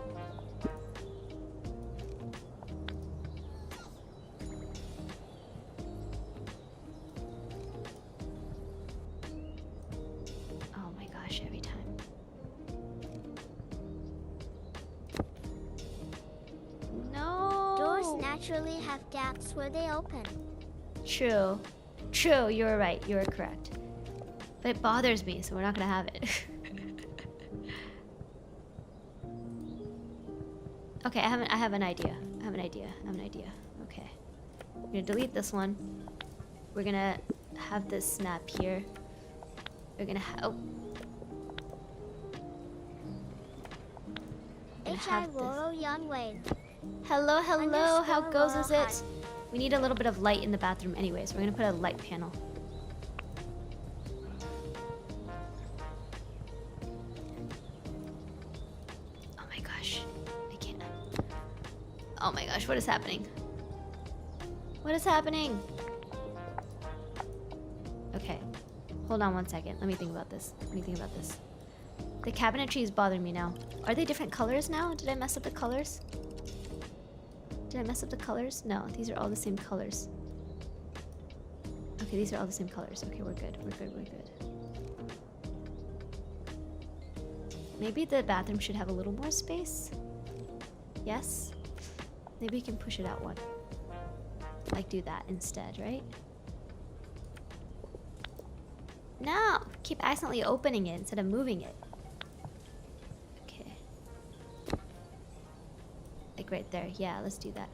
Oh my gosh, every time. No. Doors naturally have gaps where they open. True. True, you were right. You were correct. But it bothers me, so we're not gonna have it. Okay, I have an idea. I have an idea. Okay. We're gonna delete this one. We're gonna have this snap here. We're gonna have... Hello, hello. How goes is it? We need a little bit of light in the bathroom anyway, so we're gonna put a light panel. Oh my gosh. I can't. Oh my gosh, what is happening? What is happening? Okay. Hold on one second. Let me think about this. The cabinetry is bothering me now. Are they different colors now? Did I mess up the colors? No, these are all the same colors. Okay, these are all the same colors. Okay, we're good. Maybe the bathroom should have a little more space. Yes? Maybe we can push it out one. Like do that instead, right? No! Keep accidentally opening it instead of moving it. Okay. Like right there. Yeah, let's do that.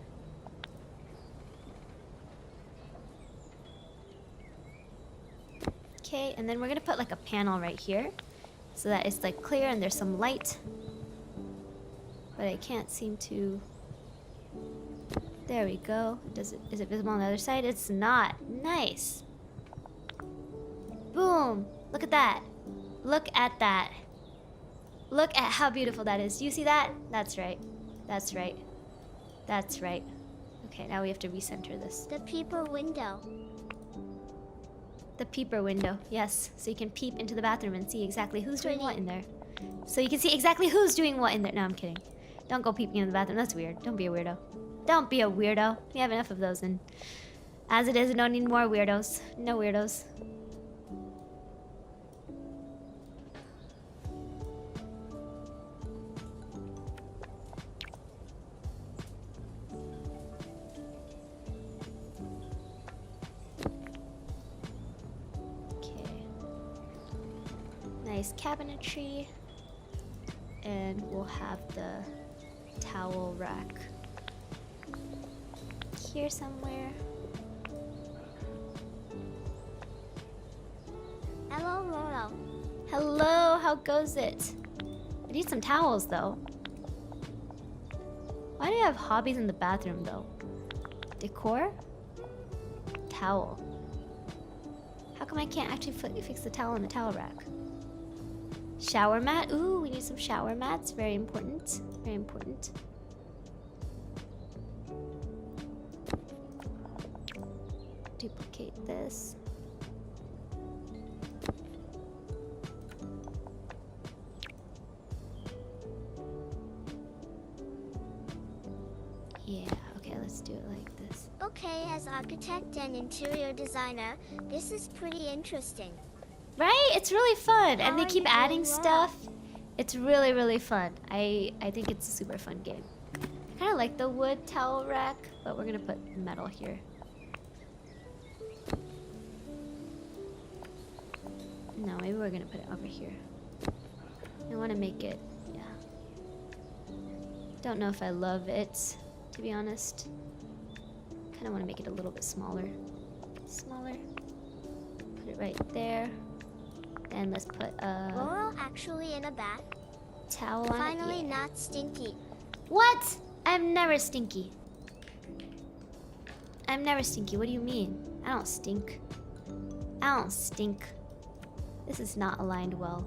Okay, and then we're gonna put like a panel right here so that it's like clear and there's some light. But I can't seem to... There we go. Is it visible on the other side? It's not. Nice. Boom. Look at that. Look at that. Look at how beautiful that is. Do you see that? That's right. Okay, now we have to recenter this. The peeper window. The peeper window, yes. So you can peep into the bathroom and see exactly who's doing what in there. So you can see exactly who's doing what in there. No, I'm kidding. Don't go peeping in the bathroom. That's weird. Don't be a weirdo. Don't be a weirdo. We have enough of those, and as it is, we don't need more weirdos. No weirdos. Okay. Nice cabinetry. And we'll have the towel rack here somewhere. Hello, Roro. Hello, how goes it? I need some towels though. Why do you have hobbies in the bathroom though? Decor? Towel. How come I can't actually fix the towel in the towel rack? Shower mat? Ooh, we need some shower mats. Very important. Very important. Duplicate this. Yeah, okay, let's do it like this. Okay, as architect and interior designer, this is pretty interesting. Right? It's really fun. And they keep adding stuff. It's really, really fun. I think it's a super fun game. I kind of like the wood towel rack, but we're going to put metal here. No, maybe we're going to put it over here. I want to make it, yeah. Don't know if I love it, to be honest. Kind of want to make it a little bit smaller. Smaller. Put it right there. And let's put a... Laurel actually in a bath. Towel on Finally it. Yeah. not stinky. What? I'm never stinky. I'm never stinky. What do you mean? I don't stink. I don't stink. This is not aligned well.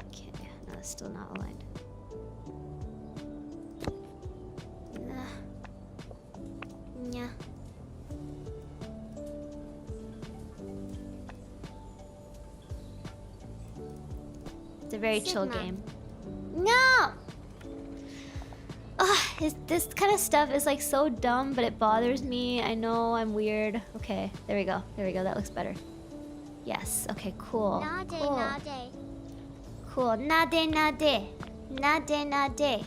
Okay, no, it's still not aligned. Yeah. It's a very chill game. No! Ugh, this kind of stuff is like so dumb, but it bothers me. I know I'm weird. Okay, there we go. There we go. That looks better. Yes. Okay, cool. Nade, cool. nade. Cool. Nade, nade. Nade, nade.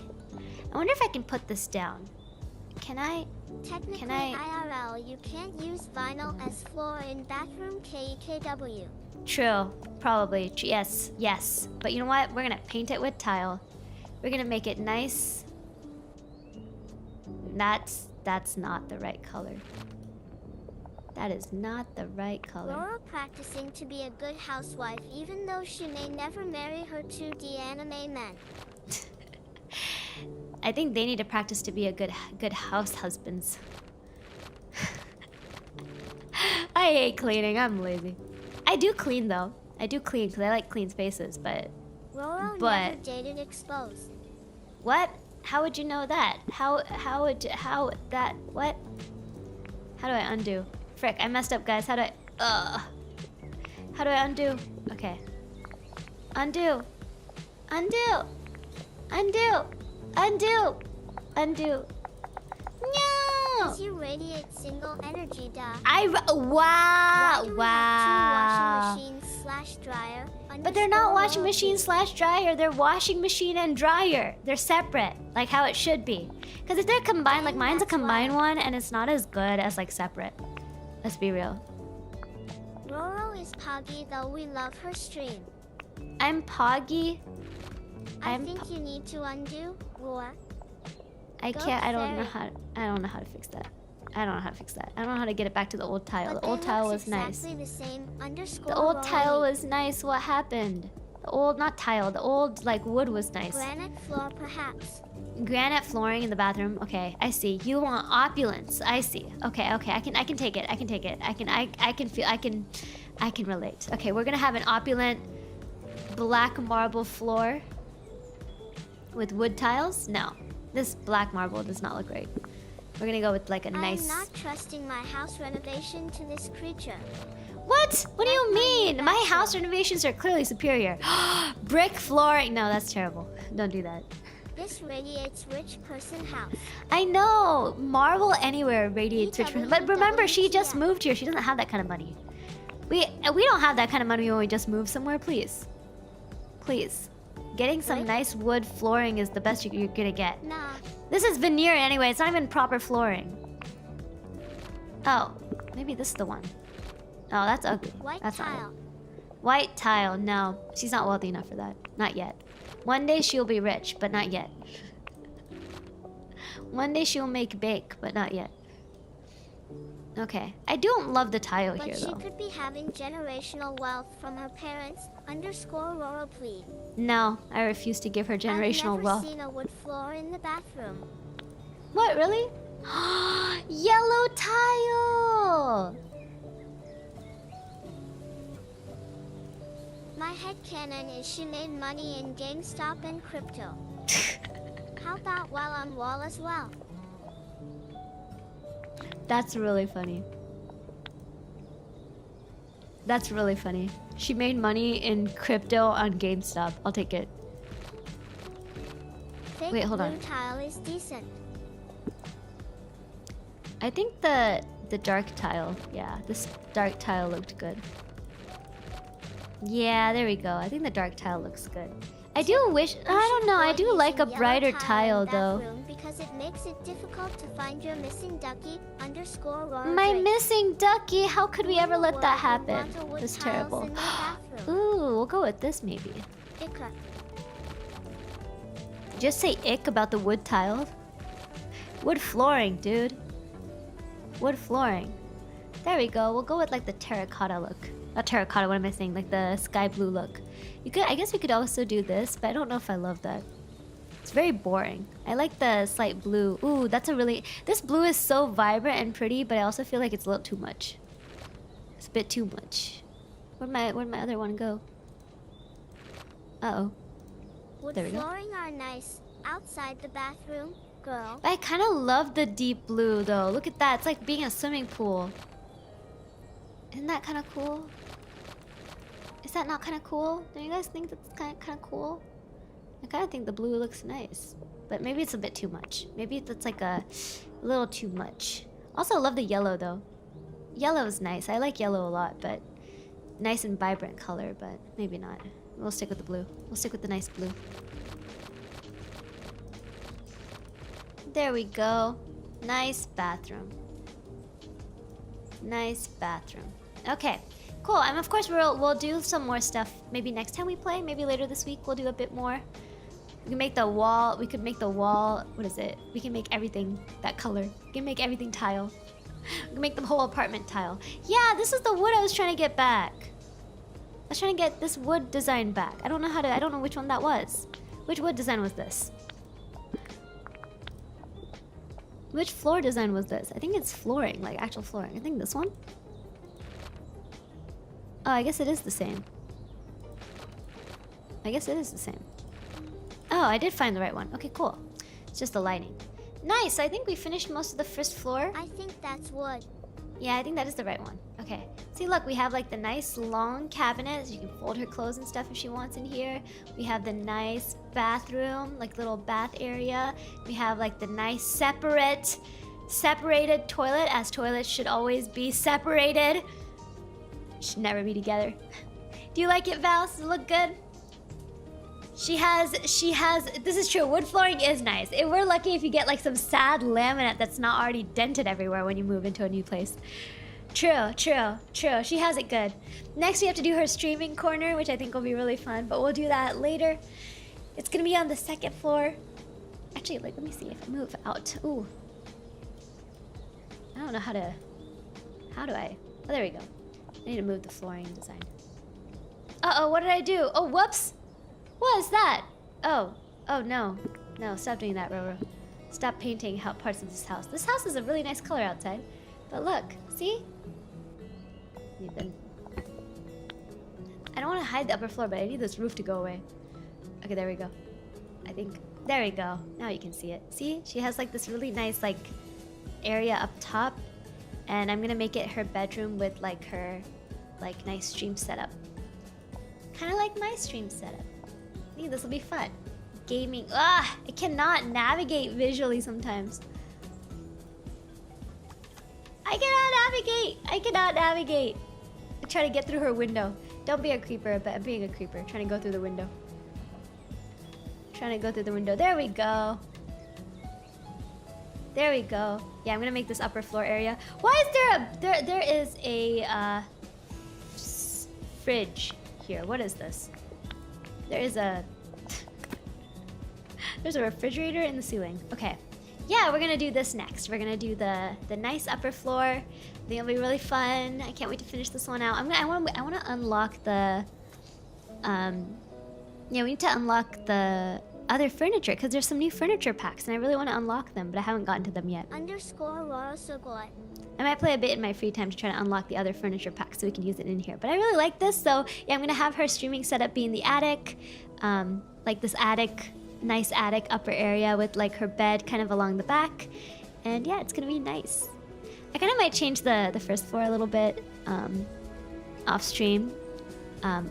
I wonder if I can put this down. Can I? Technically, IRL, you can't use vinyl as floor in bathroom KEKW. True. Probably. Yes. Yes. But you know what? We're gonna paint it with tile. We're gonna make it nice. That's not the right color. That is not the right color. Laura practicing to be a good housewife, even though she may never marry her 2D anime man. I think they need to practice to be a good house husbands. I hate cleaning. I'm lazy. I do clean though. I do clean because I like clean spaces, but never dated exposed. What? How would you know that? How that what? How do I undo? Frick, I messed up, guys. How do I How do I undo? Okay. Undo. Undo. Undo. Undo. Undo. No. Because you radiate single energy, duh. Wow. Wow. Two washing machines / dryer. But they're not washing machine / dryer. They're washing machine and dryer. They're separate, like how it should be. Because if they're combined, like mine's a combined one, and it's not as good as like separate. Let's be real. Roro is Poggy, though we love her stream. I'm Poggy. I think you need to undo, Roar. I can't. I don't know how. I don't know how to fix that. I don't know how to fix that. I don't know how to get it back to the old tile. The old tile was nice. The same. The old tile was nice. What happened? The old, not tile. The old like wood was nice. Granite floor, perhaps. Granite flooring in the bathroom. Okay, I see. You want opulence. I see. Okay. I can take it. I can take it. I can feel. I can relate. Okay, we're gonna have an opulent black marble floor with wood tiles. No, this black marble does not look great. We're gonna go with like a nice. I'm not trusting my house renovation to this creature. What? What do you mean? My house renovations are clearly superior. Brick flooring. No, that's terrible. Don't do that. This radiates rich person house. I know. Marble anywhere radiates rich person. But remember, she just moved here. She doesn't have that kind of money. We don't have that kind of money when we just move somewhere. Please. Please. Getting some nice wood flooring is the best you're gonna get. Nah. This is veneer anyway. It's not even proper flooring. Oh, maybe this is the one. Oh, that's ugly. That's tile. White tile. No, she's not wealthy enough for that. Not yet. One day she'll be rich, but not yet. One day she'll make bake, but not yet. Okay. I don't love the tile here, though. But she could be having generational wealth from her parents. _Roro, please. No, I refuse to give her generational wealth. I've never seen a wood floor in the bathroom. What, really? Yellow tile! My headcanon is she made money in GameStop and crypto. How about while on wall as well? That's really funny. That's really funny. She made money in crypto on GameStop. I'll take it. Wait, hold on. Tile is decent. I think the dark tile. Yeah, this dark tile looked good. Yeah, there we go. I think the dark tile looks good. I do wish. I don't know. I do like a brighter tile though. Because it makes it difficult to find your missing ducky. My missing ducky. How could we ever let that happen? It's terrible. Ooh, we'll go with this maybe. Just say ick about the wood tile. Wood flooring, dude. Wood flooring. There we go. We'll go with like the terracotta look. Not terracotta, what am I saying? Like the sky blue look. You could, I guess we could also do this, but I don't know if I love that. It's very boring. I like the slight blue. Ooh, that's a really... This blue is so vibrant and pretty, but I also feel like it's a little too much. It's a bit too much. Where'd my other one go? Uh-oh. There we go. Flooring are nice outside the bathroom, girl. I kind of love the deep blue, though. Look at that. It's like being in a swimming pool. Isn't that kind of cool? Is that not kind of cool? Don't you guys think that's kind of cool? I kind of think the blue looks nice. But maybe it's a bit too much. Maybe that's like a little too much. Also, I love the yellow, though. Yellow is nice. I like yellow a lot, but... Nice and vibrant color, but maybe not. We'll stick with the blue. We'll stick with the nice blue. There we go. Nice bathroom. Nice bathroom. Okay, cool. And of course we'll do some more stuff. Maybe next time we play. Maybe later this week we'll do a bit more. We can make the wall. We could make the wall. What is it? We can make everything that color. We can make everything tile. We can make the whole apartment tile. Yeah, this is the wood I was trying to get back. I was trying to get this wood design back. I don't know how to. I don't know which one that was. Which wood design was this? Which floor design was this? I think it's flooring, like actual flooring. I think this one. Oh, I guess it is the same. I guess it is the same. Oh, I did find the right one. Okay, cool. It's just the lighting. Nice, I think we finished most of the first floor. I think that's wood. Yeah, I think that is the right one. Okay. See, look, we have like the nice long cabinet. So you can fold her clothes and stuff if she wants in here. We have the nice bathroom, like little bath area. We have like the nice separated toilet, as toilets should always be separated. Should never be together. Do you like it, Val? Does it look good? She has, this is true, wood flooring is nice. We're lucky if you get like some sad laminate that's not already dented everywhere when you move into a new place. True. She has it good. Next we have to do her streaming corner, which I think will be really fun, but we'll do that later. It's gonna be on the second floor. Actually, like, let me see if I move out. Ooh. I don't know how do I? Oh, there we go. I need to move the flooring design. Uh-oh, what did I do? Oh, whoops! What is that? Oh no. No, stop doing that, Roro. Stop painting parts of this house. This house is a really nice color outside. But look, see? I don't want to hide the upper floor, but I need this roof to go away. Okay, there we go. I think, there we go. Now you can see it. See? She has like this really nice like area up top. And I'm gonna make it her bedroom with like her like nice stream setup. Kind of like my stream setup. I think this will be fun. Gaming. I cannot navigate visually sometimes. I cannot navigate. I try to get through her window. Don't be a creeper, but I'm being a creeper. Trying to go through the window. There we go. There we go. Yeah, I'm gonna make this upper floor area. Why is there is a fridge here? What is this? There's a refrigerator in the ceiling. Okay. Yeah, we're gonna do this next. We're gonna do the nice upper floor. I think it'll be really fun. I can't wait to finish this one out. I want to unlock the we need to unlock the other furniture because there's some new furniture packs and I really want to unlock them, but I haven't gotten to them yet. _Roro I might play a bit in my free time to try to unlock the other furniture packs so we can use it in here. But I really like this, so yeah, I'm gonna have her streaming setup be in the attic, like this attic, nice attic upper area with like her bed kind of along the back, and yeah, it's gonna be nice. I kind of might change the first floor a little bit off stream.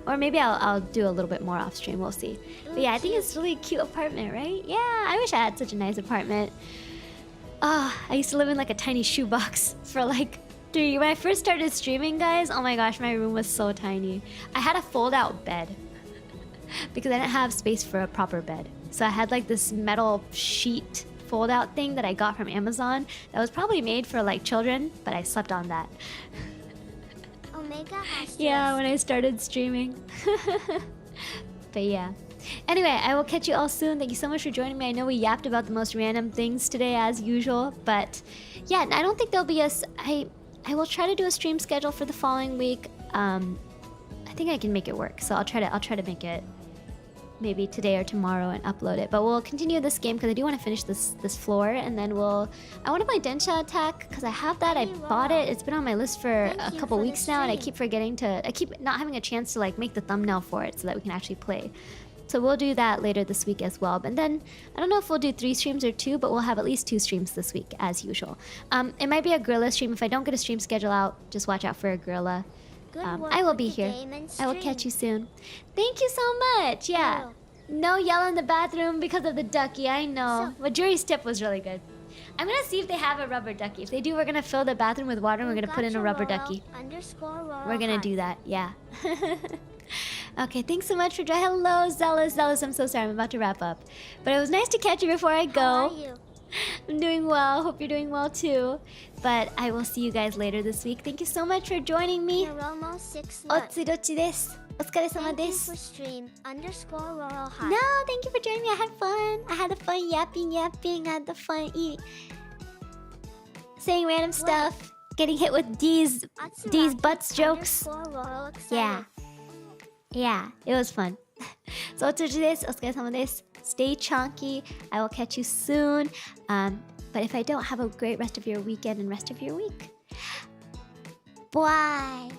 Or maybe I'll do a little bit more off stream, we'll see. But yeah, I think it's a really cute apartment, right? Yeah, I wish I had such a nice apartment. I used to live in like a tiny shoebox for like 3. When I first started streaming, guys, oh my gosh, my room was so tiny. I had a fold-out bed because I didn't have space for a proper bed. So I had like this metal sheet fold-out thing that I got from Amazon that was probably made for like children, but I slept on that. Yeah, when I started streaming. But yeah. Anyway, I will catch you all soon. Thank you so much for joining me. I know we yapped about the most random things today as usual, but yeah, I don't think there'll be I will try to do a stream schedule for the following week. I think I can make it work, so I'll try to make it maybe today or tomorrow and upload it. But we'll continue this game because I do want to finish this floor, and then I want to play Densha Attack because I have that. I bought it. It's been on my list for a couple weeks now, and I keep forgetting to. I keep not having a chance to like make the thumbnail for it so that we can actually play. So we'll do that later this week as well. But then I don't know if we'll do 3 streams or 2, but we'll have at least 2 streams this week as usual. It might be a gorilla stream. If I don't get a stream schedule out, just watch out for a gorilla. I will be here. I will catch you soon. Thank you so much. Yeah. No yell in the bathroom because of the ducky. I know. But Jury's tip was really good. I'm gonna see if they have a rubber ducky. If they do, we're gonna fill the bathroom with water and we're gonna put in a rubber ducky. We're gonna do that. Yeah. Okay, thanks so much for joining. Hello, Zealous. I'm so sorry. I'm about to wrap up. But it was nice to catch you before I go. How are you? I'm doing well. Hope you're doing well too. But I will see you guys later this week. Thank you so much for joining me. Hiromo 6 Otsurochi desu. お疲れ様です。Thank you for stream_Roro hot. No, thank you for joining me. I had fun. I had the fun yapping. I had the fun saying random stuff. Getting hit with D's butts jokes. Yeah. Yeah, it was fun. So, Otsurochi desu. お疲れ様です. Stay chonky. I will catch you soon. But if I don't, have a great rest of your weekend and rest of your week. Bye.